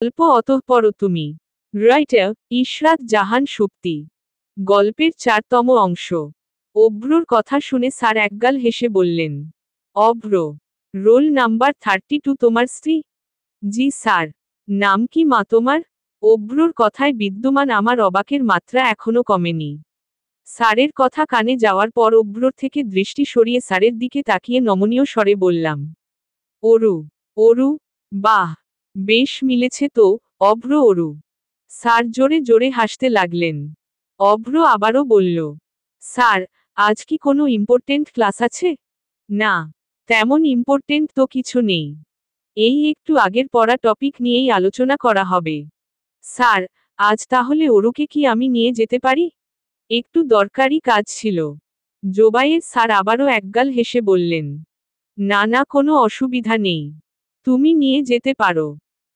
গল্প অতঃপর তুমি। রাইটার ইশরাত জাহান সুপ্তি। গল্পের 4তম অংশ। অভ্রর কথা শুনে স্যার একগাল হেসে বললেন, অভ্র, রোল নাম্বার 32 তোমার স্ত্রী? জি স্যার। নাম কি মা তোমার? অভ্রর কথায় বিদ্যমান আমার অবাকের মাত্রা এখনো কমেনি। স্যারের কথা কানে যাওয়ার পর অভ্রর থেকে দৃষ্টি সরিয়ে স্যারের দিকে তাকিয়ে নমনীয় স্বরে বললাম, অরু। অরু? বাহ, বেশ মিলেছে তো, অভ্র অরু। স্যার জোরে জোরে হাসতে লাগলেন। অভ্র আবারও বলল, স্যার, আজ কি কোনো ইম্পর্টেন্ট ক্লাস আছে? না, তেমন ইম্পর্টেন্ট তো কিছু নেই। এই একটু আগের পড়া টপিক নিয়েই আলোচনা করা হবে। স্যার, আজ তাহলে অরুকে কি আমি নিয়ে যেতে পারি? একটু দরকারি কাজ ছিল। জোবায়ের স্যার আবারও একগাল হেসে বললেন, না না, কোনো অসুবিধা নেই। তুমি নিয়ে যেতে পারো।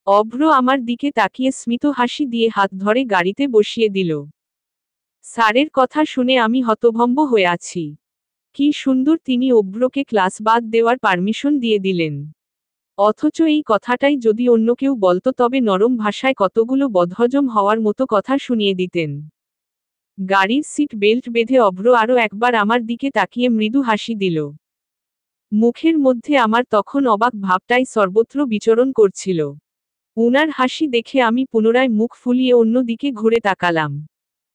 অভ্র আমার দিকে তাকিয়ে স্মিত হাসি দিয়ে হাত ধরে গাড়িতে বসিয়ে দিল। স্যারের কথা শুনে আমি হতভম্ব হয়ে আছি। কি সুন্দর তিনি অভ্রকে ক্লাস বাদ দেওয়ার পারমিশন দিয়ে দিলেন। অথচ এই কথাটাই যদি অন্য কেউ বলতো তবে নরম ভাষায় কতগুলো বদহজম হওয়ার মতো কথা শুনিয়ে দিতেন। গাড়ির সিট বেল্ট বেঁধে অভ্র আরও একবার আমার দিকে তাকিয়ে মৃদু হাসি দিল। মুখের মধ্যে আমার তখন অবাক ভাবটাই সর্বত্র বিচরণ করছিল। উনার হাসি দেখে আমি পুনরায় মুখ ফুলিয়ে অন্য দিকে ঘুরে তাকালাম।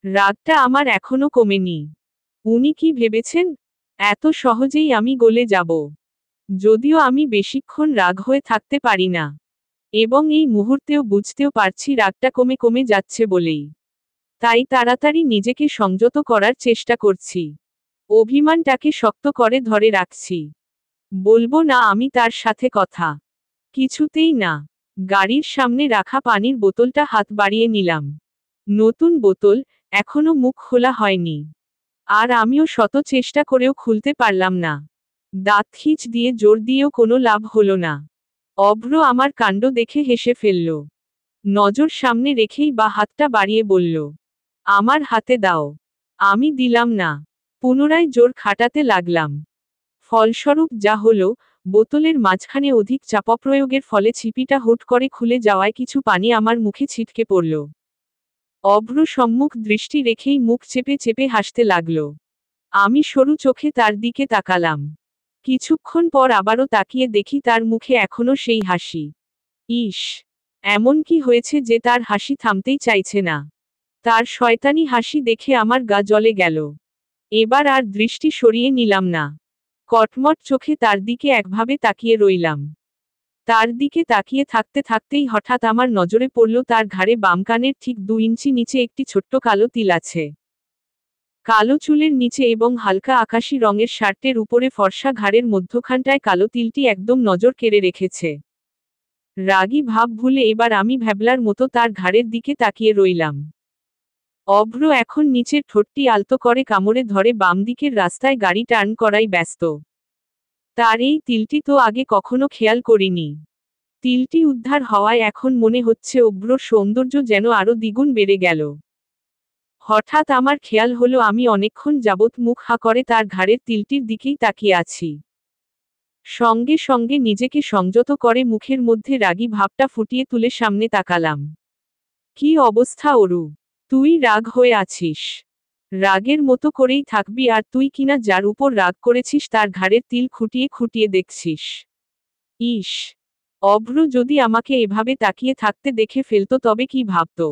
রাগটা আমার এখনো কমেনি। উনি কি ভেবেছেন এত সহজেই আমি গলে যাব? যদিও আমি বেশিক্ষণ রাগ হয়ে থাকতে পারি না, এবং এই মুহূর্তেও বুঝতেও পারছি রাগটা কমে কমে যাচ্ছে বলেই। তাই তাড়াতাড়ি নিজেকে সংযত করার চেষ্টা করছি। অভিমানটাকে শক্ত করে ধরে রাখছি। বলবো না আমি তার সাথে কথা। কিছুতেই না। গাড়ির সামনে রাখা পানির বোতলটা হাত বাড়িয়ে নিলাম। নতুন বোতল, এখনো মুখ খোলা হয়নি। আর আমিও শত চেষ্টা করেও খুলতে পারলাম না। দাঁত খিঁচ দিয়ে জোর দিয়েও কোনো লাভ হলো না। অভ্র আমার কাণ্ড দেখে হেসে ফেলল। নজর সামনে রেখেই বা হাতটা বাড়িয়ে বলল, আমার হাতে দাও। আমি দিলাম না। পুনরায় জোর খাটাতে লাগলাম। ফলস্বরূপ যা হলো, বোতলের মাঝখানে অধিক চাপপ্রয়োগের ফলে ছিপিটা হুট করে খুলে যাওয়ায় কিছু পানি আমার মুখে ছিটকে পড়ল। অভ্র সম্মুখ দৃষ্টি রেখেই মুখ চেপে চেপে হাসতে লাগল। আমি সরু চোখে তার দিকে তাকালাম। কিছুক্ষণ পর আবারও তাকিয়ে দেখি তার মুখে এখনো সেই হাসি। ইস, এমন কি হয়েছে যে তার হাসি থামতেই চাইছে না? তার শয়তানি হাসি দেখে আমার গা জ্বলে গেল। এবার আর দৃষ্টি সরিয়ে নিলাম না। কটমট চোখে তার দিকে একভাবে তাকিয়ে রইলাম। তার দিকে তাকিয়ে থাকতে থাকতেই হঠাৎ আমার নজরে পড়ল তার ঘাড়ে বাম কানের ঠিক 2 ইঞ্চি নিচে একটি ছোট্ট কালো তিল আছে। কালো চুলের নিচে এবং হালকা আকাশী রঙের শার্টের উপরে ফর্সা ঘাড়ের মধ্যখানটায় কালো তিলটি একদম নজর কেড়ে রেখেছে। রাগী ভাব ভুলে এবার আমি ভ্যাবলার মতো তার ঘাড়ের দিকে তাকিয়ে রইলাম। অভ্র এখন নিচের ঠোঁটটি আলতো করে কামড়ে ধরে বাম দিকের রাস্তায় গাড়ি টার্ন করাই ব্যস্ত। তার এই তিলটি তো আগে কখনো খেয়াল করিনি। তিলটি উদ্ধার হওয়ায় এখন মনে হচ্ছে অভ্রর সৌন্দর্য যেন আরো দ্বিগুণ বেড়ে গেল। হঠাৎ আমার খেয়াল হলো আমি অনেকক্ষণ যাবৎ মুখ হা করে তার ঘাড়ের তিলটির দিকেই তাকিয়ে আছি। সঙ্গে সঙ্গে নিজেকে সংযত করে মুখের মধ্যে রাগী ভাবটা ফুটিয়ে তুলে সামনে তাকালাম। কি অবস্থা অরু? তুই রাগ হয়ে আছিস? রাগের মতো করেই থাকবি, আর তুই কিনা যার উপর রাগ করেছিস তার ঘাড়ের তিল খুঁটিয়ে খুঁটিয়ে দেখছিস। ইস, অভ্র যদি আমাকে এভাবে তাকিয়ে থাকতে দেখে ফেলতো তবে কি ভাবতো?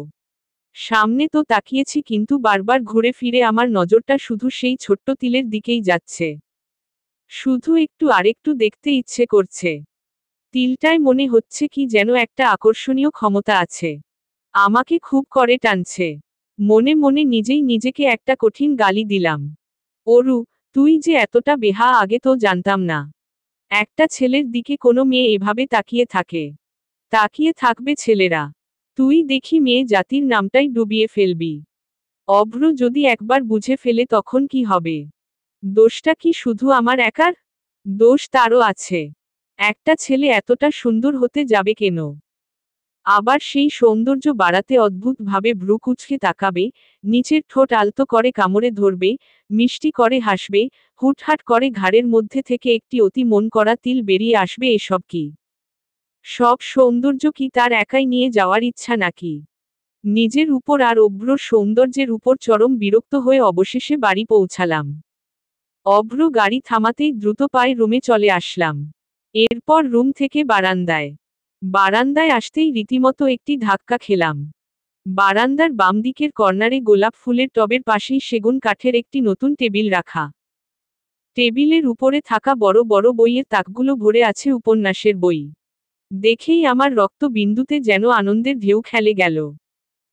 সামনে তো তাকিয়েছি কিন্তু বারবার ঘুরে ফিরে আমার নজরটা শুধু সেই ছোট্ট তিলের দিকেই যাচ্ছে। শুধু একটু আরেকটু দেখতে ইচ্ছে করছে। তিলটায় মনে হচ্ছে কি যেন একটা আকর্ষণীয় ক্ষমতা আছে। আমাকে খুব করে টানছে। মনে মনে নিজেই নিজেকে একটা কঠিন গালি দিলাম। অরু, তুই যে এতটা বেহা আগে তো জানতাম না। একটা ছেলের দিকে কোনো মেয়ে এভাবে তাকিয়ে থাকে? তাকিয়ে থাকবে ছেলেরা। তুই দেখি মেয়ে জাতির নামটাই ডুবিয়ে ফেলবি। অভ্র যদি একবার বুঝে ফেলে তখন কি হবে? দোষটা কি শুধু আমার একার? দোষ তারও আছে। একটা ছেলে এতটা সুন্দর হতে যাবে কেন? আবার সেই সৌন্দর্য বাড়াতে অদ্ভুতভাবে ভ্রু কুঁচকে তাকাবে, নিচের ঠোঁট আলতো করে কামড়ে ধরবে, মিষ্টি করে হাসবে, হুটহাট করে ঘাড়ের মধ্যে থেকে একটি অতি মন করা তিল বেরিয়ে আসবে, এসব কি? সব সৌন্দর্য কি তার একাই নিয়ে যাওয়ার ইচ্ছা নাকি? নিজের উপর আর অভ্রর সৌন্দর্যের উপর চরম বিরক্ত হয়ে অবশেষে বাড়ি পৌঁছালাম। অভ্র গাড়ি থামাতেই দ্রুত পায়ে রুমে চলে আসলাম। এরপর রুম থেকে বারান্দায়। বারান্দায় আসতেই রীতিমতো একটি ধাক্কা খেলাম। বারান্দার বাম দিকের কর্নারে গোলাপ ফুলের টবের পাশেই সেগুন কাঠের একটি নতুন টেবিল রাখা। টেবিলের উপরে থাকা বড় বড় বইয়ের তাকগুলো ভরে আছে উপন্যাসের বই। দেখেই আমার রক্ত বিন্দুতে যেন আনন্দের ঢেউ খেলে গেল।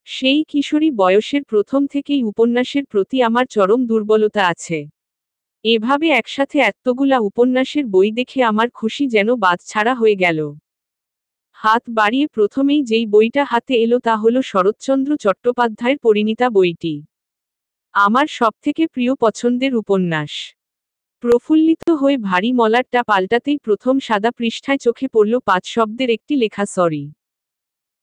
সেই কিশোরী বয়সের প্রথম থেকেই উপন্যাসের প্রতি আমার চরম দুর্বলতা আছে। এভাবে একসাথে এতগুলা উপন্যাসের বই দেখে আমার খুশি যেন বাঁধছাড়া হয়ে গেল। হাত বাড়িয়ে প্রথমেই যেই বইটা হাতে এলো তা হলো শরৎচন্দ্র চট্টোপাধ্যায়ের পরিণীতা বইটি। আমার সবথেকে প্রিয় পছন্দের উপন্যাস। প্রফুল্লিত হয়ে ভারী মলাটটা পাল্টাতেই প্রথম সাদা পৃষ্ঠায় চোখে পড়ল 5 শব্দের একটি লেখা সরি।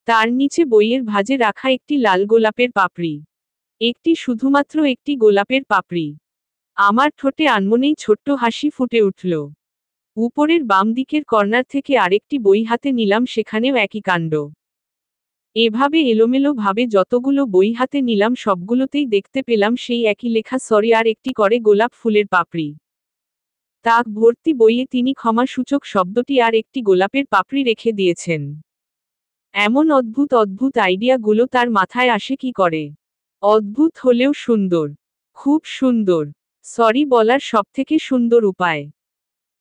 তার নিচে বইয়ের ভাঁজে রাখা একটি লাল গোলাপের পাপড়ি। শুধুমাত্র একটি গোলাপের পাপড়ি। আমার ঠোঁটে আনমনেই ছোট্ট হাসি ফুটে উঠল। উপরের বাম দিকের কর্নার থেকে আরেকটি বই হাতে নিলাম, সেখানেও একই কাণ্ড। এভাবে এলোমেলো ভাবে যতগুলো বই হাতে নিলাম সবগুলোতেই দেখতে পেলাম সেই একই লেখা সরি আর একটি করে গোলাপ ফুলের পাপড়ি। তাক ভর্তি বইয়ে তিনি ক্ষমাসূচক শব্দটি আর একটি গোলাপের পাপড়ি রেখে দিয়েছেন। এমন অদ্ভুত অদ্ভুত আইডিয়াগুলো তার মাথায় আসে কি করে? অদ্ভুত হলেও সুন্দর। খুব সুন্দর। সরি বলার সবথেকে সুন্দর উপায়।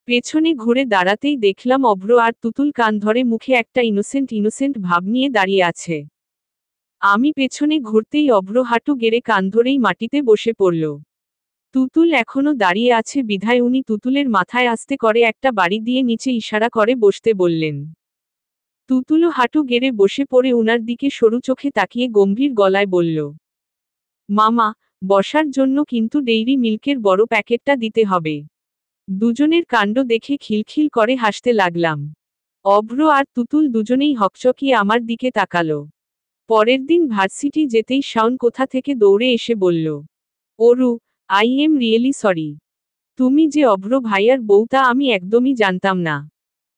পেছনে ঘুরে দাঁড়াতেই দেখলাম অভ্র আর তুতুল কান ধরে মুখে একটা ইনোসেন্ট ভাব নিয়ে দাঁড়িয়ে আছে। আমি পেছনে ঘুরতেই অভ্র হাঁটু গেড়ে কান ধরেই মাটিতে বসে পড়ল। তুতুল এখনো দাঁড়িয়ে আছে বিধায় উনি তুতুলের মাথায় আস্তে করে একটা বাড়ি দিয়ে নিচে ইশারা করে বসতে বললেন। তুতুলও হাঁটু গেড়ে বসে পড়ে উনার দিকে সরু চোখে তাকিয়ে গম্ভীর গলায় বলল, মামা, বসার জন্য কিন্তু ডেইরি মিল্কের বড় প্যাকেটটা দিতে হবে। দুজনের কাণ্ড দেখে খিলখিল করে হাসতে লাগলাম। অভ্র আর তুতুল দুজনেই হকচকিয়ে আমার দিকে তাকালো। পরের দিন ভার্সিটি যেতেই শাওন কোথা থেকে দৌড়ে এসে বলল, Aru, I am really sorry. তুমি যে অভ্র ভাইয়ার বউ তা আমি একদমই জানতাম না।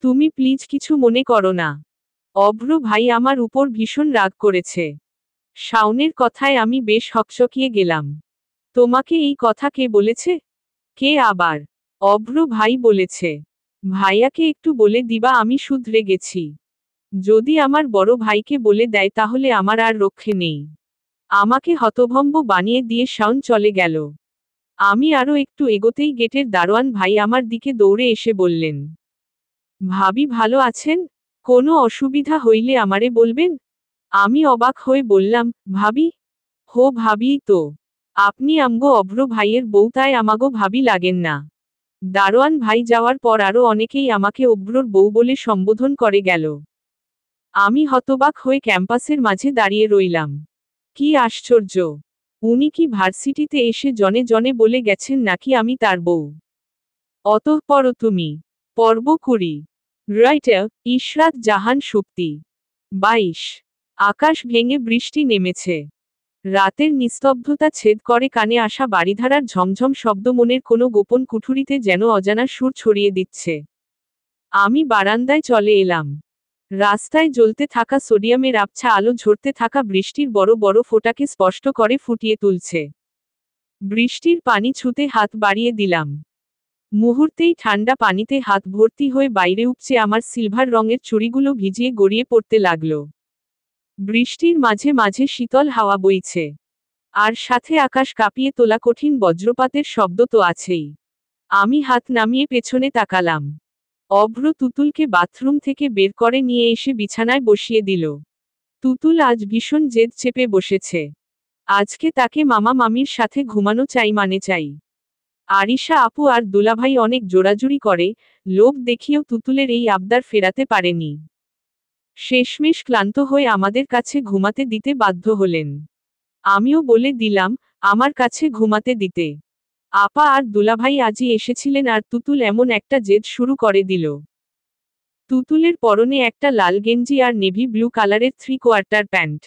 তুমি প্লিজ কিছু মনে করো না। অভ্র ভাই আমার উপর ভীষণ রাগ করেছে। শাওনের কথায় আমি বেশ হকচকিয়ে গেলাম। তোমাকে এই কথা কে বলেছে? কে আবার? অভ্র ভাই বলেছে। ভাইয়াকে একটু বলে দিবা, আমি শুধরে গেছি। যদি আমার বড় ভাইকে বলে দেয় তাহলে আমার আর রক্ষে নেই। আমাকে হতভম্ব বানিয়ে দিয়ে শাওন চলে গেল। আমি আরো একটু এগোতেই গেটের দারোয়ান ভাই আমার দিকে দৌড়ে এসে বললেন, ভাবি ভালো আছেন? কোনো অসুবিধা হইলে আমারে বলবেন। আমি অবাক হয়ে বললাম, ভাবি? হো, ভাবিই তো। আপনি আমগো অভ্র ভাইয়ের বউ, তাই আমাগো ভাবি লাগেন না। দারোয়ান ভাই যাওয়ার পর আরো অনেকেই আমাকে অভ্রর বউ বলে সম্বোধন করে গেল। আমি হতবাক হয়ে ক্যাম্পাসের মাঝে দাঁড়িয়ে রইলাম। কি আশ্চর্য! উনি কি ভার্সিটিতে এসে জনে জনে বলে গেছেন নাকি আমি তার বউ? অতঃপর তুমি। পর্ব 20। রাইটার ইশরাত জাহান সুপ্তি। 22। আকাশ ভেঙে বৃষ্টি নেমেছে। রাতের নিস্তব্ধতা ছেদ করে কানে আসা বাড়িধারার ঝমঝম শব্দ মনের কোনো গোপন কুঠুরিতে যেন অজানা সুর ছড়িয়ে দিচ্ছে। আমি বারান্দায় চলে এলাম। রাস্তায় জ্বলতে থাকা সোডিয়ামের আবছা আলো ঝরতে থাকা বৃষ্টির বড় বড় ফোঁটাকে স্পষ্ট করে ফুটিয়ে তুলছে। বৃষ্টির পানি ছুঁতে হাত বাড়িয়ে দিলাম। মুহূর্তেই ঠান্ডা পানিতে হাত ভর্তি হয়ে বাইরে উপচে আমার সিলভার রঙের চুড়িগুলো ভিজিয়ে গড়িয়ে পড়তে লাগলো। বৃষ্টির মাঝে মাঝে শীতল হাওয়া বইছে। আর সাথে আকাশ কাঁপিয়ে তোলা কঠিন বজ্রপাতের শব্দ তো আছেই। আমি হাত নামিয়ে পেছনে তাকালাম। অভ্র তুতুলকে বাথরুম থেকে বের করে নিয়ে এসে বিছানায় বসিয়ে দিল। তুতুল আজ ভীষণ জেদ চেপে বসেছে। আজকে তাকে মামা মামির সাথে ঘুমানো চাই মানে চাই। আরিশা আপু আর দুলাভাই অনেক জোরাজুরি করে, লোভ দেখিয়েও তুতুলের এই আবদার ফেরাতে পারেনি। শেষমেশ ক্লান্ত হয়ে আমাদের কাছে ঘুমাতে দিতে বাধ্য হলেন। আমিও বলে দিলাম, আমার কাছে ঘুমাতে দিতে। আপা আর দুলাভাই আজই এসেছিলেন আর তুতুল এমন একটা জেদ শুরু করে দিল। তুতুলের পরনে একটা লাল গেঞ্জি আর নেভি ব্লু কালারের 3/4 প্যান্ট।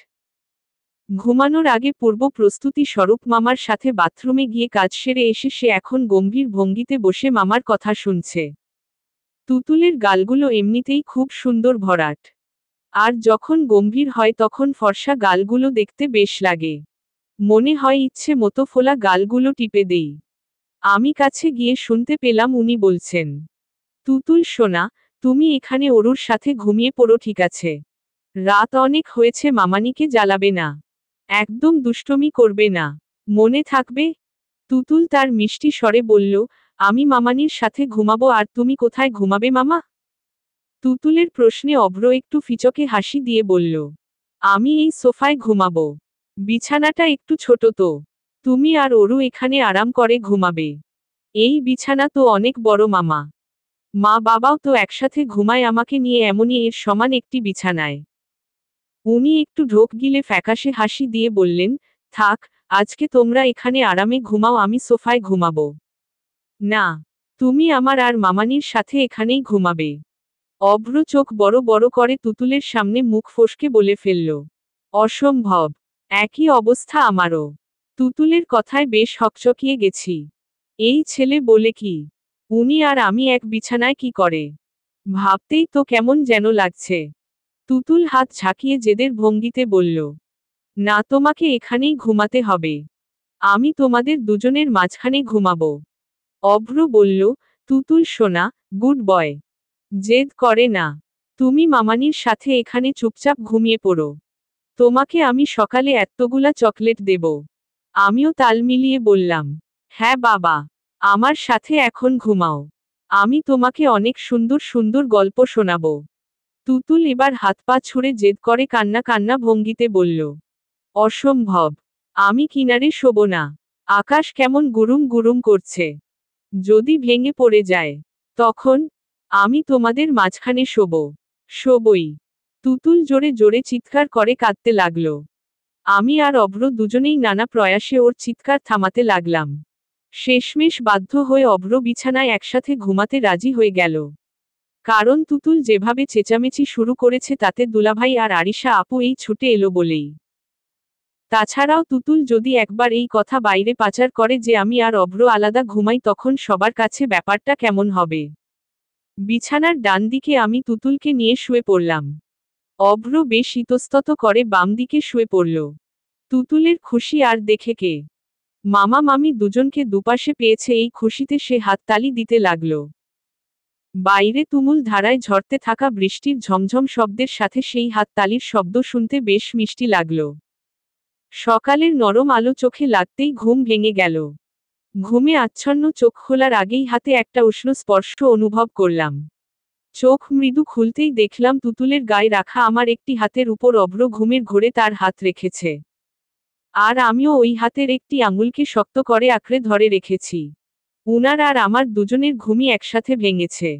ঘুমানোর আগে পূর্ব প্রস্তুতি স্বরূপ মামার সাথে বাথরুমে গিয়ে কাজ সেরে এসে সে এখন গম্ভীর ভঙ্গিতে বসে মামার কথা শুনছে। তুতুলের গালগুলো এমনিতেই খুব সুন্দর ভরাট। আর যখন গম্ভীর হয় তখন ফর্সা গালগুলো দেখতে বেশ লাগে। মনে হয় ইচ্ছে মতো ফোলা গালগুলো টিপে দেই। আমি কাছে গিয়ে শুনতে পেলাম উনি বলছেন, তুতুল সোনা, তুমি এখানে অরুর সাথে ঘুমিয়ে পড়ো, ঠিক আছে? রাত অনেক হয়েছে, মামানিকে জ্বালাবে না। একদম দুষ্টমি করবে না। মনে থাকবে? তুতুল তার মিষ্টি স্বরে বলল, আমি মামানির সাথে ঘুমাবো, আর তুমি কোথায় ঘুমাবে মামা? তুতুলের প্রশ্নে অভ্র একটু ফিচকে হাসি দিয়ে বলল, আমি এই সোফায় ঘুমাবো। বিছানাটা একটু ছোট তো। তুমি আর অরু এখানে আরাম করে ঘুমাবে। এই বিছানা তো অনেক বড় মামা। মা বাবাও তো একসাথে ঘুমায় আমাকে নিয়ে এমনই এর সমান একটি বিছানায়। উনি একটু ঢোক গিলে ফ্যাকাশে হাসি দিয়ে বললেন, থাক, আজকে তোমরা এখানে আরামে ঘুমাও, আমি সোফায় ঘুমাবো। না, তুমি আমার আর মামানির সাথে এখানেই ঘুমাবে। অভ্র চোখ বড় বড় করে তুতুলের সামনে মুখ ফসকে বলে ফেলল, অসম্ভব। একই অবস্থা আমারও। তুতুলের কথায় বেশ হকচকিয়ে গেছি। এই ছেলে বলে কি, উনি আর আমি এক বিছানায় কি করে? ভাবতেই তো কেমন যেন লাগছে। তুতুল হাত ঝাঁকিয়ে জেদের ভঙ্গিতে বলল, না, তোমাকে এখানেই ঘুমাতে হবে। আমি তোমাদের দুজনের মাঝখানে ঘুমাবো। অভ্র বলল, তুতুল সোনা, গুড বয়। জেদ করে না। তুমি মামানির সাথে এখানে চুপচাপ ঘুমিয়ে পড়ো। তোমাকে আমি সকালে এত্তগুলা চকলেট দেব। আমিও তাল মিলিয়ে বললাম, হ্যাঁ বাবা, আমার সাথে এখন ঘুমাও। আমি তোমাকে অনেক সুন্দর সুন্দর গল্প শোনাবো। তুতুল এবার হাত পা ছুঁড়ে জেদ করে কান্না কান্না ভঙ্গিতে বলল, অসম্ভব। আমি কিনারে শোবো না। আকাশ কেমন গুরুম গুরুম করছে। যদি ভেঙে পড়ে যায়, তখন আমি তোমাদের মাঝখানে শোবো। শোবই। তুতুল জোরে জোরে চিৎকার করে কাঁদতে লাগলো। আমি আর অভ্র দুজনেই নানা প্রয়াসে ওর চিৎকার থামাতে লাগলাম। শেষমেশ বাধ্য হয়ে অভ্র বিছানায় একসাথে ঘুমাতে রাজি হয়ে গেল। কারণ তুতুল যেভাবে চেঁচামেচি শুরু করেছে তাতে দুলাভাই আর আরিশা আপু এই ছুটে এলো বলেই। তাছাড়াও তুতুল যদি একবার এই কথা বাইরে পাচার করে যে আমি আর অভ্র আলাদা ঘুমাই, তখন সবার কাছে ব্যাপারটা কেমন হবে। বিছানার ডান দিকে আমি তুতুলকে নিয়ে শুয়ে পড়লাম। অভ্র বেশ ইতস্তত করে বাম দিকে শুয়ে পড়ল। তুতুলের খুশি আর দেখে কে। মামা মামি দুজনকে দুপাশে পেয়েছে, এই খুশিতে সে হাততালি দিতে লাগল। বাইরে তুমুল ধারায় ঝরতে থাকা বৃষ্টির ঝমঝম শব্দের সাথে সেই হাততালির শব্দ শুনতে বেশ মিষ্টি লাগল। সকালের নরম আলো চোখে লাগতেই ঘুম ভেঙে গেল। ঘুমে আচ্ছন্ন চোখ খোলার আগেই হাতে একটা উষ্ণ স্পর্শ অনুভব করলাম। চোখ মৃদু খুলতেই দেখলাম তুতুলের গায়ে রাখা আমার একটি হাতের উপর অভ্র ঘুমের ঘোরে তার হাত রেখেছে। আর আমিও ওই হাতের একটি আঙুলকে শক্ত করে আঁকড়ে ধরে রেখেছি। উনার আর আমার দুজনের ঘুমই একসাথে ভেঙেছে।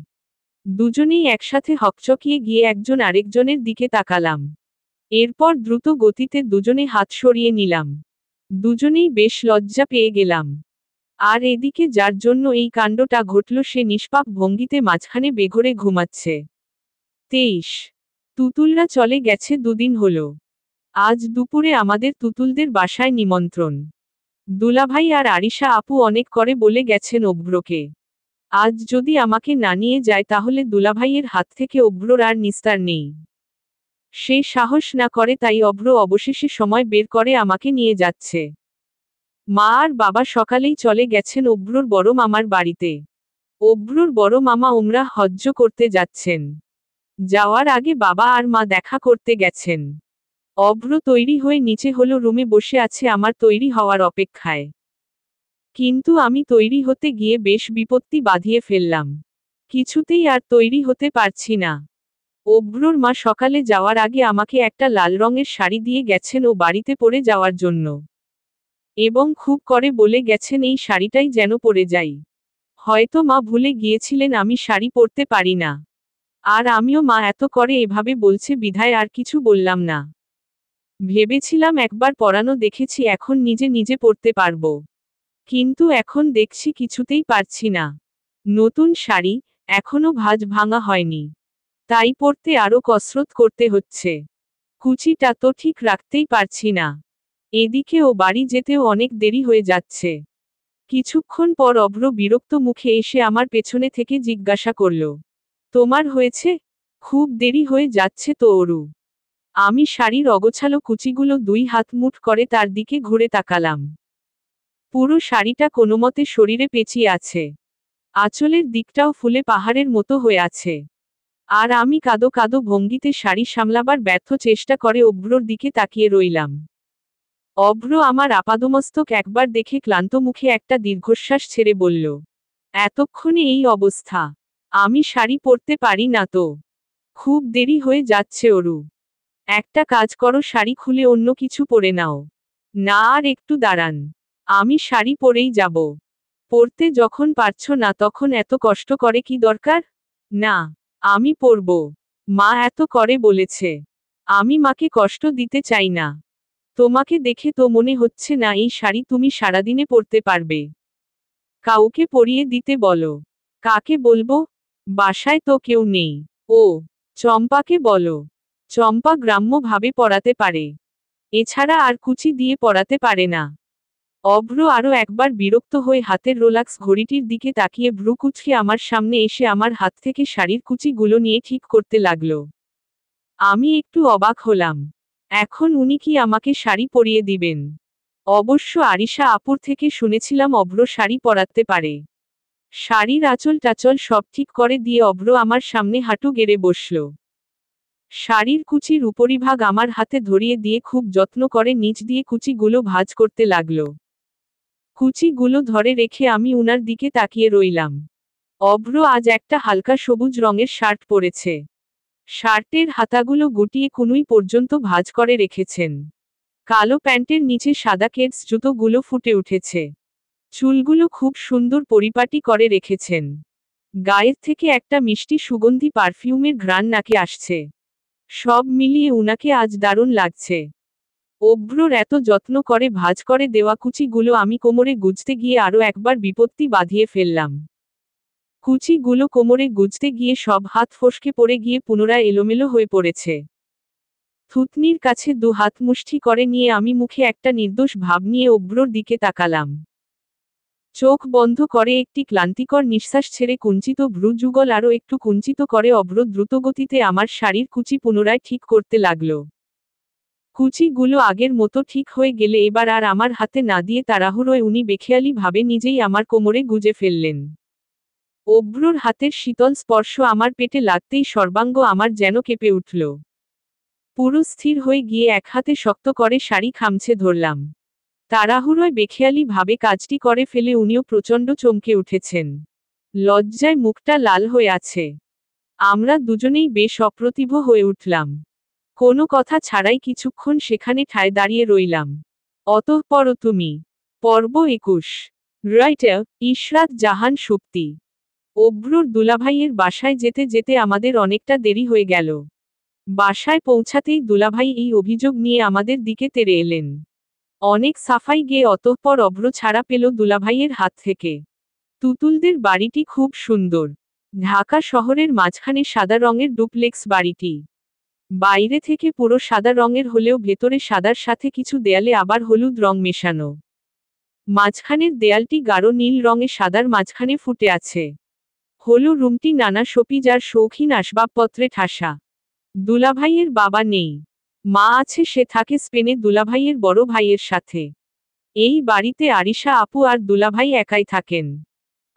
দুজনেই একসাথে হকচকিয়ে গিয়ে একজন আরেকজনের দিকে তাকালাম। এরপর দ্রুত গতিতে দুজনে হাত সরিয়ে নিলাম। দুজনেই বেশ লজ্জা পেয়ে গেলাম। আর এদিকে যার জন্য এই কাণ্ডটা ঘটল সে নিষ্পাপ ভঙ্গিতে মাঝখানে বেঘোরে ঘুমাচ্ছে। 23। তুতুলরা চলে গেছে দুদিন হলো। আজ দুপুরে আমাদের তুতুলদের বাসায় নিমন্ত্রণ। দুলাভাই আর আরিশা আপু অনেক করে বলে গেছেন অভ্রকে। আজ যদি আমাকে না নিয়ে যায় তাহলে দুলাভাইয়ের হাত থেকে অভ্রর আর নিস্তার নেই। সে সাহস না করে, তাই অভ্র অবশেষে সময় বের করে আমাকে নিয়ে যাচ্ছে। মা আর বাবা সকালেই চলে গেছেন অভ্রর বড় মামার বাড়িতে। অভ্রর বড় মামা উমরাহ হজ্জ করতে যাচ্ছেন। যাওয়ার আগে বাবা আর মা দেখা করতে গেছেন। অভ্র তৈরি হয়ে নিচে হলো রুমে বসে আছে আমার তৈরি হওয়ার অপেক্ষায়। কিন্তু আমি তৈরি হতে গিয়ে বেশ বিপত্তি বাঁধিয়ে ফেললাম। কিছুতেই আর তৈরি হতে পারছি না। অভ্রর মা সকালে যাওয়ার আগে আমাকে একটা লাল রঙের শাড়ি দিয়ে গেছেন ও বাড়িতে পরে যাওয়ার জন্য। এবং খুব করে বলে গেছেন এই শাড়িটাই যেন পরে যাই। হয়তো মা ভুলে গিয়েছিলেন আমি শাড়ি পরতে পারি না। আর আমিও মা এত করে এভাবে বলছে বিধায় আর কিছু বললাম না। ভেবেছিলাম একবার পরানো দেখেছি, এখন নিজে নিজে পরতে পারবো। কিন্তু এখন দেখছি কিছুতেই পারছি না। নতুন শাড়ি, এখনো ভাঁজ ভাঙা হয়নি। তাই পরতে আরো কসরত করতে হচ্ছে। কুচিটা তো ঠিক রাখতেই পারছি না। এদিকে ও বাড়ি যেতেও অনেক দেরি হয়ে যাচ্ছে। কিছুক্ষণ পর অভ্র বিরক্ত মুখে এসে আমার পেছনে থেকে জিজ্ঞাসা করল, তোমার হয়েছে? খুব দেরি হয়ে যাচ্ছে তো অরু। আমি শাড়ির অগোছালো কুচিগুলো দুই হাত মুঠ করে তার দিকে ঘুরে তাকালাম। পুরো শাড়িটা কোনোমতে শরীরে পেঁচিয়ে আছে। আঁচলের দিকটাও ফুলে পাহাড়ের মতো হয়ে আছে। আর আমি কাদো কাদো ভঙ্গিতে শাড়ি সামলাবার ব্যর্থ চেষ্টা করে অভ্রর দিকে তাকিয়ে রইলাম। অভ্র আমার আপাদমস্তক একবার দেখে ক্লান্ত মুখে একটা দীর্ঘশ্বাস ছেড়ে বলল, এতক্ষণে এই অবস্থা? আমি শাড়ি পরতে পারি না তো। খুব দেরি হয়ে যাচ্ছে অরু। একটা কাজ করো, শাড়ি খুলে অন্য কিছু পরে নাও। না, আর একটু দাঁড়ান। আমি শাড়ি পরেই যাব। পরতে যখন পারছো না তখন এত কষ্ট করে কি দরকার? না, আমি পরব। মা এত করে বলেছে। আমি মাকে কষ্ট দিতে চাই না। তোমাকে দেখে তো মনে হচ্ছে না এই শাড়ি তুমি সারাদিনে পরতে পারবে। কাউকে পরিয়ে দিতে বলো। কাকে বলবো? বাসায় তো কেউ নেই। ও, চম্পাকে বলো। চম্পা গ্রাম্যভাবে পরাতে পারে। এছাড়া আর কুচি দিয়ে পরাতে পারে না। অভ্র আরও একবার বিরক্ত হয়ে হাতের রোলাক্স ঘড়িটির দিকে তাকিয়ে ভ্রু কুচকে আমার সামনে এসে আমার হাত থেকে শাড়ির কুচিগুলো নিয়ে ঠিক করতে লাগল। আমি একটু অবাক হলাম। এখন উনি কি আমাকে শাড়ি পরিয়ে দিবেন? অবশ্য আরিশা আপুর থেকে শুনেছিলাম অভ্র শাড়ি পরাতে পারে। শাড়ির আঁচল টাচল সব ঠিক করে দিয়ে অভ্র আমার সামনে হাঁটু গেড়ে বসল। শাড়ির কুচির উপরিভাগ আমার হাতে ধরিয়ে দিয়ে খুব যত্ন করে নিচ দিয়ে কুচিগুলো ভাঁজ করতে লাগল। কুচিগুলো ধরে রেখে আমি উনার দিকে তাকিয়ে রইলাম। অভ্র আজ একটা হালকা সবুজ রঙের শার্ট পরেছে। শার্টের হাতাগুলো গুটিয়ে কুনুই পর্যন্ত ভাঁজ করে রেখেছেন। কালো প্যান্টের নিচে সাদা কেডস জুতোগুলো ফুটে উঠেছে। চুলগুলো খুব সুন্দর পরিপাটি করে রেখেছেন। গায়ের থেকে একটা মিষ্টি সুগন্ধি পারফিউমের ঘ্রাণ নাকে আসছে। সব মিলিয়ে উনাকে আজ দারুণ লাগছে। অভ্রর এত যত্ন করে ভাঁজ করে দেওয়া কুচিগুলো আমি কোমরে গুজতে গিয়ে আরও একবার বিপত্তি বাঁধিয়ে ফেললাম। কুচিগুলো কোমরে গুজতে গিয়ে সব হাত ফসকে পড়ে গিয়ে পুনরায় এলোমেলো হয়ে পড়েছে। থুতনির কাছে দু হাত মুষ্টি করে নিয়ে আমি মুখে একটা নির্দোষ ভাব নিয়ে অভ্রর দিকে তাকালাম। চোখ বন্ধ করে একটি ক্লান্তিকর নিঃশ্বাস ছেড়ে কুঞ্চিত ভ্রু যুগল আরও একটু কুঞ্চিত করে অভ্র দ্রুতগতিতে আমার শাড়ির কুচি পুনরায় ঠিক করতে লাগল। কুচিগুলো আগের মতো ঠিক হয়ে গেলে এবার আর আমার হাতে না দিয়ে তাড়াহুড়োয় উনি বেখেয়ালি ভাবে নিজেই আমার কোমরে গুজে ফেললেন। অভ্রর হাতের শীতল স্পর্শ আমার পেটে লাগতেই সর্বাঙ্গ আমার যেন কেঁপে উঠল। পুরো স্থির হয়ে গিয়ে এক হাতে শক্ত করে শাড়ি খামছে ধরলাম। তাড়াহুড়োয় বেখেয়ালি ভাবে কাজটি করে ফেলে উনিও প্রচণ্ড চমকে উঠেছেন। লজ্জায় মুখটা লাল হয়ে আছে। আমরা দুজনেই বেশ অপ্রতিভ হয়ে উঠলাম। কোনো কথা ছাড়াই কিছুক্ষণ সেখানে ঠায় দাঁড়িয়ে রইলাম। অতঃপর তুমি। পর্ব 21। রাইটার ইশরাত জাহান সুপ্তি। অভ্রর দুলাভাইয়ের বাসায় যেতে যেতে আমাদের অনেকটা দেরি হয়ে গেল। বাসায় পৌঁছাতেই দুলাভাই এই অভিযোগ নিয়ে আমাদের দিকে তেড়ে এলেন। অনেক সাফাই গেয়ে অতঃপর অভ্র ছাড়া পেল দুলাভাইয়ের হাত থেকে। তুতুলদের বাড়িটি খুব সুন্দর। ঢাকা শহরের মাঝখানে সাদা রঙের ডুপ্লেক্স বাড়িটি। বাইরে থেকে পুরো সাদা রঙের হলেও ভেতরে সাদার সাথে কিছু দেয়ালে আবার হলুদ রং মেশানো। মাঝখানের দেয়ালটি গাঢ় নীল রঙে সাদার মাঝখানে ফুটে আছে। হলো রুমটি নানা শোপিজ আর শৌখিন আসবাবপত্রে ঠাসা। দুলাভাইয়ের বাবা নেই। মা আছে, সে থাকে স্পেনে দুলাভাইয়ের বড় ভাইয়ের সাথে। এই বাড়িতে আরিশা আপু আর দুলাভাই একাই থাকেন।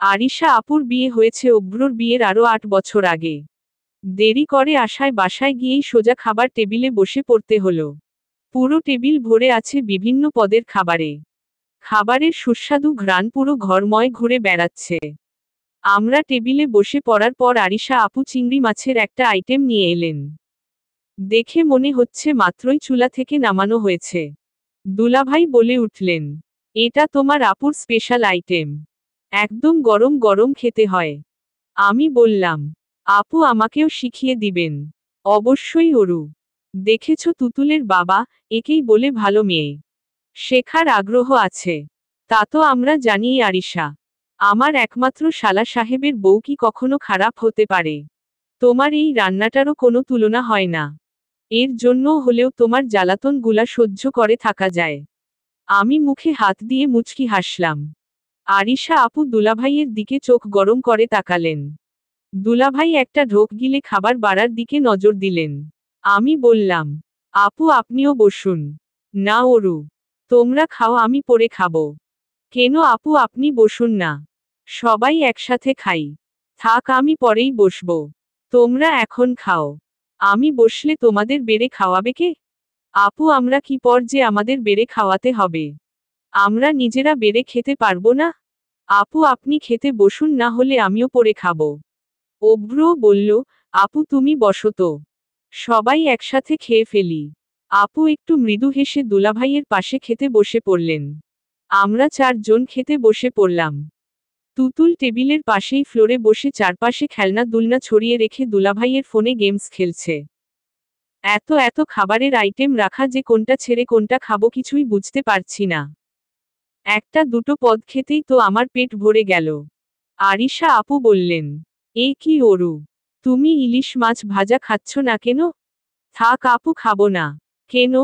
আরিশা আপুর বিয়ে হয়েছে অভ্রর বিয়ের আরও 8 বছর আগে। দেরি করে আসায় বাসায় গিয়েই সোজা খাবার টেবিলে বসে পড়তে হলো। পুরো টেবিল ভরে আছে বিভিন্ন পদের খাবারে। খাবারের সুস্বাদু ঘ্রাণ পুরো ঘরময় ঘুরে বেড়াচ্ছে। আমরা টেবিলে বসে পড়ার পর আরিশা আপু চিংড়ি মাছের একটা আইটেম নিয়ে এলেন। দেখে মনে হচ্ছে মাত্রই চুলা থেকে নামানো হয়েছে। দুলাভাই বলে উঠলেন, এটা তোমার আপুর স্পেশাল আইটেম। একদম গরম গরম খেতে হয়। আমি বললাম, আপু আমাকেও শিখিয়ে দিবেন? অবশ্যই অরু। দেখেছ তুতুলের বাবা, একেই বলে ভালো মেয়ে। শেখার আগ্রহ আছে। তা তো আমরা জানিই আরিশা। আমার একমাত্র শালা সাহেবের বউ কি কখনো খারাপ হতে পারে? তোমার এই রান্নাটারও কোনো তুলনা হয় না। এর জন্য হলেও তোমার জ্বালাতন গুলা সহ্য করে থাকা যায়। আমি মুখে হাত দিয়ে মুচকি হাসলাম। আরিশা আপু দুলাভাইয়ের দিকে চোখ গরম করে তাকালেন। দুলাভাই একটা ঢোক গিলে খাবার বাড়ার দিকে নজর দিলেন। আমি বললাম, আপু আপনিও বসুন। না অরু, তোমরা খাও, আমি পরে খাবো। কেন আপু, আপনি বসুন না, সবাই একসাথে খাই। থাক, আমি পরেই বসবো, তোমরা এখন খাও। আমি বসলে তোমাদের বেড়ে খাওয়াবে কে? আপু আমরা কি পর যে আমাদের বেড়ে খাওয়াতে হবে? আমরা নিজেরা বেড়ে খেতে পারবো না? আপু আপনি খেতে বসুন, না হলে আমিও পরে খাবো। অভ্র বলল, আপু তুমি বসো তো, সবাই একসাথে খেয়ে ফেলি। আপু একটু মৃদু হেসে দুলাভাইয়ের পাশে খেতে বসে পড়লেন। আমরা 4 জন খেতে বসে পড়লাম। তুতুল টেবিলের পাশেই ফ্লোরে বসে চারপাশে খেলনা দুলনা ছড়িয়ে রেখে দুলাভাইয়ের ফোনে গেমস খেলছে। এত এত খাবারের আইটেম রাখা যে কোনটা ছেড়ে কোনটা খাবো কিছুই বুঝতে পারছি না। একটা দুটো পদ খেতেই তো আমার পেট ভরে গেল। আরিশা আপু বললেন, এ কি অরু, তুমি ইলিশ মাছ ভাজা খাচ্ছ না কেন? থাক আপু, খাবো না। কেন,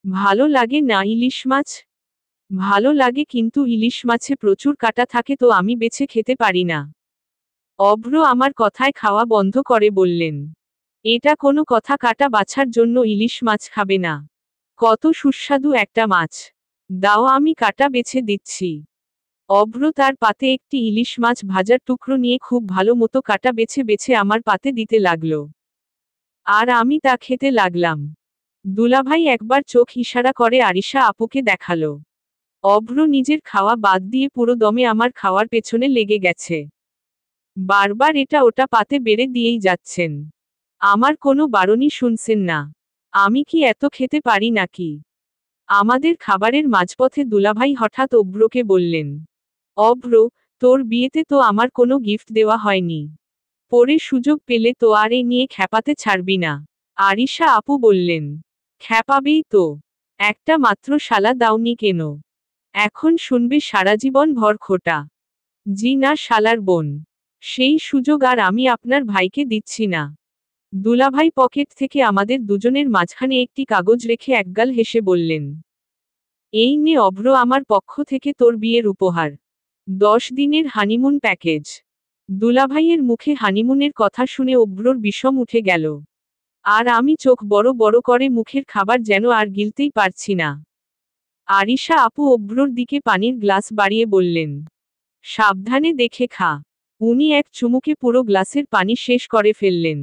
ভালো লাগে না ইলিশ মাছ? ভালো লাগে, কিন্তু ইলিশ মাছে প্রচুর কাঁটা থাকে তো আমি বেছে খেতে পারি না। অভ্র আমার কথায় খাওয়া বন্ধ করে বললেন, এটা কোনো কথা, কাঁটা বাছার জন্য ইলিশ মাছ খাবে না? কত সুস্বাদু একটা মাছ, দাও আমি কাঁটা বেছে দিচ্ছি। অভ্র তার পাতে একটি ইলিশ মাছ ভাজার টুকরো নিয়ে খুব ভালো মতো কাঁটা বেছে বেছে আমার পাতে দিতে লাগলো। আর আমি তা খেতে লাগলাম। দুলাভাই একবার চোখ ইশারা করে আরিশা আপুকে দেখালো। অভ্র নিজের খাওয়া বাদ দিয়ে পুরো দমে আমার খাওয়ার পেছনে লেগে গেছে। বারবার এটা ওটা পাতে বেড়ে দিয়েই যাচ্ছেন। আমার কোনো বারণই শুনছেন না। আমি কি এত খেতে পারি নাকি? আমাদের খাবারের মাঝপথে দুলাভাই হঠাৎ অভ্রকে বললেন, অভ্র, তোর বিয়েতে তো আমার কোনো গিফট দেওয়া হয়নি। পরে সুযোগ পেলে তো আর এ নিয়ে খ্যাপাতে ছাড়বি না। আরিশা আপু বললেন, খ্যাপাবেই তো, একটা মাত্র শালা দাওনি কেন? এখন শুনবে সারা জীবন ভর খোটা। জি না শালার বোন, সেই সুযোগ আর আমি আপনার ভাইকে দিচ্ছি না। দুলাভাই পকেট থেকে আমাদের দুজনের মাঝখানে একটি কাগজ রেখে একগাল হেসে বললেন, এই নে অভ্র, আমার পক্ষ থেকে তোর বিয়ের উপহার, 10 দিনের হানিমুন প্যাকেজ। দুলাভাইয়ের মুখে হানিমুনের কথা শুনে অভ্রর বিষম উঠে গেল। আর আমি চোখ বড় বড় করে মুখের খাবার যেন আর গিলতেই পারছি না। আরিশা আপু অভ্রর দিকে পানির গ্লাস বাড়িয়ে বললেন, সাবধানে দেখে খা। উনি এক চুমুকে পুরো গ্লাসের পানি শেষ করে ফেললেন।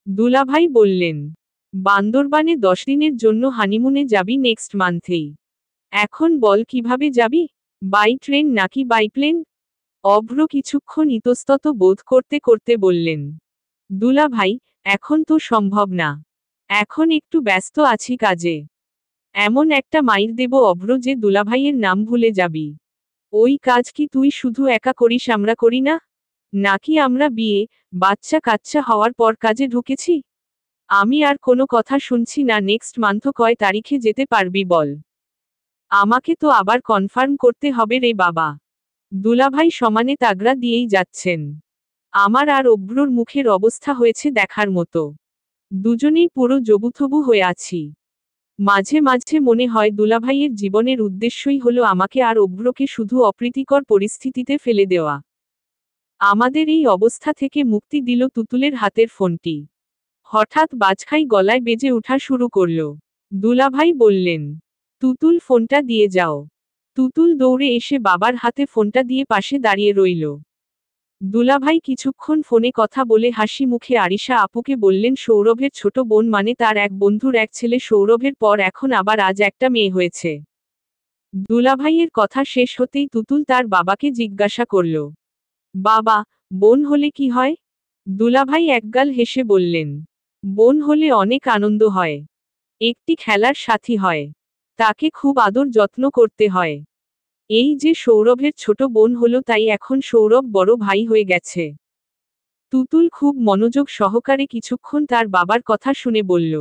দুলাভাই বললেন, বান্দরবানে 10 দিনের জন্য হানিমুনে যাবি নেক্সট মান্থেই। এখন বল কিভাবে যাবি, বাই ট্রেন নাকি বাই প্লেন? অভ্র কিছুক্ষণ ইতস্তত বোধ করতে করতে বললেন, দুলাভাই, এখন তো সম্ভব না, এখন একটু ব্যস্ত আছি কাজে। এমন একটা মাইর দেব অভ্র যে দুলাভাইয়ের নাম ভুলে যাবি। ওই কাজ কি তুই শুধু একা করিস, আমরা করি না? নাকি আমরা বিয়ে বাচ্চা কাচ্চা হওয়ার পর কাজে ঢুকেছি? আমি আর কোনো কথা শুনছি না। নেক্সট মান্থ কয় তারিখে যেতে পারবি বল? আমাকে তো আবার কনফার্ম করতে হবে রে বাবা। দুলাভাই সমানে তাগড়া দিয়েই যাচ্ছেন। আমার আর অভ্রর মুখের অবস্থা হয়েছে দেখার মতো। দুজনেই পুরো জবুথবু হয়ে আছি। মাঝে মাঝে মনে হয় দুলাভাইয়ের জীবনের উদ্দেশ্যই হলো আমাকে আর অভ্রকে শুধু অপ্রীতিকর পরিস্থিতিতে ফেলে দেওয়া। আমাদের এই অবস্থা থেকে মুক্তি দিল তুতুলের হাতের ফোনটি। হঠাৎ বাজখাই গলায় বেজে ওঠা শুরু করল। দুলাভাই বললেন, তুতুল ফোনটা দিয়ে যাও। তুতুল দৌড়ে এসে বাবার হাতে ফোনটা দিয়ে পাশে দাঁড়িয়ে রইল। দুলাভাই কিছুক্ষণ ফোনে কথা বলে হাসি মুখে আরিশা আপুকে বললেন, সৌরভের ছোট বোন, মানে তার এক বন্ধুর এক ছেলে, সৌরভের পর এখন আবার আজ একটা মেয়ে হয়েছে। দুলাভাইয়ের কথা শেষ হতেই তুতুল তার বাবাকে জিজ্ঞাসা করল, বাবা, বোন হলে কি হয়? দুলাভাই একগাল হেসে বললেন, বোন হলে অনেক আনন্দ হয়। একটি খেলার সাথী হয়। তাকে খুব আদর যত্ন করতে হয়। এই যে সৌরভের ছোট বোন হলো, তাই এখন সৌরভ বড় ভাই হয়ে গেছে। তুতুল খুব মনোযোগ সহকারে কিছুক্ষণ তার বাবার কথা শুনে বলল,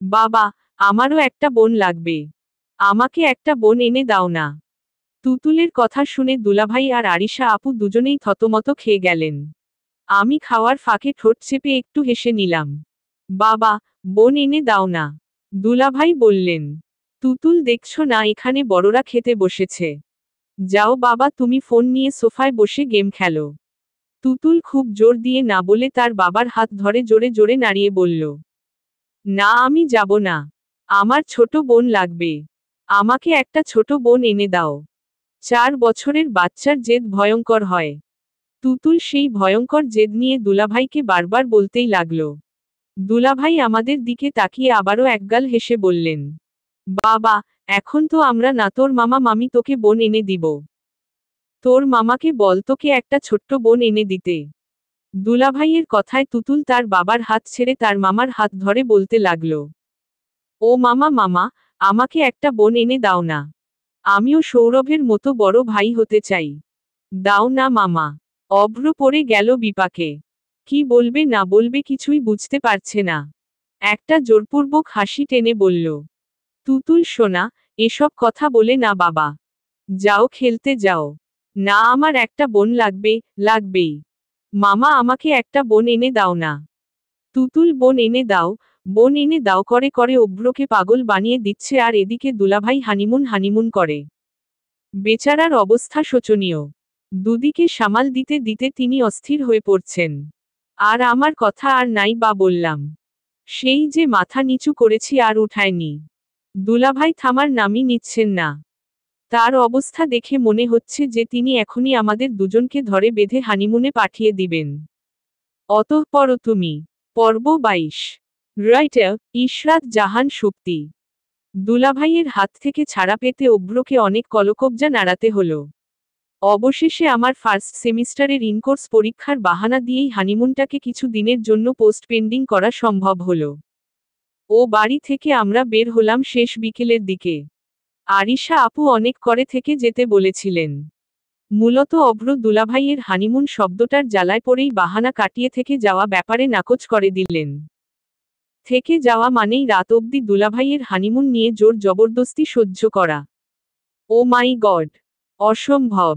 বাবা, আমারও একটা বোন লাগবে। আমাকে একটা বোন এনে দাও না। তুতুলের কথা শুনে দুলাভাই আর আরিশা আপু দুজনেই থতমত খেয়ে গেলেন। আমি খাওয়ার ফাঁকে ঠোঁট চেপে একটু হেসে নিলাম। বাবা, বোন এনে দাও না। দুলাভাই বললেন, তুতুল দেখছো না এখানে বড়রা খেতে বসেছে। যাও বাবা, তুমি ফোন নিয়ে সোফায় বসে গেম খেলো। তুতুল খুব জোর দিয়ে না বলে তার বাবার হাত ধরে জোরে জোরে নাড়িয়ে বলল, না আমি যাব না। আমার ছোট বোন লাগবে। আমাকে একটা ছোট বোন এনে দাও। 4 বছরের বাচ্চার জেদ ভয়ঙ্কর হয়। তুতুল সেই ভয়ঙ্কর জেদ নিয়ে দুলাভাইকে বারবার বলতেই লাগল। দুলাভাই আমাদের দিকে তাকিয়ে আবারও একগাল হেসে বললেন, বাবা, এখন তো আমরা না, তোর মামা মামি তোকে বোন এনে দিব। তোর মামাকে বল তোকে একটা ছোট্ট বোন এনে দিতে। দুলাভাইয়ের কথায় তুতুল তার বাবার হাত ছেড়ে তার মামার হাত ধরে বলতে লাগল, ও মামা মামা, আমাকে একটা বোন এনে দাও না। আমিও সৌরভের মতো বড় ভাই হতে চাই। দাও না মামা। অভ্র পড়ে গেল বিপাকে। কি বলবে না বলবে কিছুই বুঝতে পারছে না। একটা জোরপূর্বক হাসি টেনে বলল, তুতুল সোনা, এসব কথা বলে না বাবা। যাও খেলতে যাও। না আমার একটা বোন লাগবে, লাগবেই। মামা আমাকে একটা বোন এনে দাও না। তুতুল বোন এনে দাও, বোন এনে দাও করে করে অভ্রকে পাগল বানিয়ে দিচ্ছে, আর এদিকে দুলাভাই হানিমুন হানিমুন করে। বেচারার অবস্থা শোচনীয়। দুদিকে সামাল দিতে দিতে তিনি অস্থির হয়ে পড়ছেন। আর আমার কথা আর নাই বা বললাম। সেই যে মাথা নিচু করেছি আর উঠায়নি। দুলাভাই থামার নামই নিচ্ছেন না। তার অবস্থা দেখে মনে হচ্ছে যে তিনি এখনই আমাদের দুজনকে ধরে বেঁধে হানিমুনে পাঠিয়ে দিবেন। অতঃপর তুমি। পর্ব 22। রাইটার ইশরাত জাহান সুপ্তি। দুলাভাইয়ের হাত থেকে ছাড়া পেতে অভ্রকে অনেক কলকব্জা নাড়াতে হলো। অবশেষে আমার ফার্স্ট সেমিস্টারের ইনকোর্স পরীক্ষার বাহানা দিয়েই হানিমুনটাকে কিছু দিনের জন্য পোস্ট পেন্ডিং করা সম্ভব হলো। ও বাড়ি থেকে আমরা বের হলাম শেষ বিকেলের দিকে। আরিশা আপু অনেক করে থেকে যেতে বলেছিলেন। মূলত অভ্র দুলাভাইয়ের হানিমুন শব্দটার জ্বালায় পড়েই বাহানা কাটিয়ে থেকে যাওয়া ব্যাপারে নাকচ করে দিলেন। থেকে যাওয়া মানেই রাত অবধি দুলাভাইয়ের হানিমুন নিয়ে জোর জবরদস্তি সহ্য করা। ও মাই গড, অসম্ভব।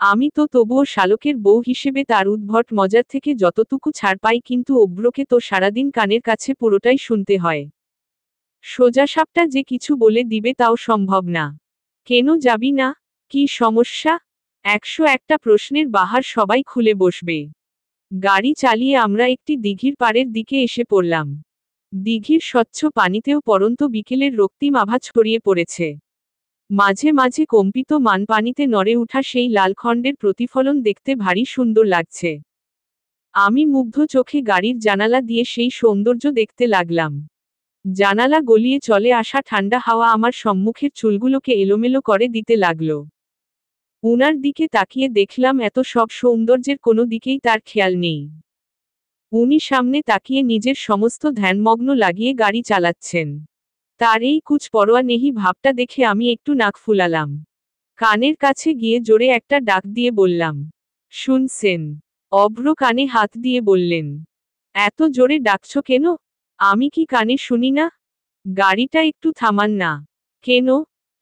আমি তো তবুও শালকের বউ হিসেবে তার উদ্ভট মজার থেকে যতটুকু ছাড় পাই, কিন্তু অভ্রকে তো সারাদিন কানের কাছে পুরোটাই শুনতে হয়। সোজাসাপটা যে কিছু বলে দিবে তাও সম্ভব না। কেন যাবি না? কি সমস্যা? 101টা প্রশ্নের বাহার সবাই খুলে বসবে। গাড়ি চালিয়ে আমরা একটি দিঘির পাড়ের দিকে এসে পড়লাম। দিঘির স্বচ্ছ পানিতেও পরন্ত বিকেলের রক্তিম আভা ছড়িয়ে পড়েছে। মাঝে মাঝে কম্পিত মান পানিতে নড়ে উঠা সেই লালখণ্ডের প্রতিফলন দেখতে ভারী সুন্দর লাগছে। আমি মুগ্ধ চোখে গাড়ির জানালা দিয়ে সেই সৌন্দর্য দেখতে লাগলাম। জানালা গলিয়ে চলে আসা ঠান্ডা হাওয়া আমার সম্মুখের চুলগুলোকে এলোমেলো করে দিতে লাগল। উনার দিকে তাকিয়ে দেখলাম এত সব সৌন্দর্যের কোনো দিকেই তার খেয়াল নেই। উনি সামনে তাকিয়ে নিজের সমস্ত ধ্যানমগ্ন লাগিয়ে গাড়ি চালাচ্ছেন। তার এই কুছ পরোয়া নেহি ভাবটা দেখে আমি একটু নাক ফুলালাম। কানের কাছে গিয়ে জোরে একটা ডাক দিয়ে বললাম, শুনছেন? অভ্র কানে হাত দিয়ে বললেন, এত জোরে ডাকছ কেন? আমি কি কানে শুনি না? গাড়িটা একটু থামান না। কেন?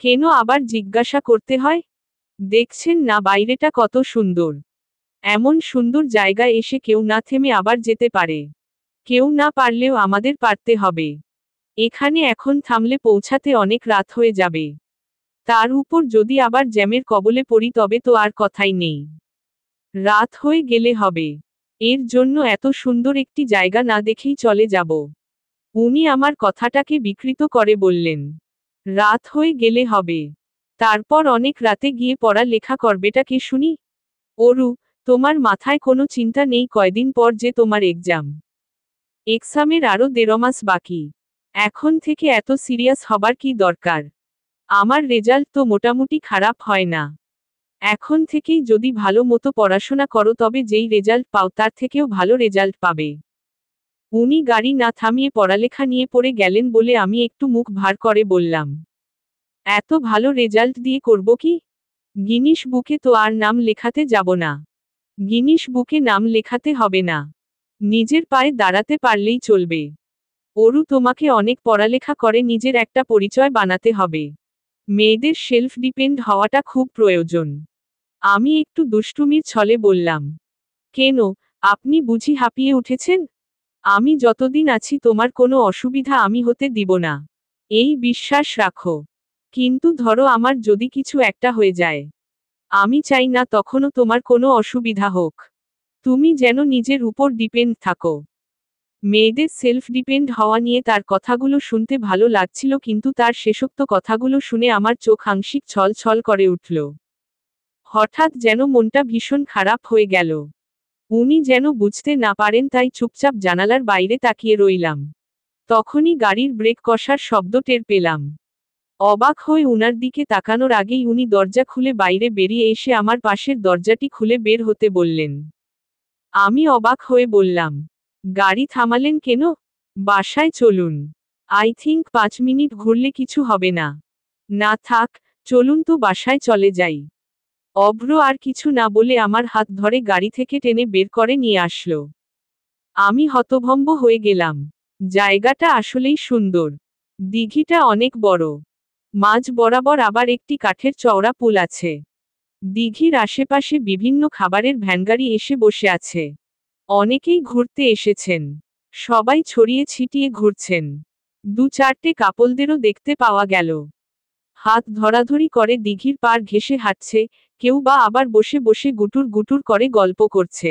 কেন আবার জিজ্ঞাসা করতে হয়? দেখছেন না বাইরেটা কত সুন্দর। এমন সুন্দর জায়গায় এসে কেউ না থেমে আবার যেতে পারে। কেউ না পারলেও আমাদের পারতে হবে। এখানে এখন থামলে পৌঁছাতে অনেক রাত হয়ে যাবে। তার উপর যদি আবার জ্যামের কবলে পড়ি তবে তো আর কথাই নেই। রাত হয়ে গেলে হবে। এর জন্য এত সুন্দর একটি জায়গা না দেখেই চলে যাব। উনি আমার কথাটাকে বিকৃত করে বললেন, রাত হয়ে গেলে হবে। তারপর অনেক রাতে গিয়ে পড়া লেখা করবেটা কে শুনি? অরু, তোমার মাথায় কোনো চিন্তা নেই কয়দিন পর যে তোমার এক্সাম। এক্সামের আরও 1.5 মাস বাকি। এখন থেকে এত সিরিয়াস হবার কি দরকার? আমার রেজাল্ট তো মোটামুটি খারাপ হয় না। এখন থেকেই যদি ভালো মতো পড়াশোনা করো তবে যেই রেজাল্ট পাও তার থেকেও ভালো রেজাল্ট পাবে। উনি গাড়ি না থামিয়ে পড়ালেখা নিয়ে পড়ে গেলেন বলে আমি একটু মুখ ভার করে বললাম, এত ভালো রেজাল্ট দিয়ে করব কি? গিনিস বুকে তো আর নাম লেখাতে যাব না। গিনিস বুকে নাম লেখাতে হবে না। নিজের পায়ে দাঁড়াতে পারলেই চলবে। অরু, তোমাকে অনেক পড়ালেখা করে নিজের একটা পরিচয় বানাতে হবে। মেয়েদের সেলফ ডিপেন্ড হওয়াটা খুব প্রয়োজন। আমি একটু দুষ্টুমির ছলে বললাম, কেন, আপনি বুঝি হাঁপিয়ে উঠেছেন? আমি যতদিন আছি তোমার কোনো অসুবিধা আমি হতে দিব না। এই বিশ্বাস রাখো। কিন্তু ধরো আমার যদি কিছু একটা হয়ে যায়। আমি চাই না তখনও তোমার কোনো অসুবিধা হোক। তুমি যেন নিজের উপর ডিপেন্ড থাকো। মেয়েদের সেলফ ডিপেন্ড হওয়া নিয়ে তার কথাগুলো শুনতে ভালো লাগছিল, কিন্তু তার শেষোক্ত কথাগুলো শুনে আমার চোখ আংশিক ছল ছল করে উঠল। হঠাৎ যেন মনটা ভীষণ খারাপ হয়ে গেল। উনি যেন বুঝতে না পারেন তাই চুপচাপ জানালার বাইরে তাকিয়ে রইলাম। তখনই গাড়ির ব্রেক কষার শব্দ টের পেলাম। অবাক হয়ে উনার দিকে তাকানোর আগেই উনি দরজা খুলে বাইরে বেরিয়ে এসে আমার পাশের দরজাটি খুলে বের হতে বললেন। আমি অবাক হয়ে বললাম, গাড়ি থামালেন কেন? বাসায় চলুন। আই থিংক 5 মিনিট ঘুরলে কিছু হবে না। না থাক, চলুন তো বাসায় চলে যাই। অভ্র আর কিছু না বলে আমার হাত ধরে গাড়ি থেকে টেনে বের করে নিয়ে আসলো। আমি হতভম্ব হয়ে গেলাম। জায়গাটা আসলেই সুন্দর। দিঘিটা অনেক বড়। মাঝ বরাবর আবার একটি কাঠের চওড়া পুল আছে। দিঘির আশেপাশে বিভিন্ন খাবারের ভ্যানগাড়ি এসে বসে আছে। অনেকেই ঘুরতে এসেছেন। সবাই ছড়িয়ে ছিটিয়ে ঘুরছেন। 2-4টে কাপলদেরও দেখতে পাওয়া গেল। হাত ধরাধরি করে দিঘির পার ঘেঁষে হাঁটছে, কেউ বা আবার বসে বসে গুটুর গুটুর করে গল্প করছে।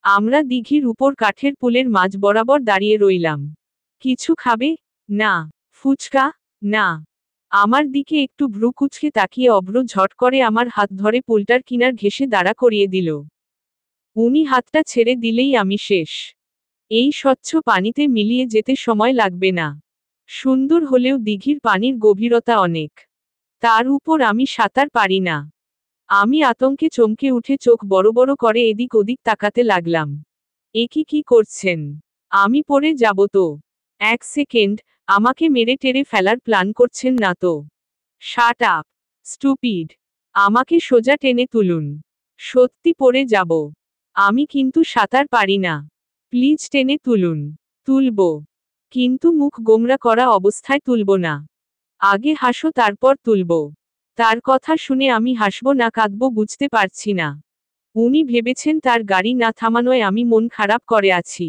আমরা দিঘির উপর কাঠের পুলের মাঝ বরাবর দাঁড়িয়ে রইলাম। কিছু খাবে? না। ফুচকা? না। আমার দিকে একটু ভ্রু কুঁচকে তাকিয়ে অভ্র ঝট করে আমার হাত ধরে পুলটার কিনার ঘেঁষে দাঁড়া করিয়ে দিল। উনি হাতটা ছেড়ে দিলেই আমি শেষ। এই স্বচ্ছ পানিতে মিলিয়ে যেতে সময় লাগবে না। সুন্দর হলেও দিঘির পানির গভীরতা অনেক। তার উপর আমি সাঁতার পারি না। আমি আতঙ্কে চমকে উঠে চোখ বড় বড় করে এদিক ওদিক তাকাতে লাগলাম। এ কি করছেন? আমি পড়ে যাব তো? 1 সেকেন্ড, আমাকে মেরে টেরে ফেলার প্ল্যান করছেন না তো? Shut up, stupid. আমাকে সোজা টেনে তুলুন। সত্যি পড়ে যাব। আমি কিন্তু সাঁতার পারি না। প্লিজ টেনে তুলুন। তুলব, কিন্তু মুখ গোমরা করা অবস্থায় তুলব না। আগে হাসো তারপর তুলব। তার কথা শুনে আমি হাসব না কাঁদব বুঝতে পারছি না। উনি ভেবেছেন তার গাড়ি না থামানোয় আমি মন খারাপ করে আছি।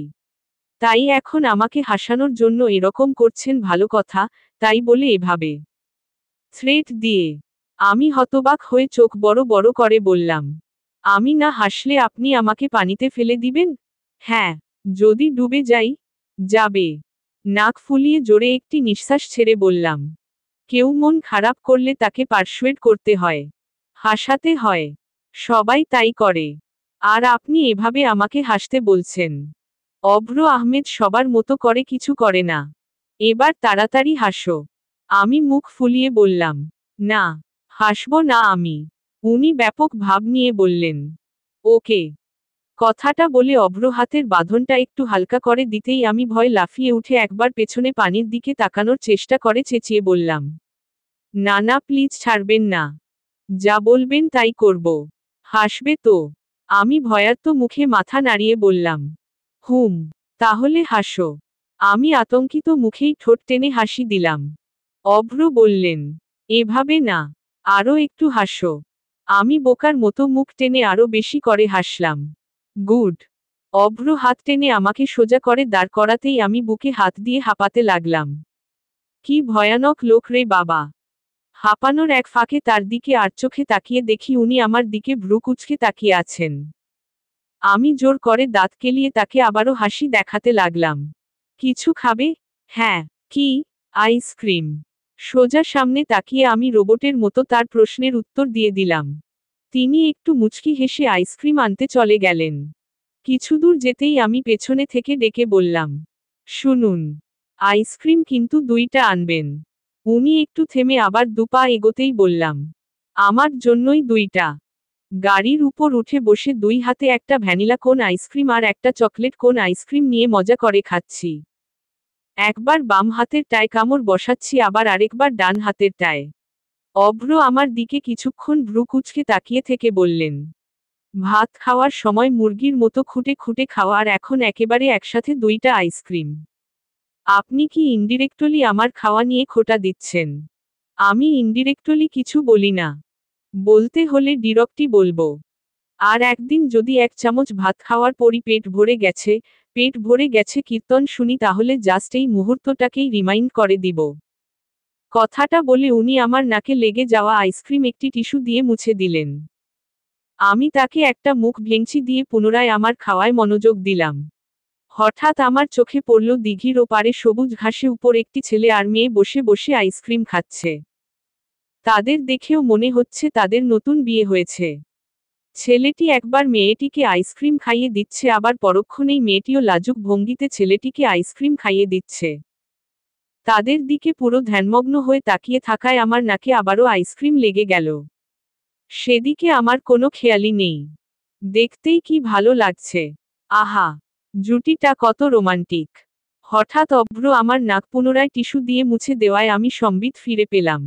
তাই এখন আমাকে হাসানোর জন্য এরকম করছেন, ভালো কথা, তাই বলে এভাবে থ্রেট দিয়ে। আমি হতবাক হয়ে চোখ বড় বড় করে বললাম, আমি না হাসলে আপনি আমাকে পানিতে ফেলে দিবেন? হ্যাঁ। যদি ডুবে যাই? যাবে। নাক ফুলিয়ে জোরে একটি নিঃশ্বাস ছেড়ে বললাম, কেউ মন খারাপ করলে তাকে পারসুয়েট করতে হয়। হাসাতে হয়। সবাই তাই করে। আর আপনি এভাবে আমাকে হাসতে বলছেন? অভ্র আহমেদ সবার মতো করে কিছু করে না। এবার তাড়াতাড়ি হাসো। আমি মুখ ফুলিয়ে বললাম, না, হাসব না আমি। উনি ব্যাপক ভাব নিয়ে বললেন, ওকে। কথাটা বলে অভ্র হাতের বাঁধনটা একটু হালকা করে দিতেই আমি ভয় লাফিয়ে উঠে একবার পেছনে পানির দিকে তাকানোর চেষ্টা করে চেঁচিয়ে বললাম, না না প্লিজ ছাড়বেন না। যা বলবেন তাই করব। হাসবে তো? আমি ভয়ার্ত মুখে মাথা নাড়িয়ে বললাম, হুম। তাহলে হাসো। আমি আতঙ্কিত মুখেই ঠোঁট টেনে হাসি দিলাম। অভ্র বললেন, এভাবে না, আরও একটু হাসো। আমি বোকার মতো মুখ টেনে আরো বেশি করে হাসলাম। গুড। অভ্র হাত টেনে আমাকে সোজা করে দাঁড় করাতেই আমি বুকে হাত দিয়ে হাঁপাতে লাগলাম। কি ভয়ানক লোক রে বাবা! হাঁপানোর এক ফাঁকে তার দিকে আর চোখে তাকিয়ে দেখি উনি আমার দিকে ভ্রু কুঁচকে তাকিয়ে আছেন। আমি জোর করে দাঁত কেলিয়ে তাকে আবারও হাসি দেখাতে লাগলাম। কিছু খাবে? হ্যাঁ। কি? আইসক্রিম। সোজা সামনে তাকিয়ে আমি রোবটের মতো তার প্রশ্নের উত্তর দিয়ে দিলাম। তিনি একটু মুচকি হেসে আইসক্রিম আনতে চলে গেলেন। কিছুদূর যেতেই আমি পেছনে থেকে ডেকে বললাম, শুনুন, আইসক্রিম কিন্তু 2টা আনবেন। উনি একটু থেমে আবার 2 পা এগোতেই বললাম, আমার জন্যই 2টা। গাড়ির উপর উঠে বসে 2 হাতে একটা ভ্যানিলা কোন আইসক্রিম আর একটা চকলেট কোন আইসক্রিম নিয়ে মজা করে খাচ্ছি। একবার বাম হাতের টায় কামড় বসাচ্ছি, আবার আরেকবার ডান হাতের টায়। অভ্র আমার দিকে কিছুক্ষণ ভ্রু কুঁচকে তাকিয়ে থেকে বললেন, ভাত খাওয়ার সময় মুরগির মতো খুঁটে খুঁটে খাওয়া আর এখন একেবারে একসাথে 2টা আইসক্রিম। আপনি কি ইনডিরেক্টলি আমার খাওয়া নিয়ে খোঁটা দিচ্ছেন? আমি ইনডিরেক্টলি কিছু বলি না। বলতে হলে ডিরেক্টই বলবো। আর একদিন যদি 1 চামচ ভাত খাওয়ার পরই পেট ভরে গেছে কীর্তন শুনি, তাহলে জাস্ট এই মুহূর্তটাকেই রিমাইন্ড করে দিব। কথাটা বলে উনি আমার নাকে লেগে যাওয়া আইসক্রিম একটি টিস্যু দিয়ে মুছে দিলেন। আমি তাকে একটা মুখ ভেঙচি দিয়ে পুনরায় আমার খাওয়ায় মনোযোগ দিলাম। হঠাৎ আমার চোখে পড়ল দিঘির ওপারে সবুজ ঘাসে উপর একটি ছেলে আর মেয়ে বসে বসে আইসক্রিম খাচ্ছে। তাদের দেখেও মনে হচ্ছে তাদের নতুন বিয়ে হয়েছে। ছেলেটি একবার মেয়েটিকে আইসক্রিম খাইয়ে দিচ্ছে, আবার পরক্ষণেই মেয়েটিও লাজুক ভঙ্গিতে ছেলেটিকে আইসক্রিম খাইয়ে দিচ্ছে। তাদের দিকে পুরো ধ্যানমগ্ন হয়ে তাকিয়ে থাকায় আমার নাকে আবারও আইসক্রিম লেগে গেল। সেদিকে আমার কোনো খেয়ালই নেই। দেখতেই কি ভালো লাগছে। আহা, জুটিটা কত রোমান্টিক। হঠাৎ অভ্র আমার নাক পুনরায় টিস্যু দিয়ে মুছে দেওয়ায় আমি সম্বিত ফিরে পেলাম।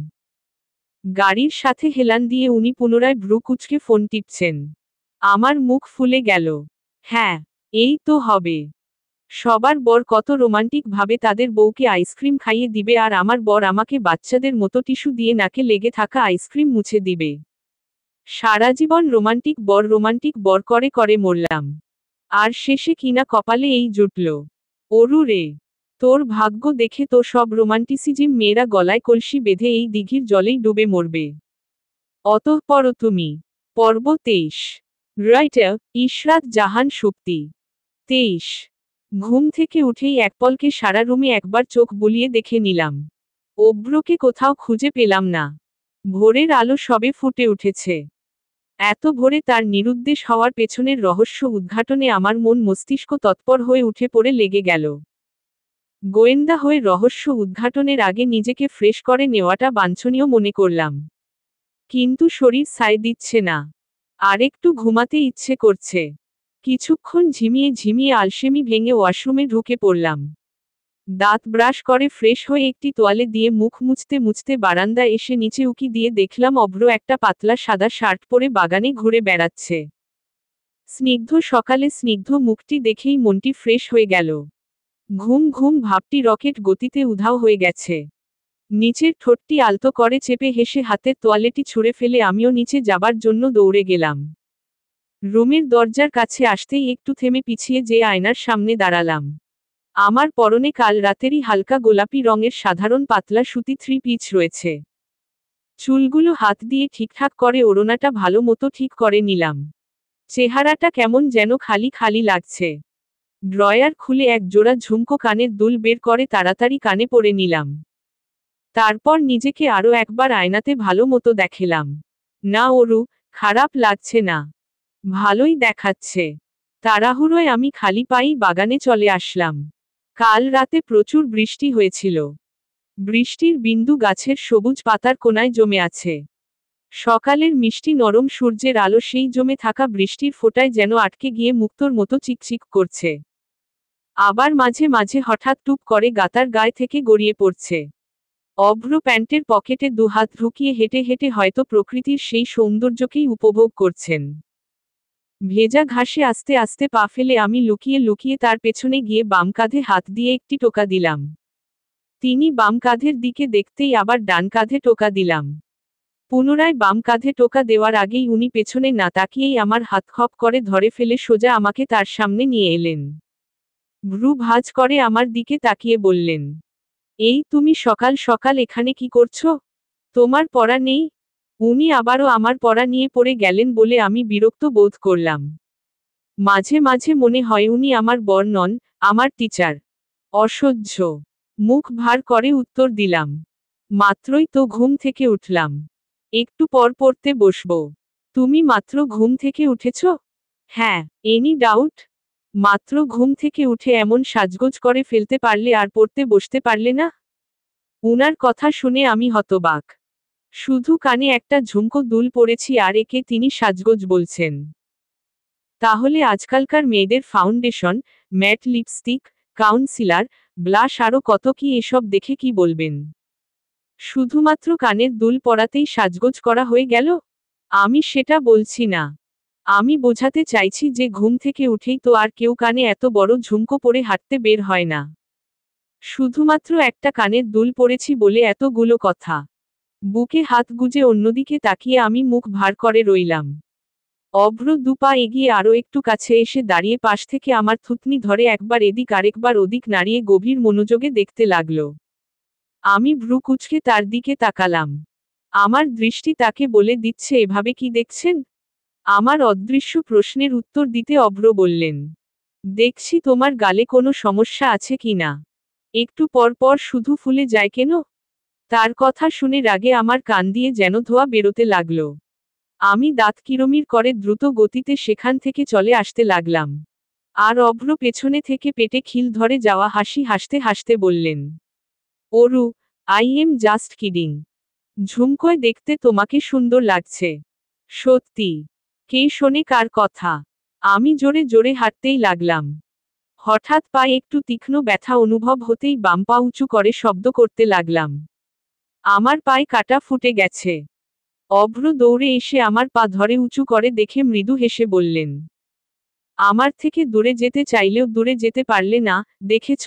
গাড়ির সাথে হেলান দিয়ে উনি পুনরায় ভ্রু কুঁচকে ফোন টিপছেন। আমার মুখ ফুলে গেল। হ্যাঁ, এই তো হবে। সবার বর কত রোমান্টিক ভাবে তাদের বউকে আইসক্রিম খাইয়ে দিবে, আর আমার বর আমাকে বাচ্চাদের মতো টিস্যু দিয়ে নাকে লেগে থাকা আইসক্রিম মুছে দিবে। সারা জীবন রোমান্টিক বর করে করে মরলাম। আর শেষে কিনা কপালে এই জুটল। অরু রে, তোর ভাগ্য দেখে তো সব রোমান্টিসিজম মেয়েরা গলায় কলসি বেঁধে এই দিঘির জলেই ডুবে মরবে। অতঃপর তুমি। পর্ব 23। রাইটার ইশরাত জাহান সুপ্তি। 23। ঘুম থেকে উঠেই একপলকে সারা রুমে একবার চোখ বুলিয়ে দেখে নিলাম। অভ্রকে কোথাও খুঁজে পেলাম না। ভোরের আলো সবে ফুটে উঠেছে। এত ভোরে তার নিরুদ্দেশ হওয়ার পেছনের রহস্য উদ্ঘাটনে আমার মন মস্তিষ্ক তৎপর হয়ে উঠে পড়ে লেগে গেল। গোয়েন্দা হয়ে রহস্য উদ্ঘাটনের আগে নিজেকে ফ্রেশ করে নেওয়াটা বাঞ্ছনীয় মনে করলাম। কিন্তু শরীর সায় দিচ্ছে না। আরেকটু ঘুমাতে ইচ্ছে করছে। কিছুক্ষণ ঝিমিয়ে ঝিমিয়ে আলসেমি ভেঙে ওয়াশরুমে ঢুকে পড়লাম। দাঁত ব্রাশ করে ফ্রেশ হয়ে একটি তোয়ালে দিয়ে মুখ মুছতে মুছতে বারান্দায় এসে নিচে উকি দিয়ে দেখলাম অভ্র একটা পাতলা সাদা শার্ট পরে বাগানে ঘুরে বেড়াচ্ছে। স্নিগ্ধ সকালে স্নিগ্ধ মুখটি দেখেই মনটি ফ্রেশ হয়ে গেল। ঘুম ঘুম ভাবটি রকেট গতিতে উধাও হয়ে গেছে। নিচের ঠোঁটটি আলতো করে চেপে হেসে হাতের তোয়ালেটি ছুঁড়ে ফেলে আমিও নিচে যাবার জন্য দৌড়ে গেলাম। রুমের দরজার কাছে আসতেই একটু থেমে পিছিয়ে যেয়ে আয়নার সামনে দাঁড়ালাম। আমার পরনে কাল রাতেরই হালকা গোলাপি রঙের সাধারণ পাতলা সুতি 3 পিস রয়েছে। চুলগুলো হাত দিয়ে ঠিকঠাক করে ওড়নাটা ভালো মতো ঠিক করে নিলাম। চেহারাটা কেমন যেন খালি খালি লাগছে। ড্রয়ার খুলে এক জোড়া ঝুমকো কানের দুল বের করে তাড়াতাড়ি কানে পরে নিলাম। তারপর নিজেকে আরও একবার আয়নাতে ভালো মতো দেখলাম। না অরু, খারাপ লাগছে না। ভালোই দেখাচ্ছে। তাড়াহুড়োয় আমি খালি পায়েই বাগানে চলে আসলাম। কাল রাতে প্রচুর বৃষ্টি হয়েছিল। বৃষ্টির বিন্দু গাছের সবুজ পাতার কোনায় জমে আছে। সকালের মিষ্টি নরম সূর্যের আলো সেই জমে থাকা বৃষ্টির ফোঁটায় যেন আটকে গিয়ে মুক্তোর মতো চিকচিক করছে। আবার মাঝে মাঝে হঠাৎ টুপ করে গাতার গায়ে থেকে গড়িয়ে পড়ছে। অভ্র প্যান্টের পকেটে দুহাত ঢুকিয়ে হেঁটে হেঁটে হয়তো প্রকৃতির সেই সৌন্দর্যকেই উপভোগ করছেন। ভেজা ঘাসে আস্তে আস্তে পা ফেলে আমি লুকিয়ে লুকিয়ে তার পেছনে গিয়ে বাম কাঁধে হাত দিয়ে একটি টোকা দিলাম। তিনি বাম কাঁধের দিকে দেখতেই আবার ডান কাঁধে টোকা দিলাম। পুনরায় বাম কাঁধে টোকা দেওয়ার আগেই উনি পেছনে না তাকিয়েই আমার হাত খপ করে ধরে ফেলে সোজা আমাকে তার সামনে নিয়ে এলেন। ভ্রু ভাঁজ করে আমার দিকে তাকিয়ে বললেন, এই তুমি সকাল সকাল এখানে কি করছো? তোমার পড়া নেই? উনি আবারও আমার পড়া নিয়ে পড়ে গেলেন বলে আমি বিরক্ত বোধ করলাম। মাঝে মাঝে মনে হয় উনি আমার বর নন, আমার টিচার। অসহ্য। মুখ ভার করে উত্তর দিলাম, মাত্রই তো ঘুম থেকে উঠলাম। একটু পর পড়তে বসবো। তুমি মাত্র ঘুম থেকে উঠেছ? হ্যাঁ, এনি ডাউট? মাত্র ঘুম থেকে উঠে এমন সাজগোজ করে ফেলতে পারলে আর পড়তে বসতে পারলে না? উনার কথা শুনে আমি হতবাক। শুধু কানে একটা ঝুমকো দুল পরেছি আর একে তিনি সাজগোজ বলছেন? তাহলে আজকালকার মেয়েদের foundation, mat lipstick, councillor, blush আরও কত কি এসব দেখে কি বলবেন? শুধুমাত্র কানের দুল পরাতেই সাজগোজ করা হয়ে গেল? আমি সেটা বলছি না। আমি বোঝাতে চাইছি যে ঘুম থেকে উঠেই তো আর কেউ কানে এত বড় ঝুমকো পরে হাঁটতে বের হয় না। শুধুমাত্র একটা কানের দুল পরেছি বলে এতগুলো কথা। বুকে হাত গুজে অন্যদিকে তাকিয়ে আমি মুখ ভার করে রইলাম। অভ্র দুপা এগিয়ে আরও একটু কাছে এসে দাঁড়িয়ে পাশ থেকে আমার থুতনি ধরে একবার এদিক আরেকবার ওদিক নাড়িয়ে গভীর মনোযোগে দেখতে লাগল। আমি ভ্রু কুঁচকে তার দিকে তাকালাম। আমার দৃষ্টি তাকে বলে দিচ্ছে, এভাবে কি দেখছেন? আমার অদৃশ্য প্রশ্নের উত্তর দিতে অভ্র বললেন, দেখছি তোমার গালে কোনো সমস্যা আছে কিনা। একটু পর পর শুধু ফুলে যায় কেন? তার কথা শুনে রাগে আমার কান দিয়ে যেন ধোঁয়া বেরোতে লাগলো। আমি দাঁত কিরমির করে দ্রুত গতিতে সেখান থেকে চলে আসতে লাগলাম। আর অভ্র পেছনে থেকে পেটে খিল ধরে যাওয়া হাসি হাসতে হাসতে বললেন, Aru, I am just kidding. ঝুমকোয় দেখতে তোমাকে সুন্দর লাগছে। সত্যি। কে শোনে কার কথা? আমি জোরে জোরে হাঁটতেই লাগলাম। হঠাৎ পায়ে একটু তীক্ষ্ণ ব্যথা অনুভব হতেই বাম পা উঁচু করে শব্দ করতে লাগলাম। আমার পায়ে কাটা ফুটে গেছে। অভ্র দৌড়ে এসে আমার পা ধরে উঁচু করে দেখে মৃদু হেসে বললেন, আমার থেকে দূরে যেতে চাইলেও দূরে যেতে পারলে না, দেখেছ?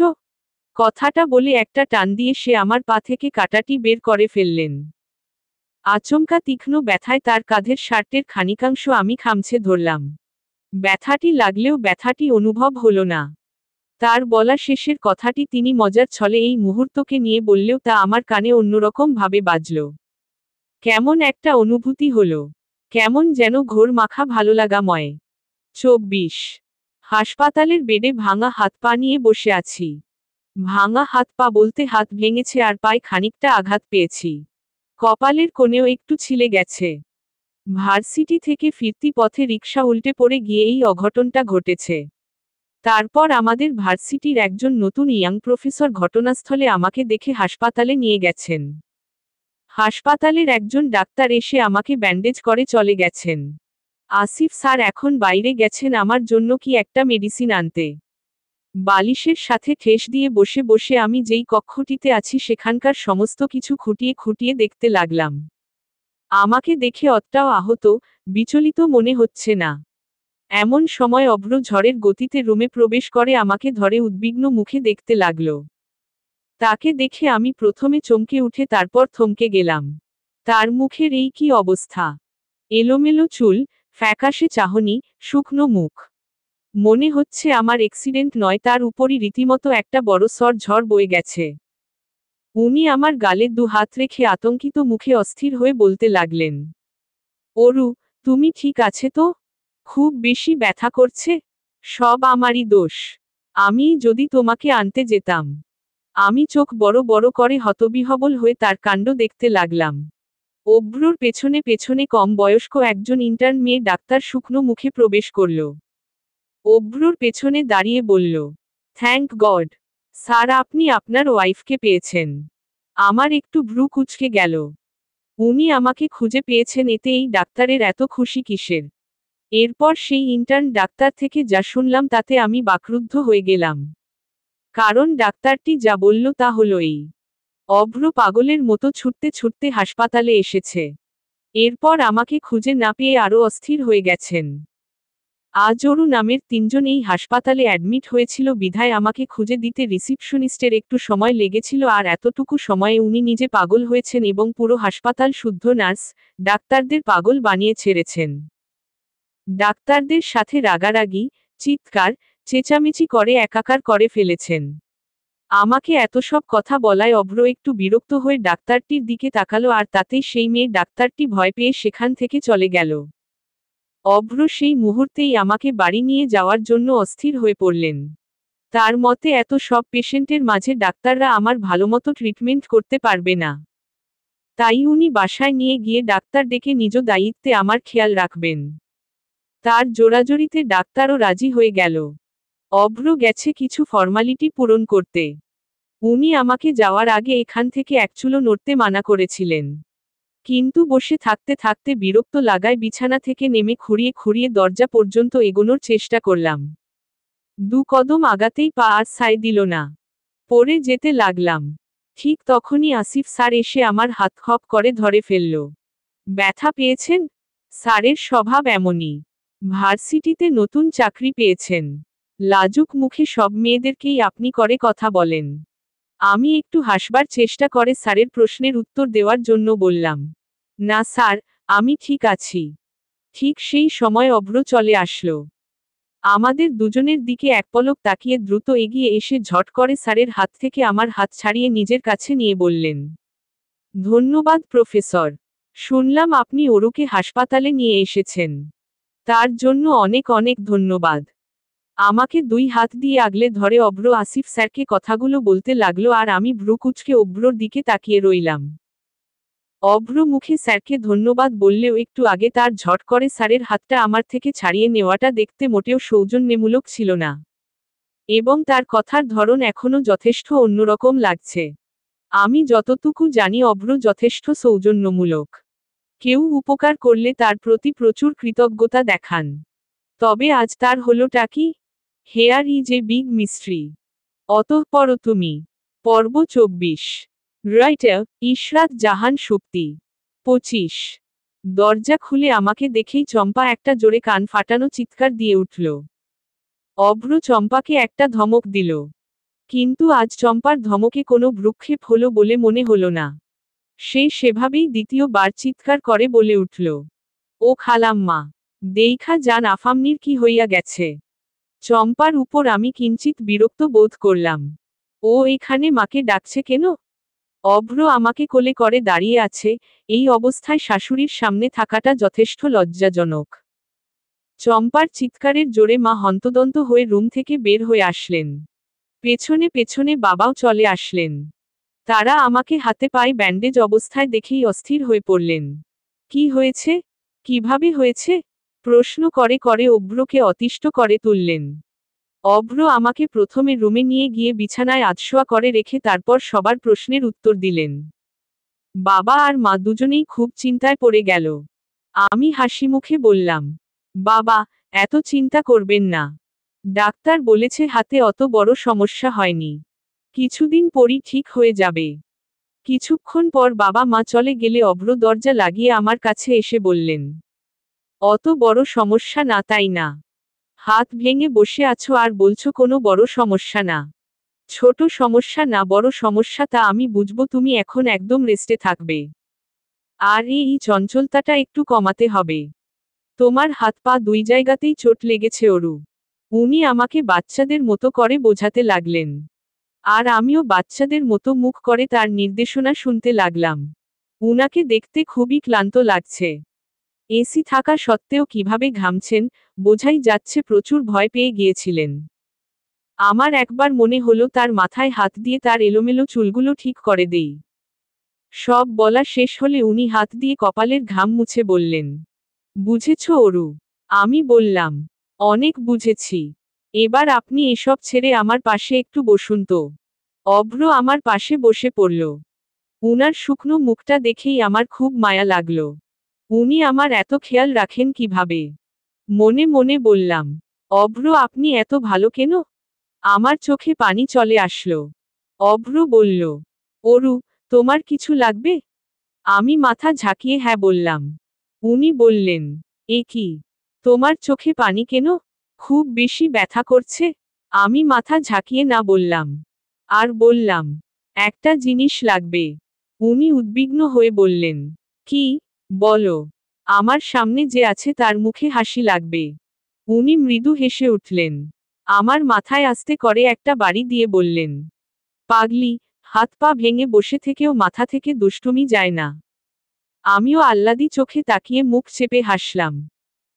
কথাটা বলে একটা টান দিয়ে সে আমার পা থেকে কাঁটাটি বের করে ফেললেন। আচমকা তীক্ষ্ণ ব্যথায় তার কাঁধের শার্টের খানিকাংশ আমি খামছে ধরলাম। ব্যথাটি লাগলেও ব্যথাটি অনুভব হলো না। তার বলা শেষের কথাটি তিনি মজার ছলে এই মুহূর্তকে নিয়ে বললেও তা আমার কানে অন্যরকম ভাবে বাজল। কেমন একটা অনুভূতি হলো। কেমন যেন ঘোর মাখা ভালোলাগাময়। 24। হাসপাতালের বেডে ভাঙা হাত পা নিয়ে বসে আছি। ভাঙা হাত পা বলতে হাত ভেঙেছে আর পায়ে খানিকটা আঘাত পেয়েছি। কপালের কোণেও একটু ছিলে গেছে। ভার্সিটি থেকে ফিরতি পথে রিকশা উল্টে পড়ে গিয়ে এই অঘটনটা ঘটেছে। তারপর আমাদের ভার্সিটির একজন নতুন ইয়াং প্রফেসর ঘটনাস্থলে আমাকে দেখে হাসপাতালে নিয়ে গেছেন। হাসপাতালের একজন ডাক্তার এসে আমাকে ব্যান্ডেজ করে চলে গেছেন। আসিফ স্যার এখন বাইরে গেছেন আমার জন্য কি একটা মেডিসিন আনতে। বালিশের সাথে ঠেস দিয়ে বসে বসে আমি যেই কক্ষটিতে আছি সেখানকার সমস্ত কিছু খুঁটিয়ে খুঁটিয়ে দেখতে লাগলাম। আমাকে দেখে অতটাও আহত, বিচলিত মনে হচ্ছে না। এমন সময় অভ্র ঝড়ের গতিতে রুমে প্রবেশ করে আমাকে ধরে উদ্বিগ্ন মুখে দেখতে লাগল। তাকে দেখে আমি প্রথমে চমকে উঠে তারপর থমকে গেলাম। তার মুখের এই কি অবস্থা! এলোমেলো চুল, ফ্যাকাশে চাহনি, শুকনো মুখ। মনে হচ্ছে আমার অ্যাক্সিডেন্ট নয়, তার উপরই রীতিমতো একটা বড়সড় ঝড় বয়ে গেছে। উনি আমার গালে দু হাত রেখে আতঙ্কিত মুখে অস্থির হয়ে বলতে লাগলেন, অরু, তুমি ঠিক আছে তো? খুব বেশি ব্যথা করছে? সব আমারই দোষ। আমি যদি তোমাকে আনতে যেতাম। আমি চোখ বড় বড় করে হতবিহ্বল হয়ে তার কাণ্ড দেখতে লাগলাম। অভ্রর পেছনে পেছনে কম বয়স্ক একজন ইন্টার্ন মেয়ে ডাক্তার শুকনো মুখে প্রবেশ করল। অভ্রর পেছনে দাঁড়িয়ে বলল, থ্যাঙ্ক গড, স্যার আপনি আপনার ওয়াইফকে পেয়েছেন। আমার একটু ভ্রু কুঁচকে গেল। উনি আমাকে খুঁজে পেয়েছেন, এতে এই ডাক্তারের এত খুশি কিসের? এরপর সেই ইন্টার্ন ডাক্তার থেকে যা শুনলাম তাতে আমি বাকরুদ্ধ হয়ে গেলাম। কারণ ডাক্তারটি যা বলল তা হলো এই, অভ্র পাগলের মতো ছুটতে ছুটতে হাসপাতালে এসেছে। এরপর আমাকে খুঁজে না পেয়ে আরও অস্থির হয়ে গেছেন। আজ অরু নামের তিনজন এই হাসপাতালে অ্যাডমিট হয়েছিল বিধায় আমাকে খুঁজে দিতে রিসিপশনিস্টের একটু সময় লেগেছিল, আর এতটুকু সময়ে উনি নিজে পাগল হয়েছেন এবং পুরো হাসপাতাল শুদ্ধ নার্স, ডাক্তারদের পাগল বানিয়ে ছেড়েছেন। ডাক্তারদের সাথে রাগারাগি, চিৎকার, চেঁচামেচি করে একাকার করে ফেলেছেন। আমাকে এত সব কথা বলায় অভ্র একটু বিরক্ত হয়ে ডাক্তারটির দিকে তাকালো, আর তাতেই সেই মেয়ে ডাক্তারটি ভয় পেয়ে সেখান থেকে চলে গেল। অভ্র সেই মুহূর্তেই আমাকে বাড়ি নিয়ে যাওয়ার জন্য অস্থির হয়ে পড়লেন। তার মতে এত সব পেশেন্টের মাঝে ডাক্তাররা আমার ভালোমতো ট্রিটমেন্ট করতে পারবে না। তাই উনি বাসায় নিয়ে গিয়ে ডাক্তার ডেকে নিজ দায়িত্বে আমার খেয়াল রাখবেন। তার জোরাজোরিতে ডাক্তারও রাজি হয়ে গেল। অভ্র গেছে কিছু ফর্মালিটি পূরণ করতে। উনি আমাকে যাওয়ার আগে এখান থেকে এক চুলো নড়তে মানা করেছিলেন। কিন্তু বসে থাকতে থাকতে বিরক্ত লাগায় বিছানা থেকে নেমে খুঁড়িয়ে খুঁড়িয়ে দরজা পর্যন্ত এগোনোর চেষ্টা করলাম। 2 কদম আগাতেই পা আর সায় দিল না। পড়ে যেতে লাগলাম। ঠিক তখনই আসিফ স্যার এসে আমার হাত খপ করে ধরে ফেলল। ব্যথা পেয়েছেন? স্যারের স্বভাব এমনই। ভার্সিটিতে নতুন চাকরি পেয়েছেন। লাজুক মুখে সব মেয়েদেরকেই আপনি করে কথা বলেন। আমি একটু হাসবার চেষ্টা করে স্যারের প্রশ্নের উত্তর দেওয়ার জন্য বললাম, না স্যার, আমি ঠিক আছি। ঠিক সেই সময় অভ্র চলে আসলো। আমাদের দুজনের দিকে এক পলক তাকিয়ে দ্রুত এগিয়ে এসে ঝট করে স্যারের হাত থেকে আমার হাত ছাড়িয়ে নিজের কাছে নিয়ে বললেন, ধন্যবাদ প্রফেসর। শুনলাম আপনি অরুকে হাসপাতালে নিয়ে এসেছেন। তার জন্য অনেক অনেক ধন্যবাদ। আমাকে 2 হাত দিয়ে আগলে ধরে অভ্র আসিফ স্যারকে কথাগুলো বলতে লাগলো আর আমি ভ্রু কুঁচকে অভ্রর দিকে তাকিয়ে রইলাম। অভ্র মুখে স্যারকে ধন্যবাদ বললেও একটু আগে তার ঝট করে স্যারের হাতটা আমার থেকে ছাড়িয়ে নেওয়াটা দেখতে মোটেও সৌজন্যমূলক ছিল না। এবং তার কথার ধরন এখনো যথেষ্ট অন্যরকম লাগছে। আমি যতটুকু জানি অভ্র যথেষ্ট সৌজন্যমূলক। কেউ উপকার করলে তার প্রতি প্রচুর কৃতজ্ঞতা দেখান। তবে আজ তার হলোটা কি? Hair is a big mystery. অতঃপর তুমি। পর্ব 24। রাইটার ইশরাত জাহান সুপ্তি। 25। দরজা খুলে আমাকে দেখেই চম্পা একটা জোরে কান ফাটানো চিৎকার দিয়ে উঠল। অভ্র চম্পাকে একটা ধমক দিল। কিন্তু আজ চম্পার ধমকে কোনো ভ্রুক্ষেপ হলো বলে মনে হলো না। সে সেভাবেই দ্বিতীয়বার চিৎকার করে বলে উঠল, ও খালাম্মা, দেইখা যান আফামনির কি হইয়া গেছে। চম্পার উপর আমি কিঞ্চিত বিরক্ত বোধ করলাম। ও এখানে মাকে ডাকছে কেন? অভ্র আমাকে কোলে করে দাঁড়িয়ে আছে, এই অবস্থায় শাশুড়ির সামনে থাকাটা যথেষ্ট লজ্জাজনক। চম্পার চিৎকারের জোরে মা হন্তদন্ত হয়ে রুম থেকে বের হয়ে আসলেন। পেছনে পেছনে বাবাও চলে আসলেন। তারা আমাকে হাতে পায়ে ব্যান্ডেজ অবস্থায় দেখেই অস্থির হয়ে পড়লেন। কি হয়েছে? কিভাবে হয়েছে? প্রশ্ন করে করে অভ্রকে অতিষ্ঠ করে তুললেন। অভ্র আমাকে প্রথমে রুমে নিয়ে গিয়ে বিছানায় আধশোয়া করে রেখে তারপর সবার প্রশ্নের উত্তর দিলেন। বাবা আর মা দুজনেই খুব চিন্তায় পড়ে গেল। আমি হাসিমুখে বললাম, বাবা, এত চিন্তা করবেন না। ডাক্তার বলেছে হাতে অত বড় সমস্যা হয়নি। কিছুদিন পরই ঠিক হয়ে যাবে। কিছুক্ষণ পর বাবা মা চলে গেলে অভ্র দরজা লাগিয়ে আমার কাছে এসে বললেন, অত বড় সমস্যা না তাই না? হাত ভেঙে বসে আছো আর বলছো কোনো বড় সমস্যা না। ছোট সমস্যা না বড় সমস্যা তা আমি বুঝবো, তুমি এখন একদম রেস্টে থাকবে। আর এই চঞ্চলতাটা একটু কমাতে হবে। তোমার হাত পা 2 জায়গাতেই চোট লেগেছে অরু। উনি আমাকে বাচ্চাদের মতো করে বোঝাতে লাগলেন। আর আমিও বাচ্চাদের মতো মুখ করে তার নির্দেশনা শুনতে লাগলাম। উনাকে দেখতে খুবই ক্লান্ত লাগছে। এসি থাকা সত্ত্বেও কিভাবে ঘামছেন, বোঝাই যাচ্ছে প্রচুর ভয় পেয়ে গিয়েছিলেন। আমার একবার মনে হলো তার মাথায় হাত দিয়ে তার এলোমেলো চুলগুলো ঠিক করে দেই। সব বলা শেষ হলে উনি হাত দিয়ে কপালের ঘাম মুছে বললেন, বুঝেছ অরু? আমি বললাম, অনেক বুঝেছি। এবার আপনি এসব ছেড়ে আমার পাশে একটু বসুন তো। অভ্র আমার পাশে বসে পড়ল। উনার শুকনো মুখটা দেখেই আমার খুব মায়া লাগল। উনি আমার এত খেয়াল রাখেন কিভাবে? মনে মনে বললাম, অভ্র আপনি এত ভালো কেন? আমার চোখে পানি চলে আসলো। অভ্র বলল, অরু, তোমার কিছু লাগবে? আমি মাথা ঝাঁকিয়ে হ্যাঁ বললাম। উনি বললেন, এ কি? তোমার চোখে পানি কেন? খুব বেশি ব্যথা করছে? আমি মাথা ঝাঁকিয়ে না বললাম। আর বললাম, একটা জিনিস লাগবে। উনি উদ্বিগ্ন হয়ে বললেন, কি? বলো। আমার সামনে যে আছে তার মুখে হাসি লাগবে। উনি মৃদু হেসে উঠলেন। আমার মাথায় আস্তে করে একটা বাড়ি দিয়ে বললেন, পাগলি, হাত পা ভেঙে বসে থেকেও মাথা থেকে দুষ্টুমি যায় না। আমিও আহ্লাদি চোখে তাকিয়ে মুখ চেপে হাসলাম।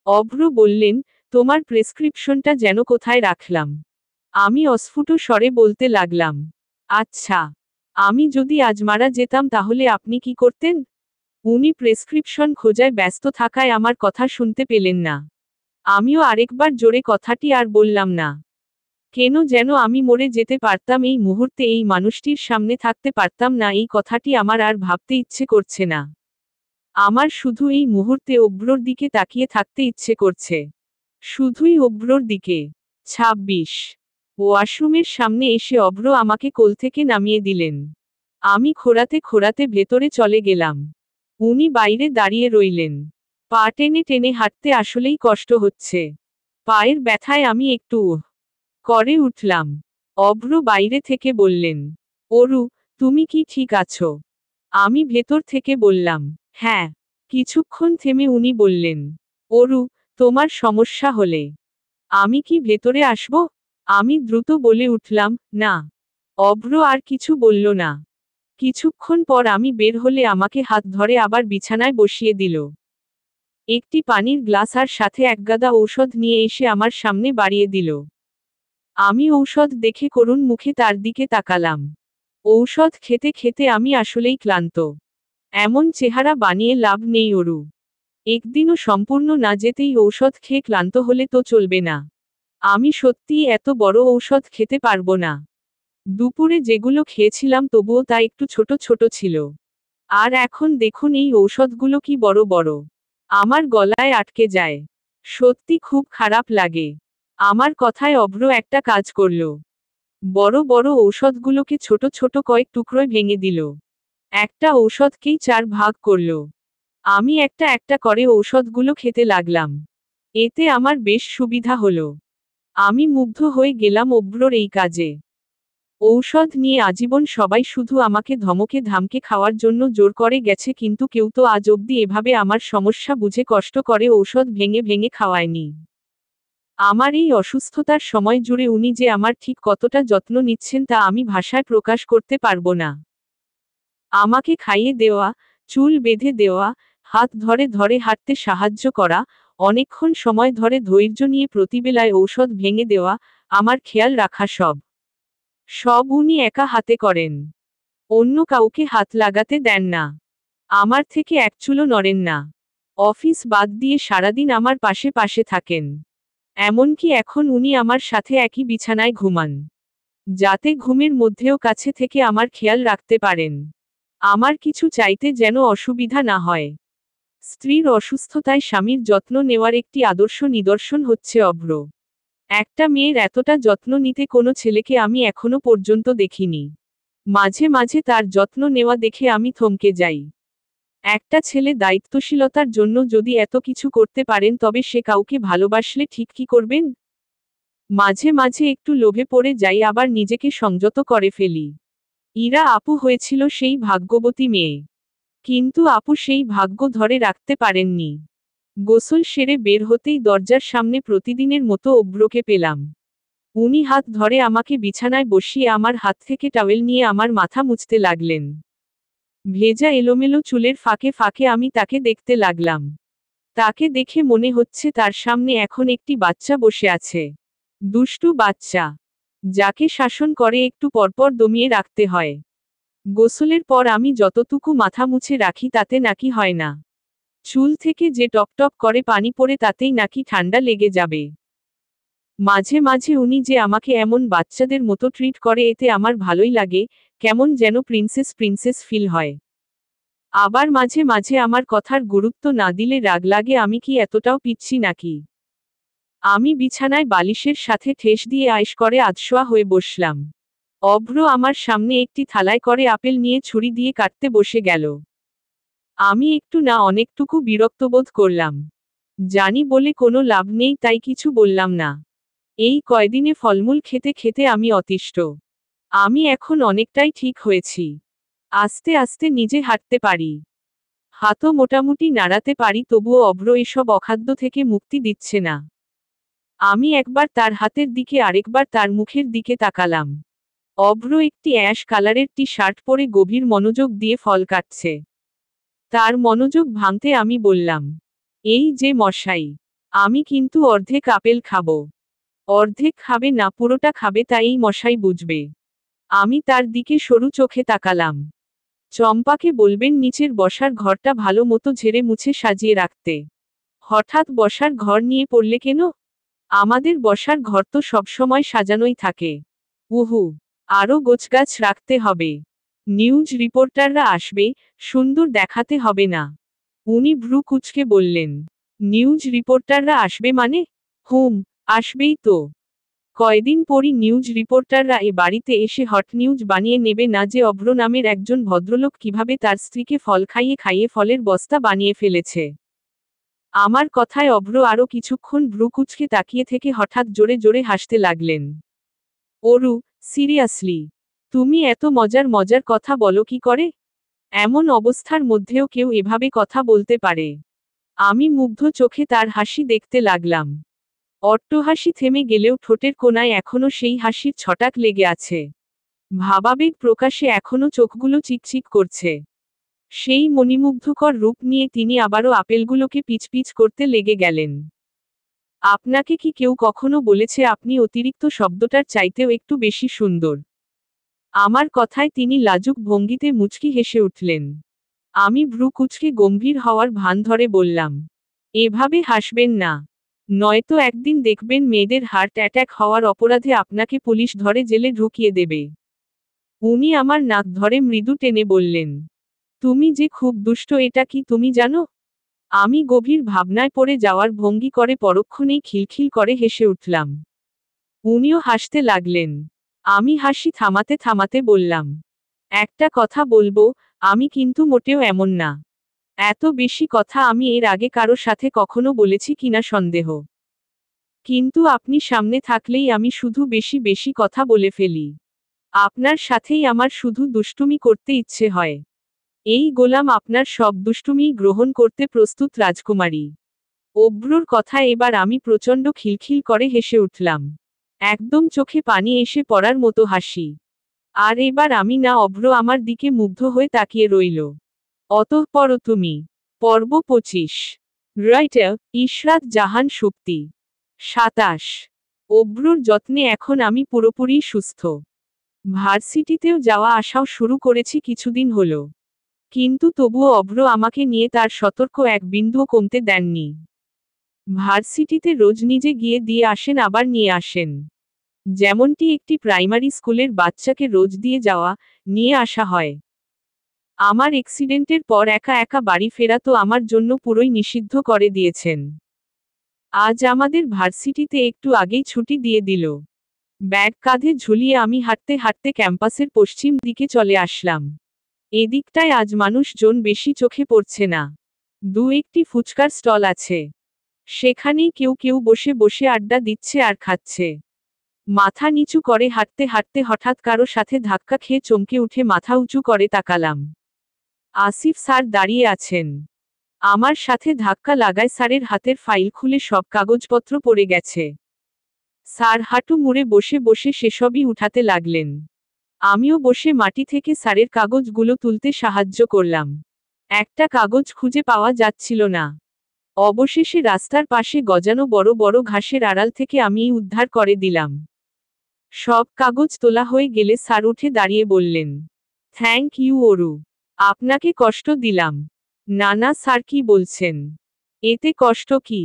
অভ্র বললেন, তোমার প্রেসক্রিপশনটা যেন কোথায় রাখলাম? আমি অস্ফুট স্বরে বলতে লাগলাম, আচ্ছা, আমি যদি আজ মারা যেতাম তাহলে আপনি কি করতেন? উনি প্রেসক্রিপশন খোঁজায় ব্যস্ত থাকায় আমার কথা শুনতে পেলেন না। আমিও আরেকবার জোরে কথাটি আর বললাম না। কেন যেন আমি মরে যেতে পারতাম এই মুহূর্তে, এই মানুষটির সামনে থাকতে পারতাম না, এই কথাটি আমার আর ভাবতে ইচ্ছে করছে না। আমার শুধু এই মুহূর্তে অভ্রর দিকে তাকিয়ে থাকতে ইচ্ছে করছে। শুধুই অভ্রর দিকে। 26। ওয়াশরুমের সামনে এসে অভ্র আমাকে কোল থেকে নামিয়ে দিলেন। আমি খোঁড়াতে খোঁড়াতে ভেতরে চলে গেলাম। উনি বাইরে দাঁড়িয়ে রইলেন। পা টেনে টেনে হাঁটতে আসলেই কষ্ট হচ্ছে। পায়ের ব্যথায় আমি একটু করে উঠলাম। অভ্র বাইরে থেকে বললেন, অরু, তুমি কি ঠিক আছো? আমি ভেতর থেকে বললাম, হ্যাঁ। কিছুক্ষণ থেমে উনি বললেন, অরু, তোমার সমস্যা হলে আমি কি ভেতরে আসব? আমি দ্রুত বলে উঠলাম, না। অভ্র আর কিছু বলল না। কিছুক্ষণ পর আমি বের হলে আমাকে হাত ধরে আবার বিছানায় বসিয়ে দিল। একটি পানির গ্লাস আর সাথে একগাদা ঔষধ নিয়ে এসে আমার সামনে বাড়িয়ে দিল। আমি ঔষধ দেখে করুণ মুখে তার দিকে তাকালাম। ঔষধ খেতে খেতে আমি আসলেই ক্লান্ত। এমন চেহারা বানিয়ে লাভ নেই অরু। একদিনও সম্পূর্ণ না যেতেই ঔষধ খেয়ে ক্লান্ত হলে তো চলবে না। আমি সত্যিই এত বড় ঔষধ খেতে পারবো না। দুপুরে যেগুলো খেয়েছিলাম তবুও তা একটু ছোট ছোট ছিল। আর এখন দেখুন এই ঔষধগুলো কি বড় বড়। আমার গলায় আটকে যায়। সত্যি খুব খারাপ লাগে। আমার কথায় অভ্র একটা কাজ করল। বড় বড় ঔষধগুলোকে ছোট ছোট কয়েক টুকরোয় ভেঙে দিল। একটা ঔষধকেই 4 ভাগ করল। আমি একটা একটা করে ঔষধগুলো খেতে লাগলাম। এতে আমার বেশ সুবিধা হলো। আমি মুগ্ধ হয়ে গেলাম অভ্রর এই কাজে। ঔষধ নিয়ে আজীবন সবাই শুধু আমাকে ধমকে ধামকে খাওয়ার জন্য জোর করে গেছে, কিন্তু কেউ তো আজ অবধি এভাবে আমার সমস্যা বুঝে কষ্ট করে ঔষধ ভেঙে ভেঙে খাওয়ায়নি। আমার এই অসুস্থতার সময় জুড়ে উনি যে আমার ঠিক কতটা যত্ন নিচ্ছেন তা আমি ভাষায় প্রকাশ করতে পারবো না। আমাকে খাইয়ে দেওয়া, চুল বেঁধে দেওয়া, হাত ধরে ধরে হাঁটতে সাহায্য করা, অনেকক্ষণ সময় ধরে ধৈর্য নিয়ে প্রতিবেলায় ঔষধ ভেঙে দেওয়া, আমার খেয়াল রাখা সব উনি একা হাতে করেন। অন্য কাউকে হাত লাগাতে দেন না। আমার থেকে এক চুলও নড়েন না। অফিস বাদ দিয়ে সারাদিন আমার পাশে পাশে থাকেন। এমনকি এখন উনি আমার সাথে একই বিছানায় ঘুমান, যাতে ঘুমের মধ্যেও কাছে থেকে আমার খেয়াল রাখতে পারেন। আমার কিছু চাইতে যেন অসুবিধা না হয়। স্ত্রীর অসুস্থতায় স্বামীর যত্ন নেওয়ার একটি আদর্শ নিদর্শন হচ্ছে অভ্র। একটা মেয়ের এতটা যত্ন নিতে কোনো ছেলেকে আমি এখনো পর্যন্ত দেখিনি। মাঝে মাঝে তার যত্ন নেওয়া দেখে আমি থমকে যাই। একটা ছেলে দায়িত্বশীলতার জন্য যদি এত কিছু করতে পারেন তবে সে কাউকে ভালোবাসলে ঠিক কি করবেন? মাঝে মাঝে একটু লোভে পড়ে যাই, আবার নিজেকে সংযত করে ফেলি। ইরা আপু হয়েছিল সেই ভাগ্যবতী মেয়ে। কিন্তু আপু সেই ভাগ্য ধরে রাখতে পারেননি। গোসল সেরে বের হতেই দরজার সামনে প্রতিদিনের মতো অভ্রকে পেলাম। উনি হাত ধরে আমাকে বিছানায় বসিয়ে আমার হাত থেকে টাওয়েল নিয়ে আমার মাথা মুছতে লাগলেন। ভেজা এলোমেলো চুলের ফাঁকে ফাঁকে আমি তাকে দেখতে লাগলাম। তাকে দেখে মনে হচ্ছে তার সামনে এখন একটি বাচ্চা বসে আছে। দুষ্টু বাচ্চা, যাকে শাসন করে একটু পরপর দমিয়ে রাখতে হয়। গোসলের পর আমি যতটুকু মাথা মুছে রাখি তাতে নাকি হয় না। চুল থেকে যে টপটপ করে পানি পড়ে তাতেই নাকি ঠান্ডা লেগে যাবে। মাঝে মাঝে উনি যে আমাকে এমন বাচ্চাদের মতো ট্রিট করে এতে আমার ভালোই লাগে, কেমন যেন প্রিন্সেস প্রিন্সেস ফিল হয়। আবার মাঝে মাঝে আমার কথার গুরুত্ব না দিলে রাগ লাগে, আমি কি এতটাও পিচ্ছি নাকি? আমি বিছানায় বালিশের সাথে ঠেস দিয়ে আয়েশ করে আধশোয়া হয়ে বসলাম। অভ্র আমার সামনে একটি থালায় করে আপেল নিয়ে ছুরি দিয়ে কাটতে বসে গেল। আমি একটু না অনেকটুকু বিরক্তবোধ করলাম। জানি বলে কোনো লাভ নেই তাই কিছু বললাম না। এই কয়দিনে ফলমূল খেতে খেতে আমি অতিষ্ঠ। আমি এখন অনেকটাই ঠিক হয়েছি। আস্তে আস্তে নিজে হাঁটতে পারি। হাতও মোটামুটি নাড়াতে পারি, তবুও অভ্র এসব অখাদ্য থেকে মুক্তি দিচ্ছে না। আমি একবার তার হাতের দিকে আরেকবার তার মুখের দিকে তাকালাম। অভ্র একটি অ্যাশ কালারের টি শার্ট পরে গভীর মনোযোগ দিয়ে ফল কাটছে। তার মনোযোগ ভাঙতে আমি বললাম, এই যে মশাই, আমি কিন্তু অর্ধেক আপেল খাবো। অর্ধেক খাবে না, পুরোটা খাবে, তা এই মশাই বুঝবে। আমি তার দিকে সরু চোখে তাকালাম। চম্পাকে বলবেন নিচের বসার ঘরটা ভালো মতো ঝেড়ে মুছে সাজিয়ে রাখতে। হঠাৎ বসার ঘর নিয়ে পড়লে কেন? আমাদের বসার ঘর তো সবসময় সাজানোই থাকে। উহু, আরও গোছগাছ রাখতে হবে। নিউজ রিপোর্টাররা আসবে, সুন্দর দেখাতে হবে না। উনি ভ্রু কুঁচকে বললেন, নিউজ রিপোর্টাররা আসবে মানে? হুম, আসবেই তো। কয়দিন পরই নিউজ রিপোর্টাররা এ বাড়িতে এসে হট নিউজ বানিয়ে নেবে না যে অভ্র নামের একজন ভদ্রলোক কিভাবে তার স্ত্রীকে ফল খাইয়ে খাইয়ে ফলের বস্তা বানিয়ে ফেলেছে। আমার কথায় অভ্র আরও কিছুক্ষণ ভ্রু কুঁচকে তাকিয়ে থেকে হঠাৎ জোরে জোরে হাসতে লাগলেন। অরু, সিরিয়াসলি, তুমি এত মজার মজার কথা বলো কি করে? এমন অবস্থার মধ্যেও কেউ এভাবে কথা বলতে পারে? আমি মুগ্ধ চোখে তার হাসি দেখতে লাগলাম। অট্টহাসি থেমে গেলেও ঠোঁটের কোণায় এখনো সেই হাসির ছটাক লেগে আছে। ভাবাবেগ প্রকাশে এখনো চোখগুলো চিকচিক করছে। সেই মণিমুগ্ধকর রূপ নিয়ে তিনি আবারও আপেলগুলোকে পিচপিচ করতে লেগে গেলেন। আপনাকে কি কেউ কখনো বলেছে আপনি অতিরিক্ত শব্দটার চাইতেও একটু বেশি সুন্দর? আমার কথায় তিনি লাজুক ভঙ্গিতে মুচকি হেসে উঠলেন। আমি ভ্রু কুঁচকে গম্ভীর হওয়ার ভান ধরে বললাম, এভাবে হাসবেন না। নয়তো একদিন দেখবেন মেয়েদের হার্ট অ্যাটাক হওয়ার অপরাধে আপনাকে পুলিশ ধরে জেলে ঢুকিয়ে দেবে। উনি আমার নাক ধরে মৃদু টেনে বললেন, তুমি যে খুব দুষ্ট এটা কি তুমি জানো? আমি গভীর ভাবনায় পড়ে যাওয়ার ভঙ্গি করে পরক্ষণেই খিলখিল করে হেসে উঠলাম। উনিও হাসতে লাগলেন। আমি হাসি থামাতে থামাতে বললাম, একটা কথা বলবো, আমি কিন্তু মোটেও এমন না। এত বেশি কথা আমি এর আগে কারো সাথে কখনো বলেছি কিনা সন্দেহ। কিন্তু আপনি সামনে থাকলেই আমি শুধু বেশি বেশি কথা বলে ফেলি। আপনার সাথেই আমার শুধু দুষ্টুমি করতে ইচ্ছে হয়। এই গোলাম আপনার সব দুষ্টুমিই গ্রহণ করতে প্রস্তুত রাজকুমারী। অভ্রর কথা এবার আমি প্রচণ্ড খিলখিল করে হেসে উঠলাম। একদম চোখে পানি এসে পড়ার মতো হাসি। আর এবার আমি না অভ্র আমার দিকে মুগ্ধ হয়ে তাকিয়ে রইল। অতঃপর তুমি। পর্ব 25। রাইটার ইশরাত জাহান সুপ্তি। 27। অভ্রর যত্নে এখন আমি পুরোপুরি সুস্থ। ভার্সিটিতেও যাওয়া আসাও শুরু করেছি কিছুদিন হলো। কিন্তু তবুও অভ্র আমাকে নিয়ে তার সতর্ক এক বিন্দুও কমতে দেননি। ভার্সিটিতে রোজ নিজে গিয়ে দিয়ে আসেন আবার নিয়ে আসেন। যেমনটি একটি প্রাইমারি স্কুলের বাচ্চাকে রোজ দিয়ে যাওয়া, নিয়ে আসা হয়। আমার অ্যাক্সিডেন্টের পর একা একা বাড়ি ফেরা তো আমার জন্য পুরোই নিষিদ্ধ করে দিয়েছেন। আজ আমাদের ভার্সিটিতে একটু আগেই ছুটি দিয়ে দিল। ব্যাগ কাঁধে ঝুলিয়ে আমি হাঁটতে হাঁটতে ক্যাম্পাসের পশ্চিম দিকে চলে আসলাম। এদিকটায় আজ মানুষজন বেশি চোখে পড়ছে না। দু একটি ফুচকার স্টল আছে। সেখানেই কেউ কেউ বসে বসে আড্ডা দিচ্ছে আর খাচ্ছে। মাথা নিচু করে হাঁটতে হাঁটতে হঠাৎ কারো সাথে ধাক্কা খেয়ে চমকে উঠে মাথা উঁচু করে তাকালাম। আসিফ স্যার দাঁড়িয়ে আছেন। আমার সাথে ধাক্কা লাগায় স্যারের হাতের ফাইল খুলে সব কাগজপত্র পড়ে গেছে। স্যার হাঁটু মুড়ে বসে বসে সেসবই উঠাতে লাগলেন। আমিও বসে মাটি থেকে স্যারের কাগজগুলো তুলতে সাহায্য করলাম। একটা কাগজ খুঁজে পাওয়া যাচ্ছিল না। অবশেষে রাস্তার পাশে গজানো বড় বড় ঘাসের আড়াল থেকে আমিই উদ্ধার করে দিলাম। সব কাগজ তোলা হয়ে গেলে স্যার উঠে দাঁড়িয়ে বললেন, থ্যাংক ইউ অরু। আপনাকে কষ্ট দিলাম। না না স্যার কি বলছেন? এতে কষ্ট কি?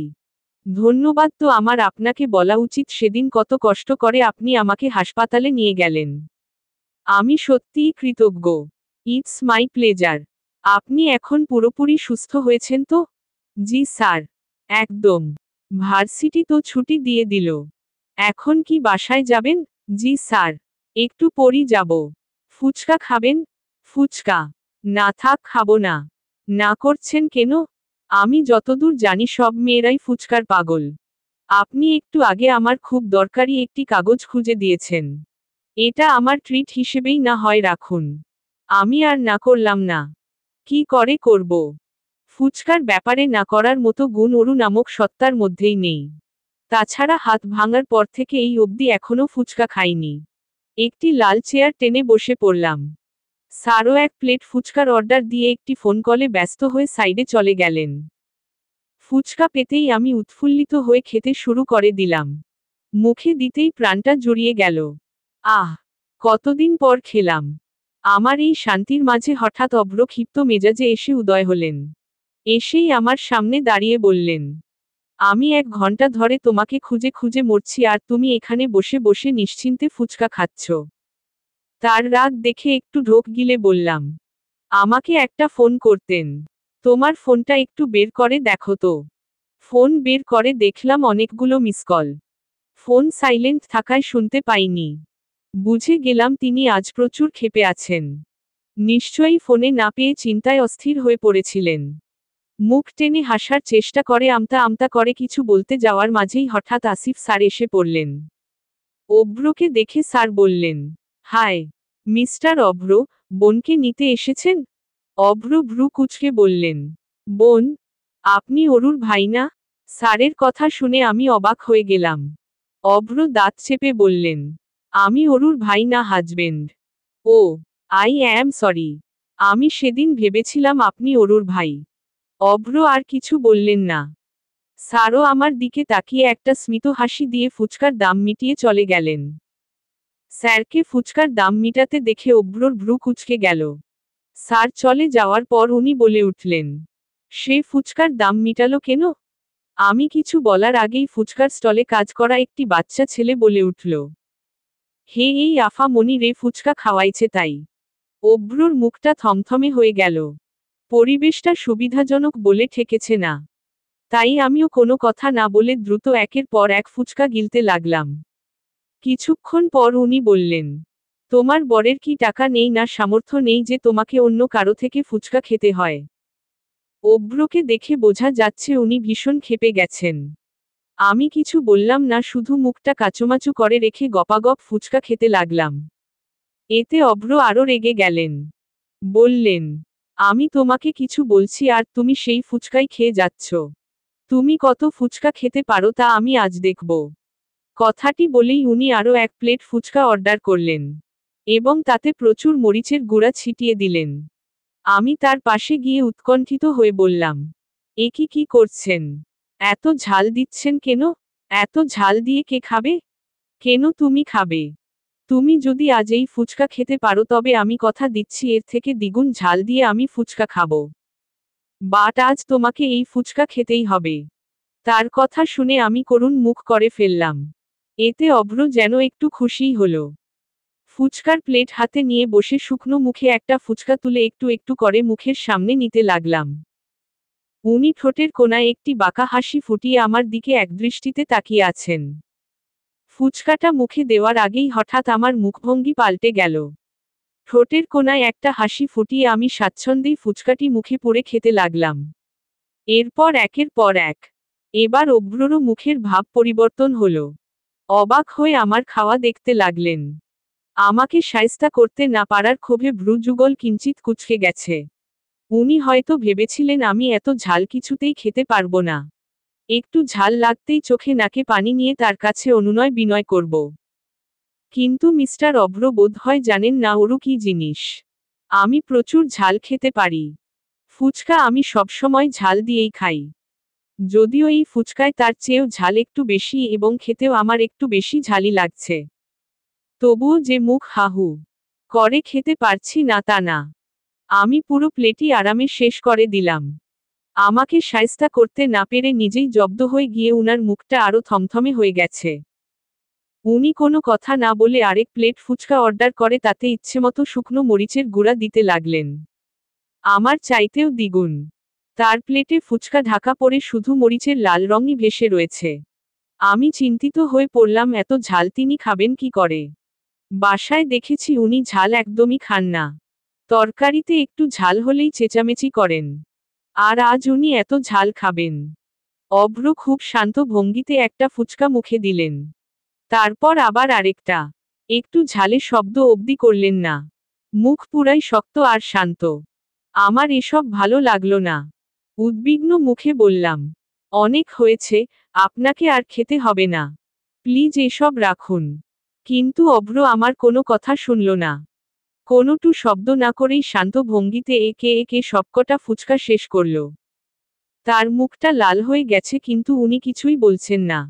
ধন্যবাদ তো আমার আপনাকে বলা উচিত সেদিন কত কষ্ট করে আপনি আমাকে হাসপাতালে নিয়ে গেলেন। আমি সত্যিই কৃতজ্ঞ। It's my pleasure. আপনি এখন পুরোপুরি সুস্থ হয়েছেন তো? জি স্যার। একদম। ভার্সিটি তো ছুটি দিয়ে দিল। এখন কি বাসায় যাবেন? জি স্যার। একটু পরই যাব। ফুচকা খাবেন? ফুচকা? না থাক খাবো না। না করছেন কেন? আমি যতদূর জানি সব মেয়েরাই ফুচকার পাগল। আপনি একটু আগে আমার খুব দরকারি একটি কাগজ খুঁজে দিয়েছেন। এটা আমার ট্রিট হিসেবেই না হয় রাখুন। আমি আর না করলাম না। কি করে করব? ফুচকার ব্যাপারে না করার মতো গুণ অরু নামক সত্তার মধ্যেই নেই। তাছাড়া হাত ভাঙার পর থেকে এই অবধি এখনো ফুচকা খাইনি। একটি লাল চেয়ার টেনে বসে পড়লাম। স্যারও এক প্লেট ফুচকার অর্ডার দিয়ে একটি ফোন কলে ব্যস্ত হয়ে সাইডে চলে গেলেন। ফুচকা পেতেই আমি উৎফুল্লিত হয়ে খেতে শুরু করে দিলাম। মুখে দিতেই প্রাণটা জুড়িয়ে গেল। আহ! কতদিন পর খেলাম। আমার এই শান্তির মাঝে হঠাৎ অভ্র ক্ষিপ্ত মেজাজে এসে উদয় হলেন। এসেই আমার সামনে দাঁড়িয়ে বললেন, আমি 1 ঘন্টা ধরে তোমাকে খুঁজে খুঁজে মরছি আর তুমি এখানে বসে বসে নিশ্চিন্তে ফুচকা খাচ্ছ। তার রাগ দেখে একটু ঢোক গিলে বললাম, আমাকে একটা ফোন করতেন। তোমার ফোনটা একটু বের করে দেখো তো। ফোন বের করে দেখলাম অনেকগুলো মিসকল। ফোন সাইলেন্ট থাকায় শুনতে পাইনি। বুঝে গেলাম তিনি আজ প্রচুর ক্ষেপে আছেন। নিশ্চয়ই ফোনে না পেয়ে চিন্তায় অস্থির হয়ে পড়েছিলেন। মুখ টেনে হাসার চেষ্টা করে আমতা আমতা করে কিছু বলতে যাওয়ার মাঝেই হঠাৎ আসিফ স্যার এসে পড়লেন। অভ্রকে দেখে স্যার বললেন, হায় মিস্টার অভ্র, বোনকে নিতে এসেছেন? অভ্র ভ্রু কুঁচকে বললেন, বোন? আপনি অরুর ভাই না? স্যারের কথা শুনে আমি অবাক হয়ে গেলাম। অভ্র দাঁত চেপে বললেন, আমি অরুর ভাই না হাজবেন্ড। ও, আই অ্যাম সরি। আমি সেদিন ভেবেছিলাম আপনি অরুর ভাই। অভ্র আর কিছু বললেন না। স্যারও আমার দিকে তাকিয়ে একটা স্মিত হাসি দিয়ে ফুচকার দাম মিটিয়ে চলে গেলেন। স্যারকে ফুচকার দাম মিটাতে দেখে অভ্রর ভ্রু কুঁচকে গেল। স্যার চলে যাওয়ার পর উনি বলে উঠলেন, সে ফুচকার দাম মিটালো কেন? আমি কিছু বলার আগেই ফুচকার স্টলে কাজ করা একটি বাচ্চা ছেলে বলে উঠল, হে এই আফা মনি রে ফুচকা খাওয়াইছে তাই। অভ্রর মুখটা থমথমে হয়ে গেল। পরিবেশটা সুবিধাজনক বলে ঠেকেছে না। তাই আমিও কোনো কথা না বলে দ্রুত একের পর এক ফুচকা গিলতে লাগলাম। কিছুক্ষণ পর উনি বললেন, তোমার বরের কি টাকা নেই না সামর্থ্য নেই যে তোমাকে অন্য কারো থেকে ফুচকা খেতে হয়? অভ্রকে দেখে বোঝা যাচ্ছে উনি ভীষণ ক্ষেপে গেছেন। আমি কিছু বললাম না, শুধু মুখটা কাচুমাচু করে রেখে গপাগপ ফুচকা খেতে লাগলাম। এতে অভ্র আরও রেগে গেলেন। বললেন, আমি তোমাকে কিছু বলছি আর তুমি সেই ফুচকাই খেয়ে যাচ্ছ। তুমি কত ফুচকা খেতে পারো তা আমি আজ দেখব। কথাটি বলেই উনি আরও এক প্লেট ফুচকা অর্ডার করলেন। এবং তাতে প্রচুর মরিচের গুঁড়া ছিটিয়ে দিলেন। আমি তার পাশে গিয়ে উৎকণ্ঠিত হয়ে বললাম, এ কি করছেন? এত ঝাল দিচ্ছেন কেন? এত ঝাল দিয়ে কে খাবে? কেন তুমি খাবে? তুমি যদি আজ এই ফুচকা খেতে পারো তবে আমি কথা দিচ্ছি এর থেকে দ্বিগুণ ঝাল দিয়ে আমি ফুচকা খাবো। বাট আজ তোমাকে এই ফুচকা খেতেই হবে। তার কথা শুনে আমি করুণ মুখ করে ফেললাম। এতে অভ্র যেন একটু খুশিই হলো। ফুচকার প্লেট হাতে নিয়ে বসে শুকনো মুখে একটা ফুচকা তুলে একটু একটু করে মুখের সামনে নিতে লাগলাম। উনি ঠোঁটের কোণায় একটি বাঁকা হাসি ফুটিয়ে আমার দিকে একদৃষ্টিতে তাকিয়ে আছেন। ফুচকাটা মুখে দেওয়ার আগেই হঠাৎ আমার মুখভঙ্গি পাল্টে গেল। ঠোঁটের কোণায় একটা হাসি ফুটিয়ে আমি স্বাচ্ছন্দ্যেই ফুচকাটি মুখে পুরে খেতে লাগলাম। এরপর একের পর এক। এবার অভ্ররও মুখের ভাব পরিবর্তন হলো। অবাক হয়ে আমার খাওয়া দেখতে লাগলেন। আমাকে শায়েস্তা করতে না পারার ক্ষোভে ভ্রু যুগল কিঞ্চিত কুঁচকে গেছে। উনি হয়তো ভেবেছিলেন আমি এত ঝাল কিছুতেই খেতে পারবো না। একটু ঝাল লাগতেই চোখে নাকে পানি নিয়ে তার কাছে অনুনয় বিনয় করব। কিন্তু মিস্টার অভ্র বোধহয় জানেন না ওরু কি জিনিস। আমি প্রচুর ঝাল খেতে পারি। ফুচকা আমি সবসময় ঝাল দিয়েই খাই। যদিও এই ফুচকায় তার চেয়েও ঝাল একটু বেশি এবং খেতেও আমার একটু বেশি ঝালি লাগছে। তবুও যে মুখ হাহু করে খেতে পারছি না তা না। আমি পুরো প্লেটই আরামে শেষ করে দিলাম। আমাকে শায়েস্তা করতে না পেরে নিজেই জব্দ হয়ে গিয়ে উনার মুখটা আরো থমথমে হয়ে গেছে। উনি কোনো কথা না বলে আরেক প্লেট ফুচকা অর্ডার করে তাতে ইচ্ছেমতো শুকনো মরিচের গুঁড়া দিতে লাগলেন। আমার চাইতেও দ্বিগুণ। তার প্লেটে ফুচকা ঢাকা পড়ে শুধু মরিচের লাল রঙই ভেসে রয়েছে। আমি চিন্তিত হয়ে পড়লাম এত ঝাল তিনি খাবেন কি করে। বাসায় দেখেছি উনি ঝাল একদমই খান না। তরকারিতে একটু ঝাল হলেই চেঁচামেচি করেন। আর আজ উনি এত ঝাল খাবেন। অভ্র খুব শান্ত ভঙ্গিতে একটা ফুচকা মুখে দিলেন। তারপর আবার আরেকটা। একটু ঝালে শব্দ অবধি করলেন না। মুখ পুরাই শক্ত আর শান্ত। আমার এসব ভালো লাগলো না। উদ্বিগ্ন মুখে বললাম, অনেক হয়েছে, আপনাকে আর খেতে হবে না। প্লিজ এসব রাখুন। কিন্তু অভ্র আমার কোনো কথা শুনল না। কোনোটু শব্দ না করেই শান্ত ভঙ্গিতে একে একে সবকটা ফুচকা শেষ করল। তার মুখটা লাল হয়ে গেছে কিন্তু উনি কিছুই বলছেন না।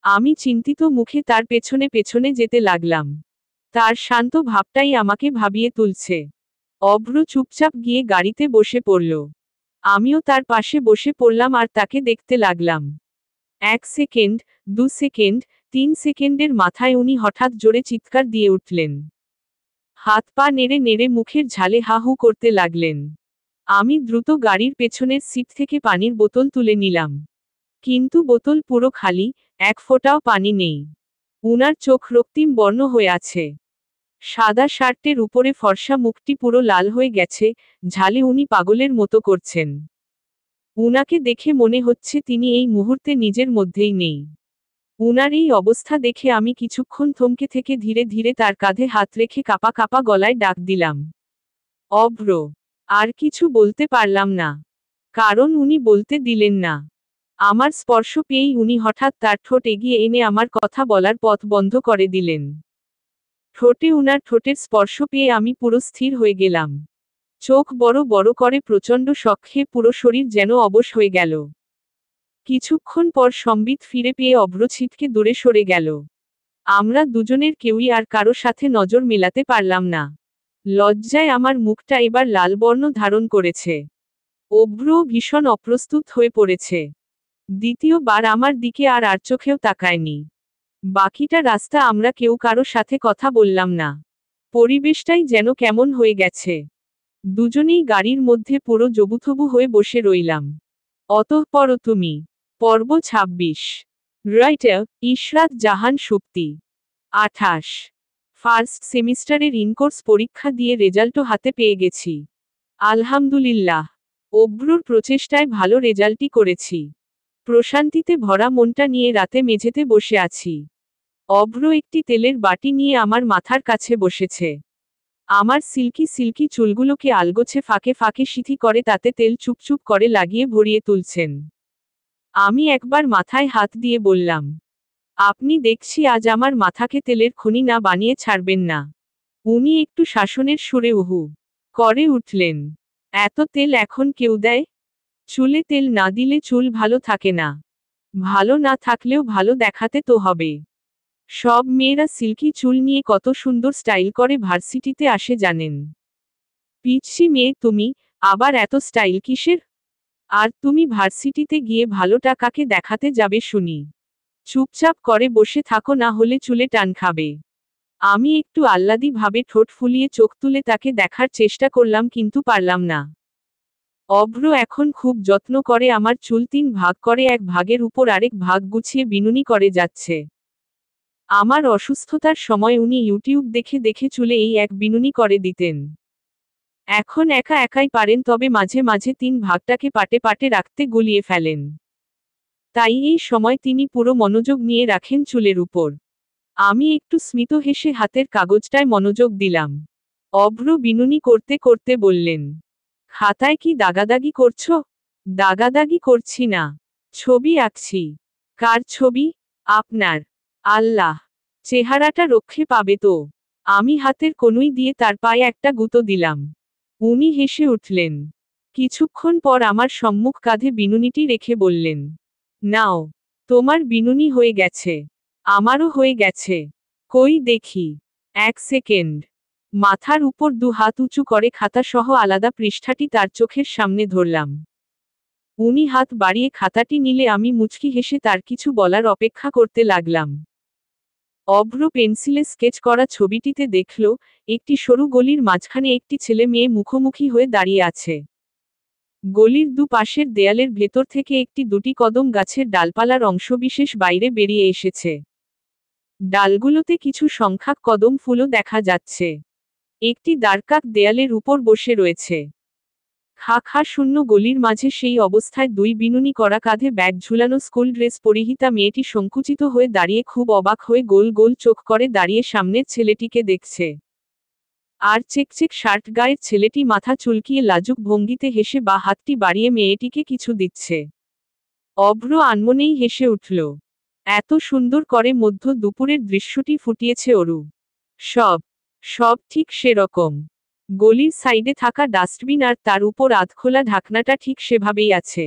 আমি চিন্তিত মুখে তার পেছনে পেছনে যেতে লাগলাম। তার শান্ত ভাবটাই আমাকে ভাবিয়ে তুলছে। অভ্র চুপচাপ গিয়ে গাড়িতে বসে পড়ল। আমিও তার পাশে বসে পড়লাম আর তাকে দেখতে লাগলাম। 1 সেকেন্ড, 2 সেকেন্ড, 3 সেকেন্ডের মাথায় উনি হঠাৎ জোরে চিৎকার দিয়ে উঠলেন। হাত পা নেড়ে নেড়ে মুখের ঝালে হা হু করতে লাগলেন। আমি দ্রুত গাড়ির পেছনের সিট থেকে পানির বোতল তুলে নিলাম। কিন্তু বোতল পুরো খালি, এক ফোঁটাও পানি নেই। উনার চোখ রক্তিম বর্ণ হয়ে আছে। সাদা শার্টের উপরে ফর্সা মুখটি পুরো লাল হয়ে গেছে, ঝালে উনি পাগলের মতো করছেন। উনাকে দেখে মনে হচ্ছে তিনি এই মুহূর্তে নিজের মধ্যেই নেই। উনার এই অবস্থা দেখে আমি কিছুক্ষণ থমকে থেকে ধীরে ধীরে তার কাঁধে হাত রেখে কাঁপা কাঁপা গলায় ডাক দিলাম, অভ্র। আর কিছু বলতে পারলাম না। কারণ উনি বলতে দিলেন না। আমার স্পর্শ পেয়েই উনি হঠাৎ তার ঠোঁট এগিয়ে এনে আমার কথা বলার পথ বন্ধ করে দিলেন। ঠোঁটে উনার ঠোঁটের স্পর্শ পেয়ে আমি পুরো স্থির হয়ে গেলাম। চোখ বড় বড় করে প্রচণ্ড শক খেয়ে পুরো শরীর যেন অবশ হয়ে গেল। কিছুক্ষণ পর সম্বিত ফিরে পেয়ে অভ্র ছিটকে দূরে সরে গেল। আমরা দুজনের কেউই আর কারো সাথে নজর মেলাতে পারলাম না। লজ্জায় আমার মুখটা এবার লাল বর্ণ ধারণ করেছে। অভ্রও ভীষণ অপ্রস্তুত হয়ে পড়েছে। দ্বিতীয়বার আমার দিকে আর চোখেও তাকায়নি। বাকিটা রাস্তা আমরা কেউ কারো সাথে কথা বললাম না। পরিবেশটাই যেন কেমন হয়ে গেছে। দুজনেই গাড়ির মধ্যে পুরো জবুথবু হয়ে বসে রইলাম। অতঃপর তুমি। পর্ব ২৬। রাইটার ইশরাত জাহান সুপ্তি। ২৮। ফার্স্ট সেমিস্টারের ইনকোর্স পরীক্ষা দিয়ে রেজাল্টও হাতে পেয়ে গেছি। আলহামদুলিল্লাহ। অভ্রুর প্রচেষ্টায় ভালো রেজাল্টই করেছি। প্রশান্তিতে ভরা মনটা নিয়ে রাতে মেঝেতে বসে আছি। অভ্র একটি তেলের বাটি নিয়ে আমার মাথার কাছে বসেছে। আমার সিল্কি সিল্কি চুলগুলোকে আলগোছে ফাঁকে ফাঁকে সিথি করে তাতে তেল চুপচুপ করে লাগিয়ে ভরিয়ে তুলছেন। আমি একবার মাথায় হাত দিয়ে বললাম, আপনি দেখছি আজ আমার মাথাকে তেলের খনি না বানিয়ে ছাড়বেন না। উনি একটু শাসনের সুরে উহু করে উঠলেন, এত তেল এখন কেউ দেয়? চুলে তেল না দিলে চুল ভালো থাকে না। ভালো না থাকলেও ভালো দেখাতে তো হবে। সব মেয়েরা সিল্কি চুল নিয়ে কত সুন্দর স্টাইল করে ভার্সিটিতে আসে জানেন? পিচ্ছি মেয়ে তুমি, আবার এত স্টাইল কিসের? আর তুমি ভার্সিটিতে গিয়ে ভালোটা কাকে দেখাতে যাবে শুনি? চুপচাপ করে বসে থাকো, না হলে চুলে টান খাবে। আমি একটু আহ্লাদি ভাবে ঠোঁট ফুলিয়ে চোখ তুলে তাকে দেখার চেষ্টা করলাম কিন্তু পারলাম না। অভ্র এখন খুব যত্ন করে আমার চুল ৩ ভাগ করে এক ভাগের উপর আরেক ভাগ গুছিয়ে বিনুনি করে যাচ্ছে। আমার অসুস্থতার সময় উনি ইউটিউব দেখে দেখে চুলে এই এক বিনুনি করে দিতেন। এখন একা একাই পারেন, তবে মাঝে মাঝে ৩ ভাগটাকে পাটে পাটে রাখতে গুলিয়ে ফেলেন। তাই এই সময় তিনি পুরো মনোযোগ নিয়ে রাখেন চুলের উপর। আমি একটু স্মিত হেসে হাতের কাগজটায় মনোযোগ দিলাম। অভ্র বিনুনি করতে করতে বললেন, খাতায় কি দাগাদাগি করছো? দাগাদাগি করছি না, ছবি আঁকছি। কার ছবি? আপনার। আল্লাহ, চেহারাটা রক্ষে পাবে তো? আমি হাতের কনুই দিয়ে তার পায়ে একটা গুঁতো দিলাম। উনি হেসে উঠলেন। কিছুক্ষণ পর আমার সম্মুখ কাঁধে বিনুনিটি রেখে বললেন, নাও, তোমার বিনুনি হয়ে গেছে। আমারও হয়ে গেছে। কই দেখি। ১ সেকেন্ড। মাথার উপর ২ হাত উঁচু করে খাতাসহ আলাদা পৃষ্ঠাটি তার চোখের সামনে ধরলাম। উনি হাত বাড়িয়ে খাতাটি নিলে আমি মুচকি হেসে তার কিছু বলার অপেক্ষা করতে লাগলাম। অভ্র পেন্সিলে স্কেচ করা ছবিটিতে দেখল, একটি সরু গলির মাঝখানে একটি ছেলে মেয়ে মুখোমুখি হয়ে দাঁড়িয়ে আছে। গলির দুপাশের দেয়ালের ভেতর থেকে একটি দুটি কদম গাছের ডালপালার অংশবিশেষ বাইরে বেরিয়ে এসেছে। ডালগুলোতে কিছু সংখ্যক কদম ফুলও দেখা যাচ্ছে। একটি দ্বারকাক দেয়ালের উপর বসে রয়েছে। খা খা শূন্য গলির মাঝে সেই অবস্থায় ২ বিনুনি করা কাঁধে ব্যাগ ঝুলানো স্কুল ড্রেস পরিহিতা মেয়েটি সংকুচিত হয়ে দাঁড়িয়ে খুব অবাক হয়ে গোল গোল চোখ করে দাঁড়িয়ে সামনের ছেলেটিকে দেখছে। আর চেকচেক শার্ট গায়ের ছেলেটি মাথা চুলকিয়ে লাজুক ভঙ্গিতে হেসে বা হাতটি বাড়িয়ে মেয়েটিকে কিছু দিচ্ছে। অভ্র আনমনেই হেসে উঠল। এত সুন্দর করে মধ্য দুপুরের দৃশ্যটি ফুটিয়েছে অরু। সব ঠিক সেরকম। গলির সাইডে থাকা ডাস্টবিন আর তার উপর আধখোলা ঢাকনাটা ঠিক সেভাবেই আছে।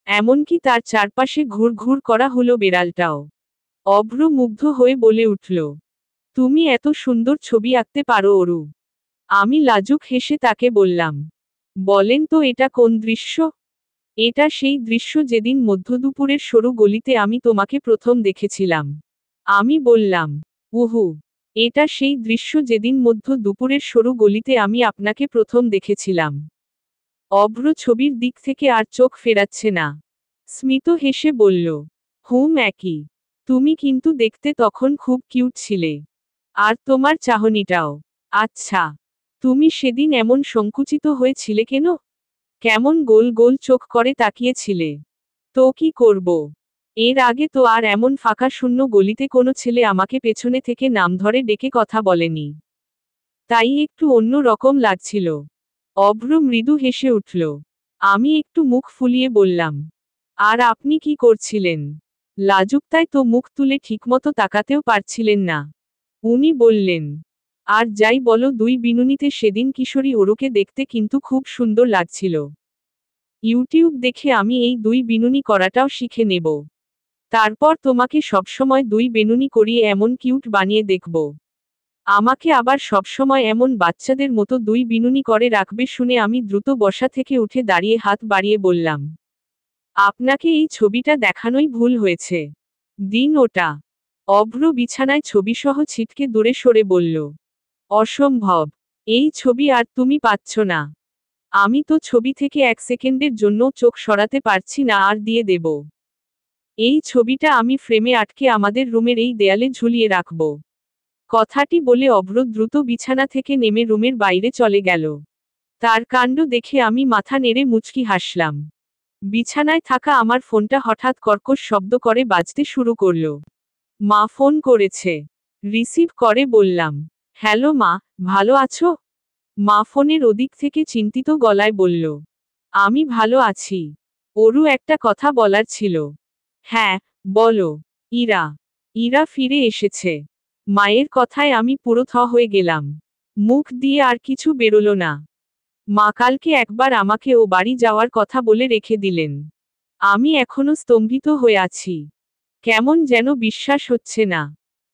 এমনকি তার চারপাশে ঘুর ঘুর করা হলো বেড়ালটাও। অভ্র মুগ্ধ হয়ে বলে উঠল, তুমি এত সুন্দর ছবি আঁকতে পারো অরু? আমি লাজুক হেসে তাকে বললাম, বলেন তো এটা কোন দৃশ্য? এটা সেই দৃশ্য যেদিন মধ্যদুপুরের সরু গলিতে আমি তোমাকে প্রথম দেখেছিলাম। আমি বললাম, উহু, এটা সেই দৃশ্য যেদিন মধ্য দুপুরের সরু গলিতে আমি আপনাকে প্রথম দেখেছিলাম। অভ্র ছবির দিক থেকে আর চোখ ফেরাচ্ছে না। স্মিত হেসে বলল, একই। তুমি কিন্তু দেখতে তখন খুব কিউট ছিলে। আর তোমার চাহনিটাও। আচ্ছা, তুমি সেদিন এমন সংকুচিত হয়েছিলে কেন? কেমন গোল গোল চোখ করে তাকিয়েছিলে? তো কি করব? এর আগে তো আর এমন ফাঁকা শূন্য গলিতে কোনো ছেলে আমাকে পেছনে থেকে নাম ধরে ডেকে কথা বলেনি। তাই একটু অন্য রকম লাগছিল। অভ্র মৃদু হেসে উঠল। আমি একটু মুখ ফুলিয়ে বললাম, আর আপনি কি করছিলেন? লাজুক তাই তো মুখ তুলে ঠিকমতো তাকাতেও পারছিলেন না। উনি বললেন, আর যাই বলো দুই বিনুনিতে সেদিন কিশোরী ওরুকে দেখতে কিন্তু খুব সুন্দর লাগছিল। ইউটিউব দেখে আমি এই দুই বিনুনি করাটাও শিখে নেব। তারপর তোমাকে সবসময় দুই বেনুনি করিয়ে এমন কিউট বানিয়ে দেখব। আমাকে আবার সবসময় এমন বাচ্চাদের মতো দুই বিনুনি করে রাখবে শুনে আমি দ্রুত বসা থেকে উঠে দাঁড়িয়ে হাত বাড়িয়ে বললাম, আপনাকে এই ছবিটা দেখানোই ভুল হয়েছে। দিন ওটা। অভ্র বিছানায় ছবিসহ ছিটকে দূরে সরে বলল, অসম্ভব। এই ছবি আর তুমি পাচ্ছ না। আমি তো ছবি থেকে 1 সেকেন্ডের জন্য চোখ সরাতে পারছি না, আর দিয়ে দেব। এই ছবিটা আমি ফ্রেমে আটকে আমাদের রুমের এই দেয়ালে ঝুলিয়ে রাখব। কথাটি বলে অভ্র দ্রুত বিছানা থেকে নেমে রুমের বাইরে চলে গেল। তার কাণ্ড দেখে আমি মাথা নেড়ে মুচকি হাসলাম। বিছানায় থাকা আমার ফোনটা হঠাৎ কর্কশ শব্দ করে বাজতে শুরু করল। মা ফোন করেছে। রিসিভ করে বললাম, হ্যালো মা, ভালো আছো? মা ফোনের ওদিক থেকে চিন্তিত গলায় বলল, আমি ভালো আছি। ওরু একটা কথা বলার ছিল। হ্যাঁ, বলো। ইরা। ইরা ফিরে এসেছে। মায়ের কথায় আমি পুরো থ হয়ে গেলাম। মুখ দিয়ে আর কিছু বেরোলো না। মা কালকে একবার আমাকে ও বাড়ি যাওয়ার কথা বলে রেখে দিলেন। আমি এখনো স্তম্ভিত হয়ে আছি। কেমন যেন বিশ্বাস হচ্ছে না।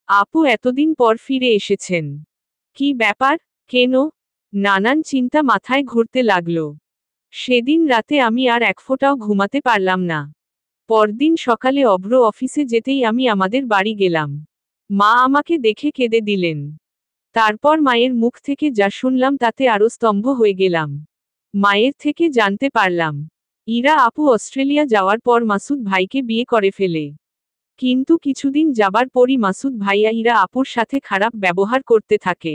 আপু এতদিন পর ফিরে এসেছেন। কি ব্যাপার, কেন? নানান চিন্তা মাথায় ঘুরতে লাগলো। সেদিন রাতে আমি আর এক ফোঁটাও ঘুমাতে পারলাম না। পরদিন সকালে অভ্র অফিসে যেতেই আমি আমাদের বাড়ি গেলাম। মা আমাকে দেখে কেঁদে দিলেন। তারপর মায়ের মুখ থেকে যা শুনলাম তাতে আরো স্তম্ভ হয়ে গেলাম। মায়ের থেকে জানতে পারলাম, ইরা আপু অস্ট্রেলিয়া যাওয়ার পর মাসুদ ভাইকে বিয়ে করে ফেলে। কিন্তু কিছুদিন যাবার পরই মাসুদ ভাইয়া ইরা আপুর সাথে খারাপ ব্যবহার করতে থাকে।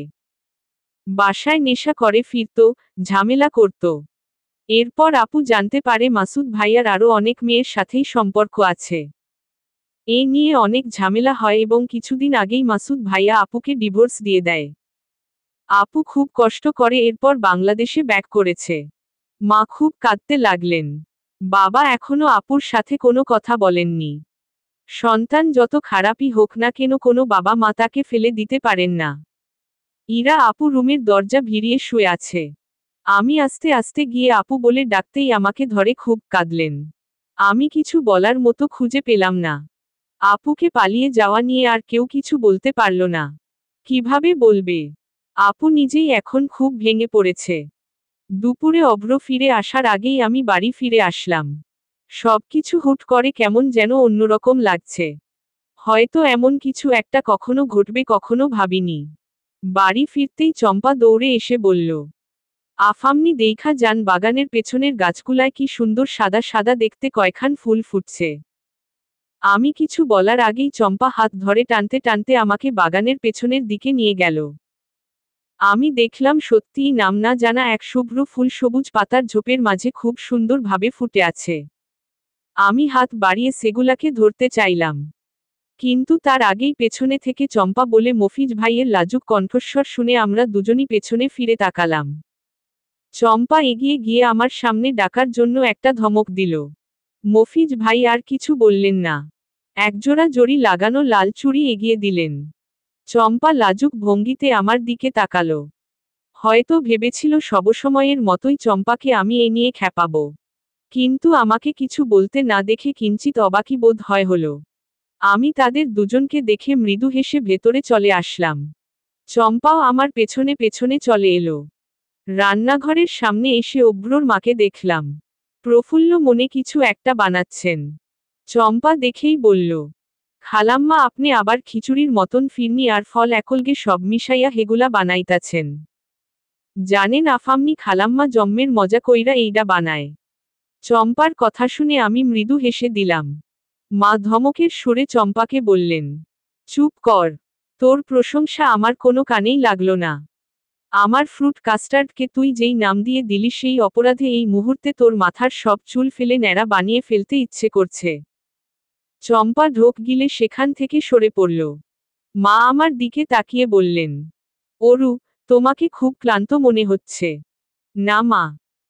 বাসায় নেশা করে ফিরত, ঝামেলা করত। এরপর আপু জানতে পারে মাসুদ ভাইয়ার আরও অনেক মেয়ের সাথেই সম্পর্ক আছে। এ নিয়ে অনেক ঝামেলা হয় এবং কিছুদিন আগেই মাসুদ ভাইয়া আপুকে ডিভোর্স দিয়ে দেয়। আপু খুব কষ্ট করে এরপর বাংলাদেশে ব্যাক করেছে। মা খুব কাঁদতে লাগলেন। বাবা এখনো আপুর সাথে কোনো কথা বলেননি। সন্তান যত খারাপই হোক না কেন কোনো বাবা মা তাকে ফেলে দিতে পারেন না। ইরা আপু রুমের দরজা ভিড়িয়ে শুয়ে আছে। আমি আস্তে আস্তে গিয়ে আপু বলে ডাকতেই আমাকে ধরে খুব কাঁদলেন। আমি কিছু বলার মতো খুঁজে পেলাম না। আপুকে পালিয়ে যাওয়া নিয়ে আর কেউ কিছু বলতে পারল না। কিভাবে বলবে? আপু নিজেই এখন খুব ভেঙে পড়েছে। দুপুরে অভ্র ফিরে আসার আগেই আমি বাড়ি ফিরে আসলাম। সবকিছু হুট করে কেমন যেন অন্যরকম লাগছে। হয়তো এমন কিছু একটা কখনো ঘটবে কখনো ভাবিনি। বাড়ি ফিরতেই চম্পা দৌড়ে এসে বলল, আফামনি দেইখা যান বাগানের পেছনের গাছগুলায় কি সুন্দর সাদা সাদা দেখতে কয়খান ফুল ফুটছে। আমি কিছু বলার আগেই চম্পা হাত ধরে টানতে টানতে আমাকে বাগানের পেছনের দিকে নিয়ে গেল। আমি দেখলাম সত্যিই নাম না জানা এক শুভ্র ফুল সবুজ পাতার ঝোপের মাঝে খুব সুন্দরভাবে ফুটে আছে। আমি হাত বাড়িয়ে সেগুলাকে ধরতে চাইলাম। কিন্তু তার আগেই পেছনে থেকে চম্পা বলে মফিজ ভাইয়ের লাজুক কণ্ঠস্বর শুনে আমরা দুজনই পেছনে ফিরে তাকালাম। চম্পা এগিয়ে গিয়ে আমার সামনে ডাকার জন্য একটা ধমক দিল। মফিজ ভাই আর কিছু বললেন না। একজোড়া জড়ি লাগানো লাল চুড়ি এগিয়ে দিলেন। চম্পা লাজুক ভঙ্গিতে আমার দিকে তাকালো। হয়তো ভেবেছিল সবসময়ের মতোই চম্পাকে আমি এ নিয়ে খ্যাপাবো। কিন্তু আমাকে কিছু বলতে না দেখে কিঞ্চিত অবাকই বোধ হলো। আমি তাদের দুজনকে দেখে মৃদু হেসে ভেতরে চলে আসলাম। চম্পাও আমার পেছনে পেছনে চলে এলো। রান্নাঘরের সামনে এসে অভ্রর মাকে দেখলাম। প্রফুল্ল মনে কিছু একটা বানাচ্ছেন। চম্পা দেখেই বলল, খালাম্মা আপনি আবার খিচুড়ির মতন ফিরনি আর ফল একলগে সব মিশাইয়া হেগুলা বানাইতাছেন। জানেন আফামনি খালাম্মা জম্মের মজা কইরা এইডা বানায়। চম্পার কথা শুনে আমি মৃদু হেসে দিলাম। মা ধমকের সুরে চম্পাকে বললেন, চুপ কর। তোর প্রশংসা আমার কোনো কানেই লাগলো না। আমার ফ্রুট কাস্টার্ডকে তুই যেই নাম দিয়ে দিলি সেই অপরাধে এই মুহূর্তে তোর মাথার সব চুল ফেলে ন্যাড়া বানিয়ে ফেলতে ইচ্ছে করছে। চম্পা ঢোক গিলে সেখান থেকে সরে পড়ল। মা আমার দিকে তাকিয়ে বললেন, অরু, তোমাকে খুব ক্লান্ত মনে হচ্ছে। না মা,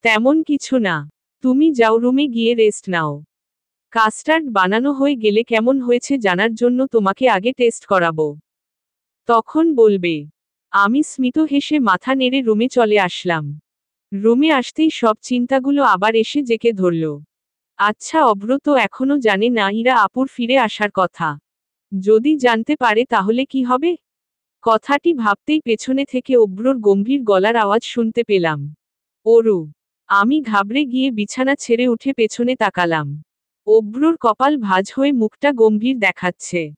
তেমন কিছু না। তুমি যাও রুমে গিয়ে রেস্ট নাও। কাস্টার্ড বানানো হয়ে গেলে কেমন হয়েছে জানার জন্য তোমাকে আগে টেস্ট করাবো। তখন বলবে। আমি স্মিত হেসে মাথা নেড়ে রুমে চলে আসলাম। রুমে আসতেই সব চিন্তাগুলো আবার এসে জেঁকে ধরল। আচ্ছা, অভ্র তো এখনো জানে না ইরা আপুর ফিরে আসার কথা। যদি জানতে পারে তাহলে কি হবে? কথাটি ভাবতেই পেছনে থেকে অভ্রর গম্ভীর গলার আওয়াজ শুনতে পেলাম। ওরু। আমি ঘাবড়ে গিয়ে বিছানা ছেড়ে উঠে পেছনে তাকালাম। অভ্রর কপাল ভাঁজ হয়ে মুখটা গম্ভীর দেখাচ্ছে।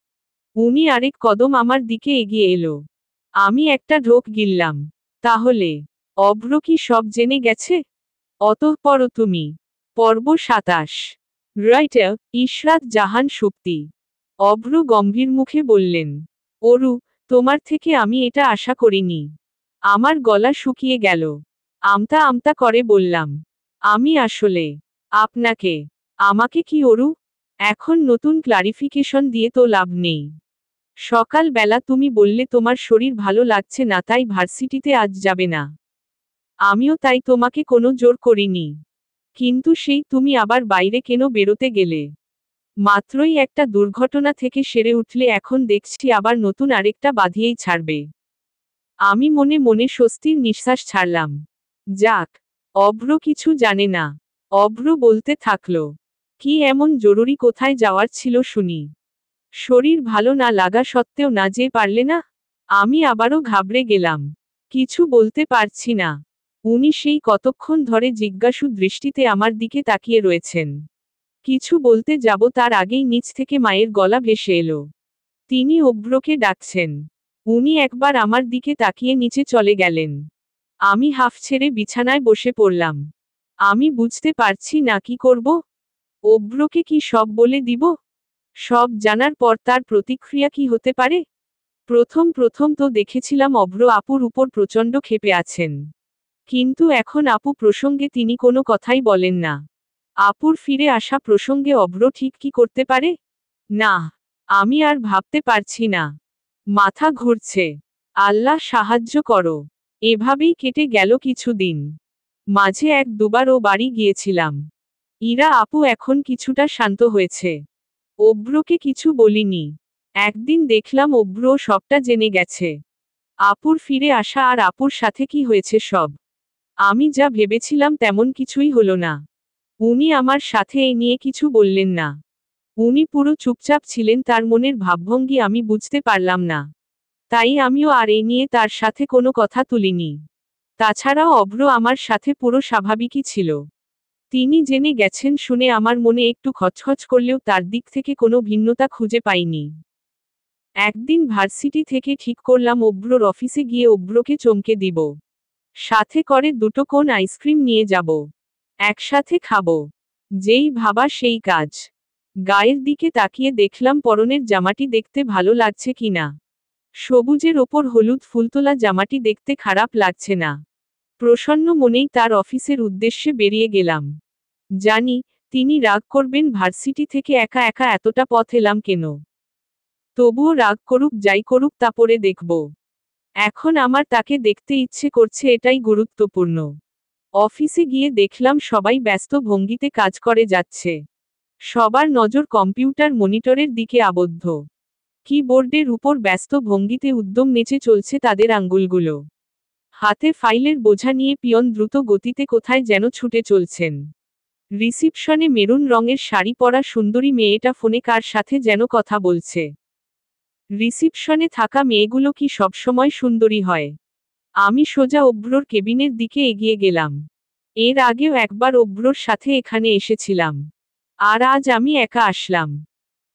উনি আরেক কদম আমার দিকে এগিয়ে এলো। আমি একটা ঢোক গিললাম। তাহলে অভ্র কি সব জেনে গেছে? অতঃপর তুমি। পর্ব ২৭। রাইটার ইশরাত জাহান সুপ্তি। অভ্র গম্ভীর মুখে বললেন। অরু, তোমার থেকে আমি এটা আশা করিনি। আমার গলা শুকিয়ে গেল। আমতা আমতা করে বললাম। আমি আসলে আপনাকে। আমাকে কি অরু? এখন নতুন ক্লারিফিকেশন দিয়ে তো লাভ নেই। সকাল বেলা তুমি বললে তোমার শরীর ভালো লাগছে না, তাই ভার্সিটিতে আজ যাবে না। আমিও তাই তোমাকে কোনো জোর করিনি। কিন্তু সেই তুমি আবার বাইরে কেন বেরোতে গেলে? মাত্রই একটা দুর্ঘটনা থেকে সেরে উঠলে এখন দেখছি আবার নতুন আরেকটা বাঁধিয়েই ছাড়বে। আমি মনে মনে স্বস্তির নিঃশ্বাস ছাড়লাম। যাক, অভ্র কিছু জানে না। অভ্র বলতে থাকলো। কি এমন জরুরি কোথায় যাওয়ার ছিল শুনি? শরীর ভালো না লাগা সত্ত্বেও না যেতে পারলে না? আমি আবারও ঘাবড়ে গেলাম। কিছু বলতে পারছি না। উনি সেই কতক্ষণ ধরে জিজ্ঞাসু দৃষ্টিতে আমার দিকে তাকিয়ে রয়েছেন। কিছু বলতে যাব তার আগেই নিচ থেকে মায়ের গলা ভেসে এলো। তিনি অভ্রকে ডাকছেন। উনি একবার আমার দিকে তাকিয়ে নিচে চলে গেলেন। আমি হাঁফ ছেড়ে বিছানায় বসে পড়লাম। আমি বুঝতে পারছি না কি করব। অভ্রকে কি সব বলে দিব? সব জানার পর তার প্রতিক্রিয়া কি হতে পারে? প্রথম প্রথম তো দেখেছিলাম অভ্র আপুর উপর প্রচণ্ড ক্ষেপে আছেন। কিন্তু এখন আপু প্রসঙ্গে তিনি কোনো কথাই বলেন না। আপুর ফিরে আসা প্রসঙ্গে অভ্র ঠিক কি করতে পারে? না, আমি আর ভাবতে পারছি না। মাথা ঘুরছে। আল্লাহ সাহায্য করো। এভাবেই কেটে গেল কিছুদিন। মাঝে এক দুবার ও বাড়ি গিয়েছিলাম। ইরা আপু এখন কিছুটা শান্ত হয়েছে। অভ্রকে কিছু বলিনি। একদিন দেখলাম অভ্র সবটা জেনে গেছে। আপুর ফিরে আসা আর আপুর সাথে কি হয়েছে সব। আমি যা ভেবেছিলাম তেমন কিছুই হলো না। উনি আমার সাথে এই নিয়ে কিছু বললেন না। উনি পুরো চুপচাপ ছিলেন, তার মনের ভাবভঙ্গি আমি বুঝতে পারলাম না। তাই আমিও আর এই নিয়ে তার সাথে কোনো কথা তুলিনি। তাছাড়াও অভ্র আমার সাথে পুরো স্বাভাবিকই ছিল। তিনি জেনে গেছেন শুনে আমার মনে একটু খচখচ করলেও তার দিক থেকে কোনো ভিন্নতা খুঁজে পাইনি। একদিন ভার্সিটি থেকে ঠিক করলাম অভ্রর অফিসে গিয়ে অভ্রকে চমকে দিব। সাথে করে দুটো কোন আইসক্রিম নিয়ে যাব। একসাথে খাবো। যেই ভাবা সেই কাজ। গায়ের দিকে তাকিয়ে দেখলাম পরনের জামাটি দেখতে ভালো লাগছে কিনা। সবুজের ওপর হলুদ ফুলতোলা জামাটি দেখতে খারাপ লাগছে না। প্রসন্ন মনেই তার অফিসের উদ্দেশ্যে বেরিয়ে গেলাম। জানি তিনি রাগ করবেন, ভার্সিটি থেকে একা একা এতটা পথ এলাম কেন। তবুও রাগ করুক যাই করুক তা পরে দেখব। এখন আমার তাকে দেখতে ইচ্ছে করছে, এটাই গুরুত্বপূর্ণ। অফিসে গিয়ে দেখলাম সবাই ব্যস্ত ভঙ্গিতে কাজ করে যাচ্ছে। সবার নজর কম্পিউটার মনিটরের দিকে আবদ্ধ। কিবোর্ডের উপর ব্যস্ত ভঙ্গিতে উদ্যম নেচে চলছে তাদের আঙ্গুলগুলো। হাতে ফাইলের বোঝা নিয়ে পিয়ন দ্রুত গতিতে কোথায় যেন ছুটে চলছেন। রিসিপশনে মেরুন রঙের শাড়ি পরা সুন্দরী মেয়েটা ফোনে কার সাথে যেন কথা বলছে। রিসিপশনে থাকা মেয়েগুলো কি সবসময় সুন্দরী হয়? আমি সোজা অভ্রর কেবিনের দিকে এগিয়ে গেলাম। এর আগেও একবার অভ্রর সাথে এখানে এসেছিলাম। আর আজ আমি একা আসলাম।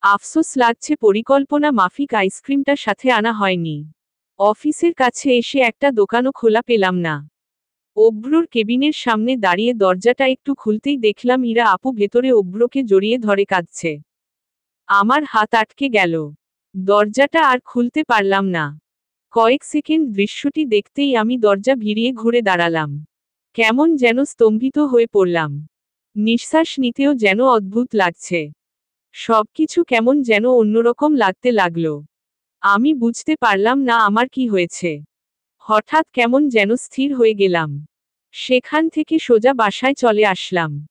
আফসোস লাগছে পরিকল্পনা মাফিক আইসক্রিমটা সাথে আনা হয়নি। অফিসের কাছে এসে একটা দোকানও খোলা পেলাম না। অভ্রর কেবিনের সামনে দাঁড়িয়ে দরজাটা একটু খুলতেই দেখলাম ইরা আপু ভেতরে অভ্রকে জড়িয়ে ধরে কাঁদছে। আমার হাত আটকে গেল। দরজাটা আর খুলতে পারলাম না। কয়েক সেকেন্ড দৃশ্যটি দেখতেই আমি দরজা ভিড়িয়ে ঘুরে দাঁড়ালাম। কেমন যেন স্তম্ভিত হয়ে পড়লাম। নিঃশ্বাস নিতেও যেন অদ্ভুত লাগছে। সবকিছু কেমন যেন অন্যরকম লাগতে লাগলো। আমি বুঝতে পারলাম না আমার কি হয়েছে। হঠাৎ কেমন যেন স্থির হয়ে গেলাম। সেখান থেকে সোজা বাসায় চলে আসলাম।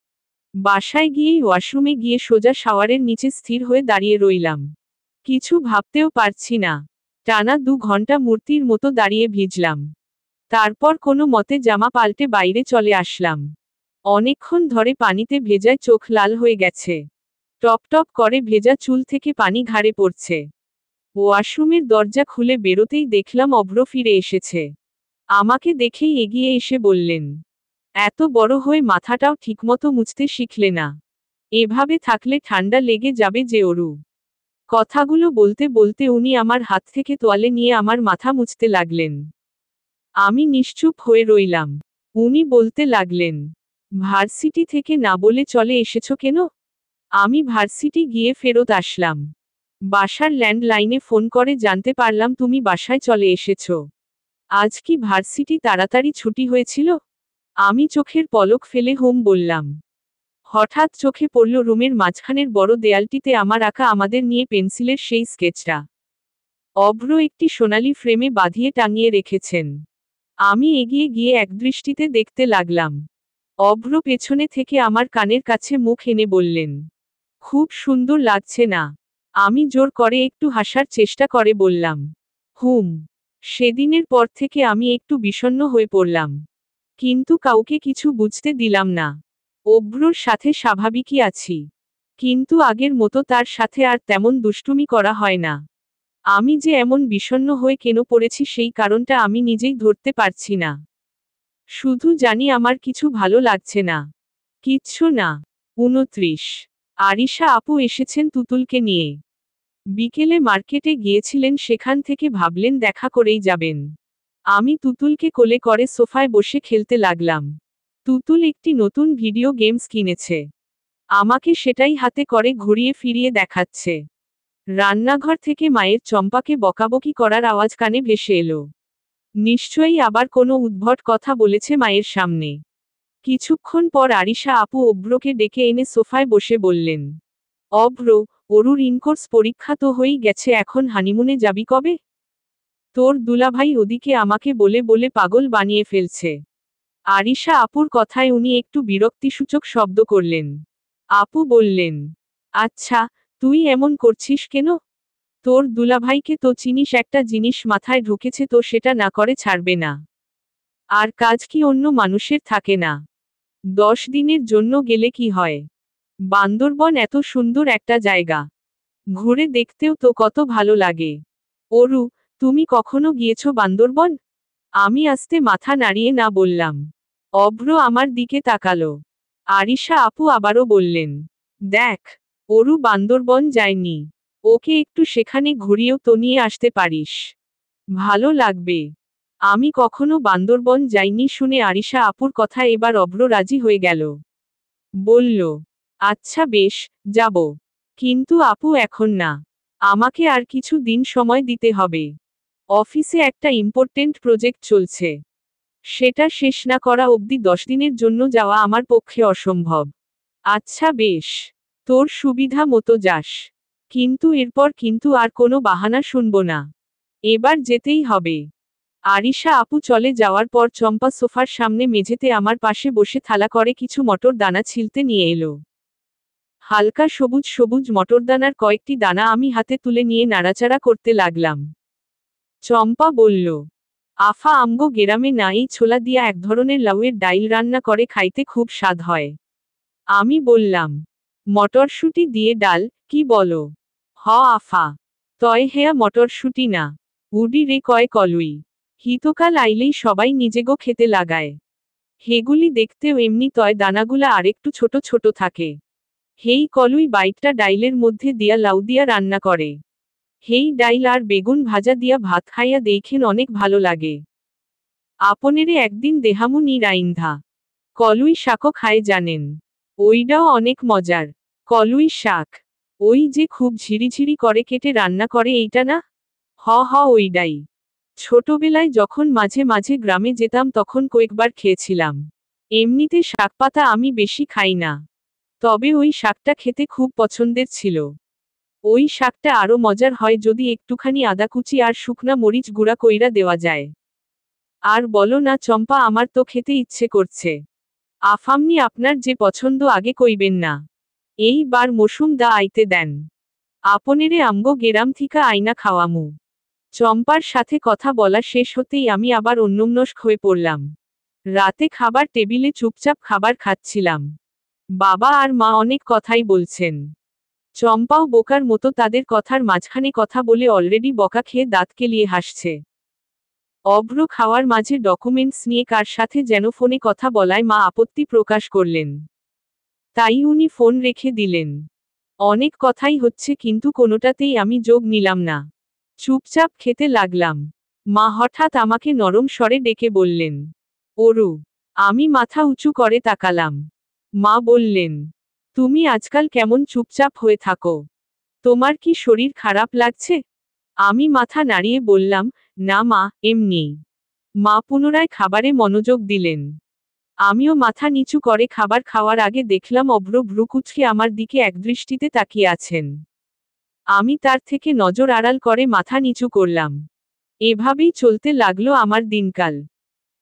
বাসায় গিয়েই ওয়াশরুমে গিয়ে সোজা শাওয়ারের নিচে স্থির হয়ে দাঁড়িয়ে রইলাম। কিছু ভাবতেও পারছি না। টানা 2 ঘন্টা মূর্তির মতো দাঁড়িয়ে ভিজলাম। তারপর কোনো মতে জামা পাল্টে বাইরে চলে আসলাম। অনেকক্ষণ ধরে পানিতে ভেজায় চোখ লাল হয়ে গেছে। টপ টপ করে ভেজা চুল থেকে পানি ঘাড়ে পড়ছে। ওয়াশরুমের দরজা খুলে বেরোতেই দেখলাম অভ্র ফিরে এসেছে। আমাকে দেখেই এগিয়ে এসে বললেন, এত বড় হয়ে মাথাটাও ঠিকমতো মুছতে শিখলে না। এভাবে থাকলে ঠান্ডা লেগে যাবে যে অরু। কথাগুলো বলতে বলতে উনি আমার হাত থেকে তোয়ালে নিয়ে আমার মাথা মুছতে লাগলেন। আমি নিশ্চুপ হয়ে রইলাম। উনি বলতে লাগলেন, ভার্সিটি থেকে না বলে চলে এসেছো কেন? আমি ভার্সিটি গিয়ে ফেরত আসলাম। বাসার ল্যান্ডলাইনে ফোন করে জানতে পারলাম তুমি বাসায় চলে এসেছো। আজ কি ভার্সিটি তাড়াতাড়ি ছুটি হয়েছিল? আমি চোখের পলক ফেলে হুম বললাম। হঠাৎ চোখে পড়ল রুমের মাঝখানের বড় দেয়ালটিতে আমার আঁকা আমাদের নিয়ে পেন্সিলের সেই স্কেচটা। অভ্র একটি সোনালি ফ্রেমে বাঁধিয়ে টাঙিয়ে রেখেছেন। আমি এগিয়ে গিয়ে একদৃষ্টিতে দেখতে লাগলাম। অভ্র পেছনে থেকে আমার কানের কাছে মুখ এনে বললেন, খুব সুন্দর লাগছে না? আমি জোর করে একটু হাসার চেষ্টা করে বললাম, হুম। সেদিনের পর থেকে আমি একটু বিষণ্ণ হয়ে পড়লাম। কিন্তু কাউকে কিছু বুঝতে দিলাম না। অভ্রর সাথে স্বাভাবিকই আছি। কিন্তু আগের মতো তার সাথে আর তেমন দুষ্টুমি করা হয় না। আমি যে এমন বিষণ্ণ হয়ে কেন পড়েছি সেই কারণটা আমি নিজেই ধরতে পারছি না। শুধু জানি আমার কিছু ভালো লাগছে না। কিচ্ছু না। 29। আরিশা আপু এসেছেন তুতুলকে নিয়ে। বিকেলে মার্কেটে গিয়েছিলেন, সেখান থেকে ভাবলেন দেখা করেই যাবেন। আমি তুতুলকে কোলে করে সোফায় বসে খেলতে লাগলাম। তুতুল একটি নতুন ভিডিও গেমস কিনেছে। আমাকে সেটাই হাতে করে ঘুরিয়ে ফিরিয়ে দেখাচ্ছে। রান্নাঘর থেকে মায়ের চম্পাকে বকাবকি করার আওয়াজ কানে ভেসে এলো। নিশ্চয়ই আবার কোনো উদ্ভট কথা বলেছে মায়ের সামনে। কিছুক্ষণ পর আরিশা আপু অভ্রকে ডেকে এনে সোফায় বসে বললেন, অভ্র, অরুর ইনকোর্স পরীক্ষা তো হয়েই গেছে, এখন হানিমুনে যাবি কবে? তোর দুলাভাই ওদিকে আমাকে বলে বলে পাগল বানিয়ে ফেলছে। আরিশা আপুর কথায় উনি একটু বিরক্তিসূচক শব্দ করলেন। আপু বললেন, আচ্ছা, তুই এমন করছিস কেন? তোর দুলাভাইকে তো চিনিস, একটা জিনিস মাথায় ঢুকেছে তো সেটা না করে ছাড়বে না। আর কাজ কি অন্য মানুষের থাকে না? 10 দিনের জন্য গেলে কি হয়? বান্দরবন এত সুন্দর একটা জায়গা। ঘুরে দেখতেও তো কত ভালো লাগে। অরু, তুমি কখনো গিয়েছো বান্দরবন? আমি আস্তে মাথা নাড়িয়ে না বললাম। অভ্র আমার দিকে তাকালো। আরিশা আপু আবারও বললেন, দেখ, অরু বান্দরবন যায়নি। ওকে একটু সেখানে ঘুরিয়েও তো নিয়ে আসতে পারিস। ভালো লাগবে। আমি কখনো বান্দরবন যাইনি শুনে আরিশা আপুর কথা এবার অভ্র রাজি হয়ে গেল। বলল, আচ্ছা বেশ, যাব। কিন্তু আপু এখন না। আমাকে আর কিছু দিন সময় দিতে হবে। অফিসে একটা ইম্পর্টেন্ট প্রজেক্ট চলছে। সেটা শেষ না করা অবধি 10 দিনের জন্য যাওয়া আমার পক্ষে অসম্ভব। আচ্ছা বেশ। তোর সুবিধা মতো যাস। কিন্তু এরপর কিন্তু আর কোনো বাহানা শুনব না। এবার যেতেই হবে। আরিশা আপু চলে যাওয়ার পর চম্পা সোফার সামনে মেঝেতে আমার পাশে বসে থালা করে কিছু মটর দানা ছিলতে নিয়ে এলো। হালকা সবুজ সবুজ মটরদানার কয়েকটি দানা আমি হাতে তুলে নিয়ে নাড়াচাড়া করতে লাগলাম। চম্পা বলল, আফা, আমগো গেরামে না এই ছোলা দিয়া এক ধরনের লাউয়ের ডাইল রান্না করে খাইতে খুব স্বাদ হয়। আমি বললাম, মটরশুঁটি দিয়ে ডাল, কি বলো? হ আফা। তয় হেয়া মটরশুঁটি না, উডি রে কয় কলুই। হিতকাল আইলেই সবাই নিজেগো খেতে লাগায়। হেগুলি দেখতেও এমনি, তয় দানাগুলা আরেকটু ছোট ছোট থাকে। হেই কলুই বাইটটা ডাইলের মধ্যে দিয়া লাউ দিয়া রান্না করে। হেই ডাইল আর বেগুন ভাজা দিয়া ভাত খাইয়া দেইখেন অনেক ভালো লাগে। আপনেরে একদিন দেহামু নি রাইন্ধা। কলুই শাকও খায় জানেন? ওইডাও অনেক মজার। কলুই শাক। ওই যে খুব ঝিরিঝিরি করে কেটে রান্না করে এইটা না? হ হ, ওইডাই। ছোটবেলায় যখন মাঝে মাঝে গ্রামে যেতাম তখন কয়েকবার খেয়েছিলাম। এমনিতে শাকপাতা আমি বেশি খাই না। তবে ওই শাকটা খেতে খুব পছন্দের ছিল। ওই শাকটা আরো মজার হয় যদি একটুখানি আদা কুচি আর শুকনা মরিচ গুঁড়া কইরা দেওয়া যায়। আর বলো না চম্পা, আমার তো খেতে ইচ্ছে করছে। আফামনি আপনার যে পছন্দ আগে কইবেন না। এই বার মৌসুম দা আইতে দেন। আপনেরে আমগো গেরাম থিকা আইনা খাওয়ামু। চম্পার সাথে কথা বলা শেষ হতেই আমি আবার অন্যমনস্ক হয়ে পড়লাম। রাতে খাবার টেবিলে চুপচাপ খাবার খাচ্ছিলাম। বাবা আর মা অনেক কথাই বলছেন। চম্পাও বোকার মতো তাদের কথার মাঝখানে কথা বলে অলরেডি বকা খেয়ে দাঁত কেলিয়ে হাসছে। অভ্র খাওয়ার মাঝে ডকুমেন্টস নিয়ে কার সাথে যেন ফোনে কথা বলায় মা আপত্তি প্রকাশ করলেন। তাই উনি ফোন রেখে দিলেন। অনেক কথাই হচ্ছে কিন্তু কোনোটাতেই আমি যোগ নিলাম না। চুপচাপ খেতে লাগলাম। মা হঠাৎ আমাকে নরম স্বরে ডেকে বললেন, অরু। আমি মাথা উঁচু করে তাকালাম। মা বললেন, তুমি আজকাল কেমন চুপচাপ হয়ে থাকো? তোমার কি শরীর খারাপ লাগছে? আমি মাথা নাড়িয়ে বললাম, না মা, এমনিই। মা পুনরায় খাবারে মনোযোগ দিলেন। আমিও মাথা নিচু করে খাবার খাওয়ার আগে দেখলাম অভ্র ভ্রুকুচকে আমার দিকে একদৃষ্টিতে তাকিয়ে আছেন। আমি তার থেকে নজর আড়াল করে মাথা নিচু করলাম। এভাবেই চলতে লাগলো আমার দিনকাল।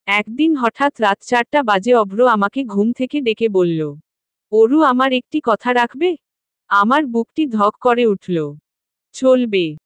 একদিন হঠাৎ রাত 4টা বাজে অভ্র আমাকে ঘুম থেকে ডেকে বলল, অরু আমার একটি কথা রাখবে? আমার বুকটি ধক করে উঠল। চলবে।